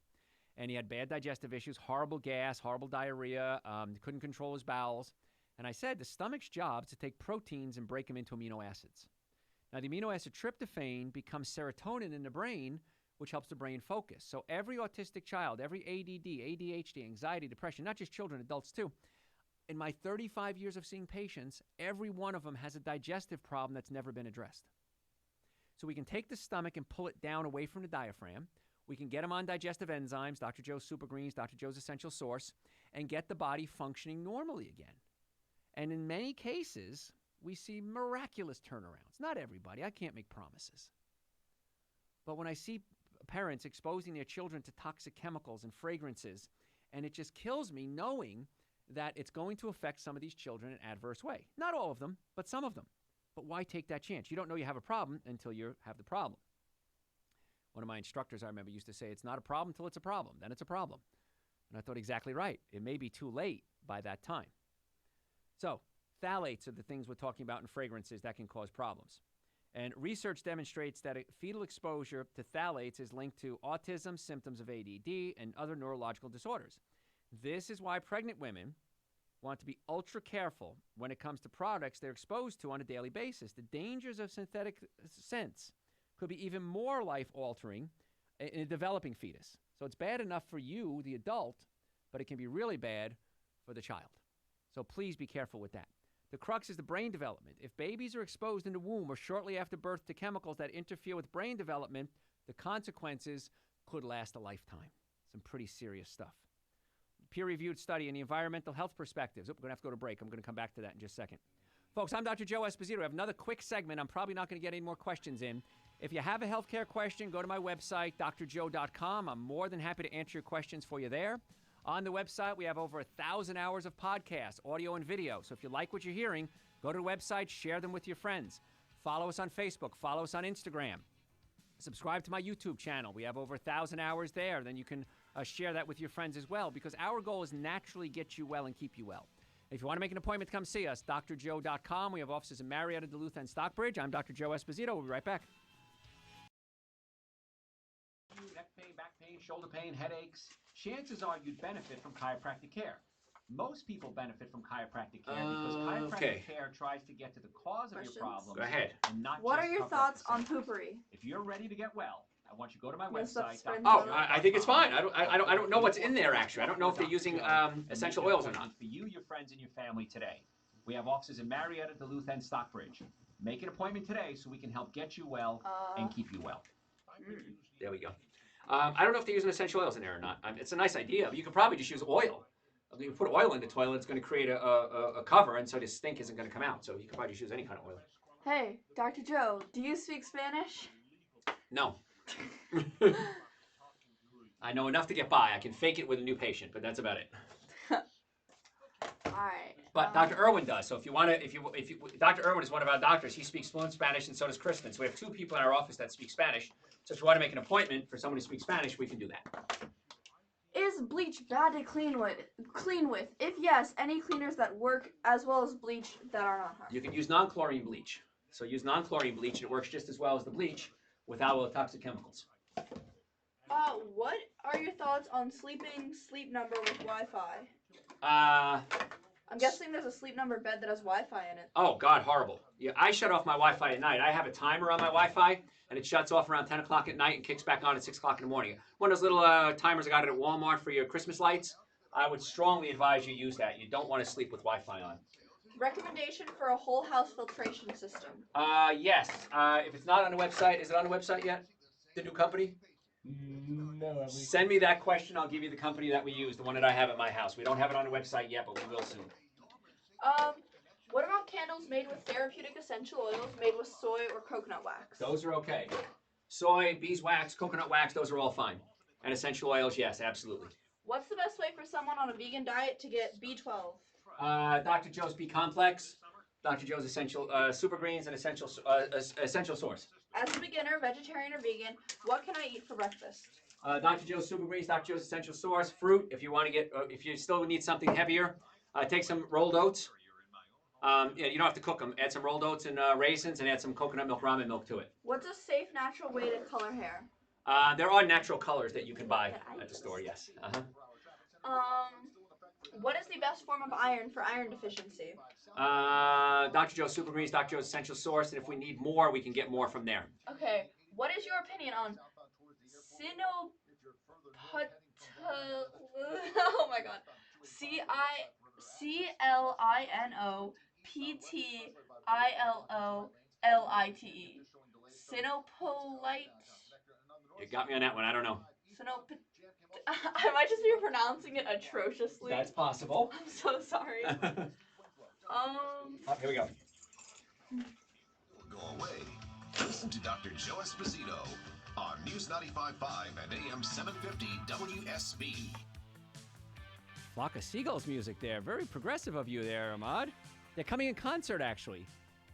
And he had bad digestive issues, horrible gas, horrible diarrhea, couldn't control his bowels. And I said, the stomach's job is to take proteins and break them into amino acids. Now, the amino acid tryptophan becomes serotonin in the brain, which helps the brain focus. So every autistic child, every ADD, ADHD, anxiety, depression, not just children, adults too, in my 35 years of seeing patients, every one of them has a digestive problem that's never been addressed. So we can take the stomach and pull it down away from the diaphragm. We can get them on digestive enzymes, Dr. Joe's Super Greens, Dr. Joe's Essential Source, and get the body functioning normally again. And in many cases, we see miraculous turnarounds. Not everybody. I can't make promises. But when I see parents exposing their children to toxic chemicals and fragrances, and it just kills me knowing that it's going to affect some of these children in an adverse way. Not all of them, but some of them. But why take that chance? You don't know you have a problem until you have the problem. One of my instructors, I remember, used to say, it's not a problem until it's a problem. Then it's a problem. And I thought, exactly right. It may be too late by that time. So, phthalates are the things we're talking about in fragrances that can cause problems. And research demonstrates that fetal exposure to phthalates is linked to autism, symptoms of ADD, and other neurological disorders. This is why pregnant women want to be ultra careful when it comes to products they're exposed to on a daily basis. The dangers of synthetic scents could be even more life-altering in a developing fetus. So it's bad enough for you, the adult, but it can be really bad for the child. So please be careful with that. The crux is the brain development. If babies are exposed in the womb or shortly after birth to chemicals that interfere with brain development, the consequences could last a lifetime. Some pretty serious stuff. Peer-reviewed study in the environmental health perspectives. We're going to have to go to break. I'm going to come back to that in just a second. Folks, I'm Dr. Joe Esposito. I have another quick segment. I'm probably not going to get any more questions in. If you have a healthcare question, go to my website, drjoe.com. I'm more than happy to answer your questions for you there. On the website, we have over 1,000 hours of podcasts, audio and video. So if you like what you're hearing, go to the website, share them with your friends. Follow us on Facebook. Follow us on Instagram. Subscribe to my YouTube channel. We have over 1,000 hours there. Then you can share that with your friends as well, because our goal is naturally get you well and keep you well. If you want to make an appointment to come see us, drjoe.com. We have offices in Marietta, Duluth, and Stockbridge. I'm Dr. Joe Esposito. We'll be right back. Neck pain, back pain, shoulder pain, headaches. Chances are you'd benefit from chiropractic care. Most people benefit from chiropractic care because chiropractic care tries to get to the cause of your problem. Go ahead. And not What just are your cover up thoughts the on symptoms. poopery? If you're ready to get well, I want you to go to my Yes, that's website. fine. I think it's fine. I don't know what's in there, actually. I don't know if they're using essential oils or not. For you, your friends, and your family today. We have offices in Marietta, Duluth, and Stockbridge. Make an appointment today so we can help get you well and keep you well. There we go. I don't know if they're using essential oils in there or not. It's a nice idea, but you could probably just use oil. You put oil in the toilet, it's going to create a cover, and so the stink isn't going to come out. So you can probably just use any kind of oil. Hey, Dr. Joe, do you speak Spanish? No. I know enough to get by. I can fake it with a new patient, but that's about it. All right. But Dr. Irwin does. So if you want to, if you, Dr. Irwin is one of our doctors. He speaks fluent Spanish, and so does Kristen. So we have 2 people in our office that speak Spanish. So if you want to make an appointment for someone who speaks Spanish, we can do that. Is bleach bad to clean with? If yes, any cleaners that work as well as bleach that are not harmful? You can use non-chlorine bleach. So use non-chlorine bleach, and it works just as well as the bleach without all the toxic chemicals. What are your thoughts on sleep number with Wi-Fi? I'm guessing there's a sleep number bed that has Wi-Fi in it. Oh, God, horrible. Yeah, I shut off my Wi-Fi at night. I have a timer on my Wi-Fi, and it shuts off around 10 o'clock at night and kicks back on at 6 o'clock in the morning. One of those little timers I got at Walmart for your Christmas lights. I would strongly advise you use that. You don't want to sleep with Wi-Fi on. Recommendation for a whole house filtration system. Yes. If it's not on the website, is it on the website yet? The new company? No. Send me that question. I'll give you the company that we use, the one that I have at my house. We don't have it on the website yet, but we will soon. What about candles made with therapeutic essential oils made with soy or coconut wax? Those are okay. Soy, beeswax, coconut wax, those are all fine. And essential oils, yes, absolutely. What's the best way for someone on a vegan diet to get B12? Dr. Joe's B Complex, Dr. Joe's Essential Super Greens, and Essential Source. As a beginner, vegetarian or vegan, what can I eat for breakfast? Dr. Joe's Super Greens, Dr. Joe's Essential Source, fruit. If you want to get, if you still need something heavier, take some rolled oats. You don't have to cook them. Add some rolled oats and raisins, and add some coconut milk, ramen milk to it. What's a safe, natural way to color hair? There are natural colors that you can buy at the store. Yes. What is the best form of iron for iron deficiency? Dr. Joe's Super Greens, Dr. Joe's Essential Source, and if we need more, we can get more from there. Okay. What is your opinion on oh my god. CLINOPTILLOLITE. Sinopolite. You got me on that one. I don't know. I might just be pronouncing it atrociously. That's possible. I'm so sorry. Oh, here we go. Go away. Listen to Dr. Joe Esposito on News 95.5 and AM 750 WSB. Flock of Seagulls music there. Very progressive of you there, Ahmad. They're coming in concert, actually,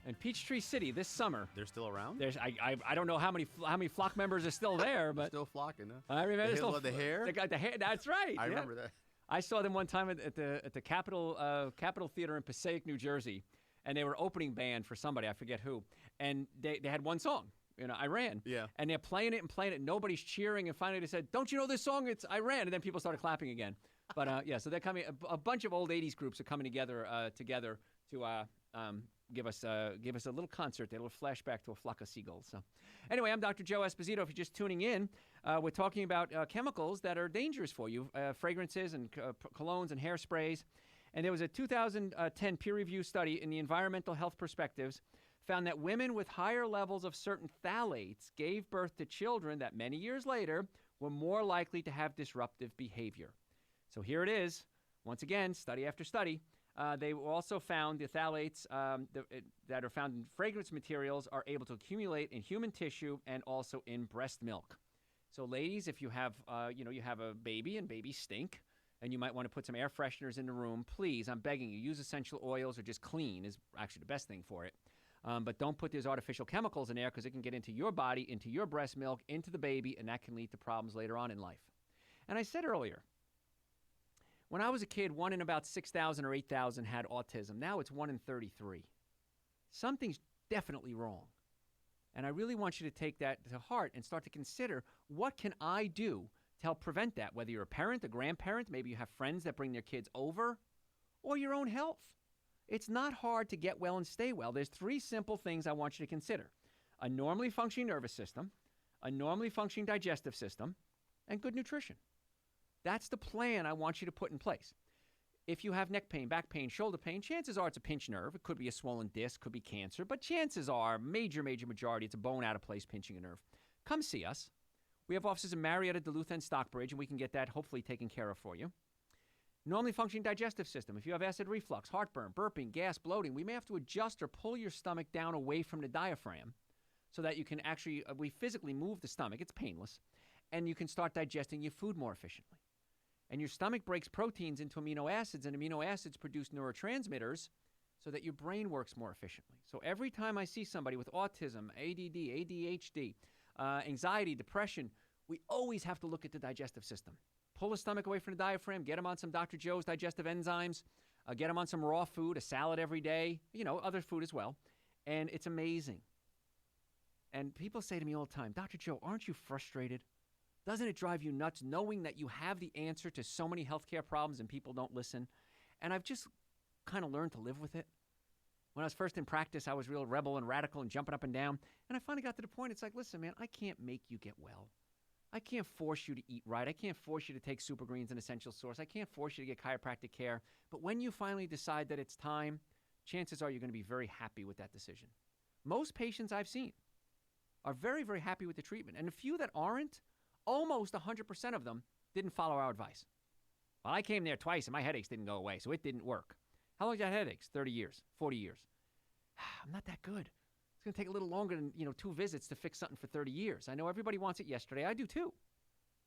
in Peachtree City this summer. They're still around? I don't know how many Flock members are still there, but still flocking, huh? I remember the hair. They got the hair. That's right. I remember that. I saw them one time at the Capitol Theater in Passaic, New Jersey, and they were opening band for somebody, I forget who, and they had one song, Iran. Yeah. And they're playing it and playing it. Nobody's cheering, and finally they said, "Don't you know this song? It's Iran." And then people started clapping again. But yeah, so they're coming. A bunch of old '80s groups are coming together to give us a little concert, a little flashback to a flock of seagulls. So, anyway, I'm Dr. Joe Esposito. If you're just tuning in, we're talking about chemicals that are dangerous for you, fragrances and colognes and hairsprays. And there was a 2010 peer-reviewed study in the Environmental Health Perspectives found that women with higher levels of certain phthalates gave birth to children that many years later were more likely to have disruptive behavior. So here it is. Once again, study after study. They also found the phthalates that are found in fragrance materials are able to accumulate in human tissue and also in breast milk. So, ladies, if you have, you have a baby and babies stink, and you might want to put some air fresheners in the room, please, I'm begging you, use essential oils or just clean is actually the best thing for it. But don't put these artificial chemicals in there because it can get into your body, into your breast milk, into the baby, and that can lead to problems later on in life. And I said earlier, when I was a kid, 1 in about 6,000 or 8,000 had autism. Now it's 1 in 33. Something's definitely wrong. And I really want you to take that to heart and start to consider, what can I do to help prevent that? Whether you're a parent, a grandparent, maybe you have friends that bring their kids over, or your own health. It's not hard to get well and stay well. There's 3 simple things I want you to consider: a normally functioning nervous system, a normally functioning digestive system, and good nutrition. That's the plan I want you to put in place. If you have neck pain, back pain, shoulder pain, chances are it's a pinched nerve. It could be a swollen disc, could be cancer, but chances are, major majority, it's a bone out of place pinching a nerve. Come see us. We have offices in Marietta, Duluth, and Stockbridge, and we can get that hopefully taken care of for you. Normally functioning digestive system. If you have acid reflux, heartburn, burping, gas, bloating, we may have to adjust or pull your stomach down away from the diaphragm so that you can actually, we physically move the stomach. It's painless. And you can start digesting your food more efficiently. And your stomach breaks proteins into amino acids, and amino acids produce neurotransmitters so that your brain works more efficiently. So every time I see somebody with autism, ADD, ADHD, anxiety, depression, we always have to look at the digestive system. Pull the stomach away from the diaphragm, get them on some Dr. Joe's digestive enzymes, get them on some raw food, a salad every day, other food as well. And it's amazing. And people say to me all the time, Dr. Joe, aren't you frustrated? Doesn't it drive you nuts knowing that you have the answer to so many healthcare problems and people don't listen? And I've just kind of learned to live with it. When I was first in practice, I was real rebel and radical and jumping up and down. And I finally got to the point, it's like, listen, man, I can't make you get well. I can't force you to eat right. I can't force you to take Super Greens and Essential Source. I can't force you to get chiropractic care. But when you finally decide that it's time, chances are you're going to be very happy with that decision. Most patients I've seen are very, very happy with the treatment. And the few that aren't, almost 100% of them didn't follow our advice. Well, I came there twice and my headaches didn't go away, so it didn't work. How long did you have headaches? 30 years, 40 years. I'm not that good. It's going to take a little longer than 2 visits to fix something for 30 years. I know everybody wants it yesterday. I do too.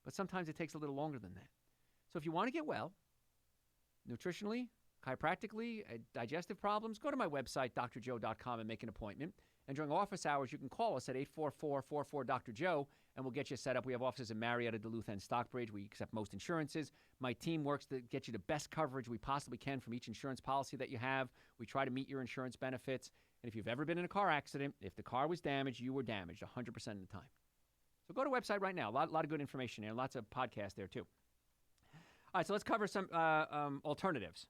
But sometimes it takes a little longer than that. So if you want to get well, nutritionally, chiropractically, digestive problems, go to my website, drjoe.com, and make an appointment. And during office hours, you can call us at 844-44-Dr. Joe, and we'll get you set up. We have offices in Marietta, Duluth, and Stockbridge. We accept most insurances. My team works to get you the best coverage we possibly can from each insurance policy that you have. We try to meet your insurance benefits. And if you've ever been in a car accident, if the car was damaged, you were damaged 100% of the time. So go to the website right now. A lot of good information there. Lots of podcasts there, too. All right, so let's cover some alternatives.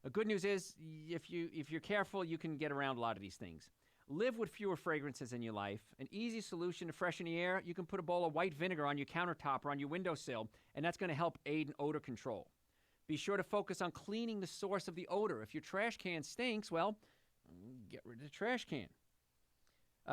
The good news is if you're careful, you can get around a lot of these things. Live with fewer fragrances in your life. An easy solution to freshen the air, you can put a bowl of white vinegar on your countertop or on your windowsill, and that's going to help aid in odor control. Be sure to focus on cleaning the source of the odor. If your trash can stinks, well, get rid of the trash can.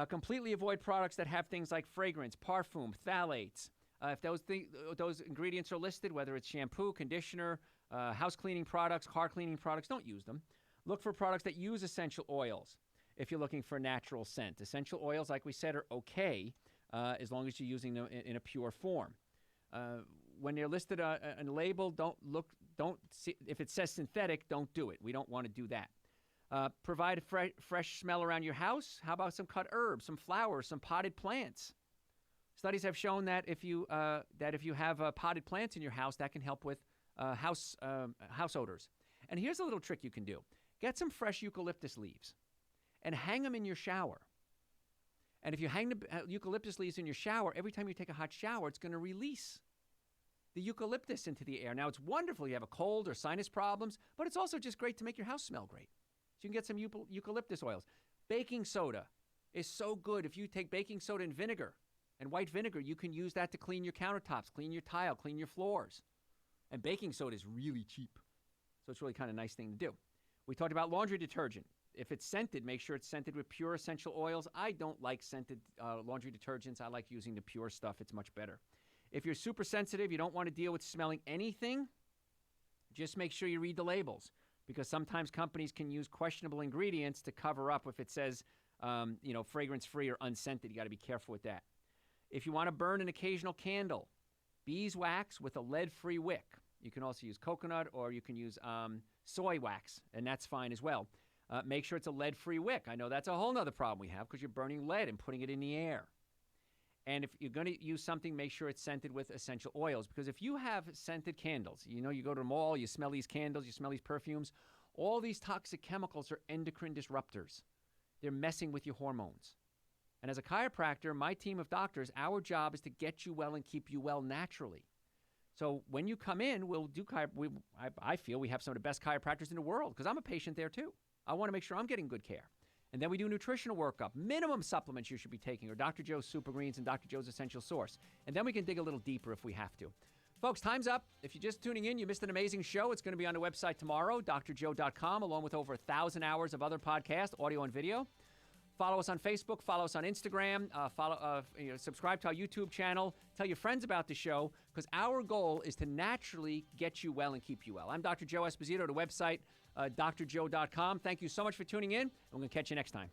Completely avoid products that have things like fragrance, parfum, phthalates. If those ingredients are listed, whether it's shampoo, conditioner, house cleaning products, car cleaning products, don't use them. Look for products that use essential oils if you're looking for a natural scent. Essential oils, like we said, are okay as long as you're using them in a pure form. When they're listed on a label, don't see, if it says synthetic, don't do it. We don't want to do that. Provide a fresh smell around your house. How about some cut herbs, some flowers, some potted plants? Studies have shown that if you have potted plants in your house, that can help with house odors. And here's a little trick you can do. Get some fresh eucalyptus leaves and hang them in your shower. And if you hang the eucalyptus leaves in your shower, every time you take a hot shower, it's going to release the eucalyptus into the air. Now, it's wonderful. You have a cold or sinus problems, but it's also just great to make your house smell great. So you can get some eucalyptus oils. Baking soda is so good. If you take baking soda and vinegar and white vinegar, you can use that to clean your countertops, clean your tile, clean your floors. And baking soda is really cheap. So it's really kind of a nice thing to do. We talked about laundry detergent. If it's scented, make sure it's scented with pure essential oils. I don't like scented laundry detergents. I like using the pure stuff. It's much better. If you're super sensitive, you don't want to deal with smelling anything, just make sure you read the labels, because sometimes companies can use questionable ingredients to cover up if it says, fragrance-free or unscented. You got to be careful with that. If you want to burn an occasional candle, beeswax with a lead-free wick. You can also use coconut, or you can use soy wax, and that's fine as well. Make sure it's a lead-free wick. I know that's a whole other problem we have because you're burning lead and putting it in the air. And if you're going to use something, make sure it's scented with essential oils, because if you have scented candles, you go to the mall, you smell these candles, you smell these perfumes, all these toxic chemicals are endocrine disruptors. They're messing with your hormones. And as a chiropractor, my team of doctors, our job is to get you well and keep you well naturally. So when you come in, I feel we have some of the best chiropractors in the world, because I'm a patient there too. I want to make sure I'm getting good care. And then we do a nutritional workup. Minimum supplements you should be taking are Dr. Joe's Super Greens and Dr. Joe's Essential Source. And then we can dig a little deeper if we have to. Folks, time's up. If you're just tuning in, you missed an amazing show. It's going to be on the website tomorrow, drjoe.com, along with over 1,000 hours of other podcasts, audio and video. Follow us on Facebook. Follow us on Instagram. Subscribe to our YouTube channel. Tell your friends about the show, because our goal is to naturally get you well and keep you well. I'm Dr. Joe Esposito. The website, drjoe.com. Thank you so much for tuning in. We're going to catch you next time.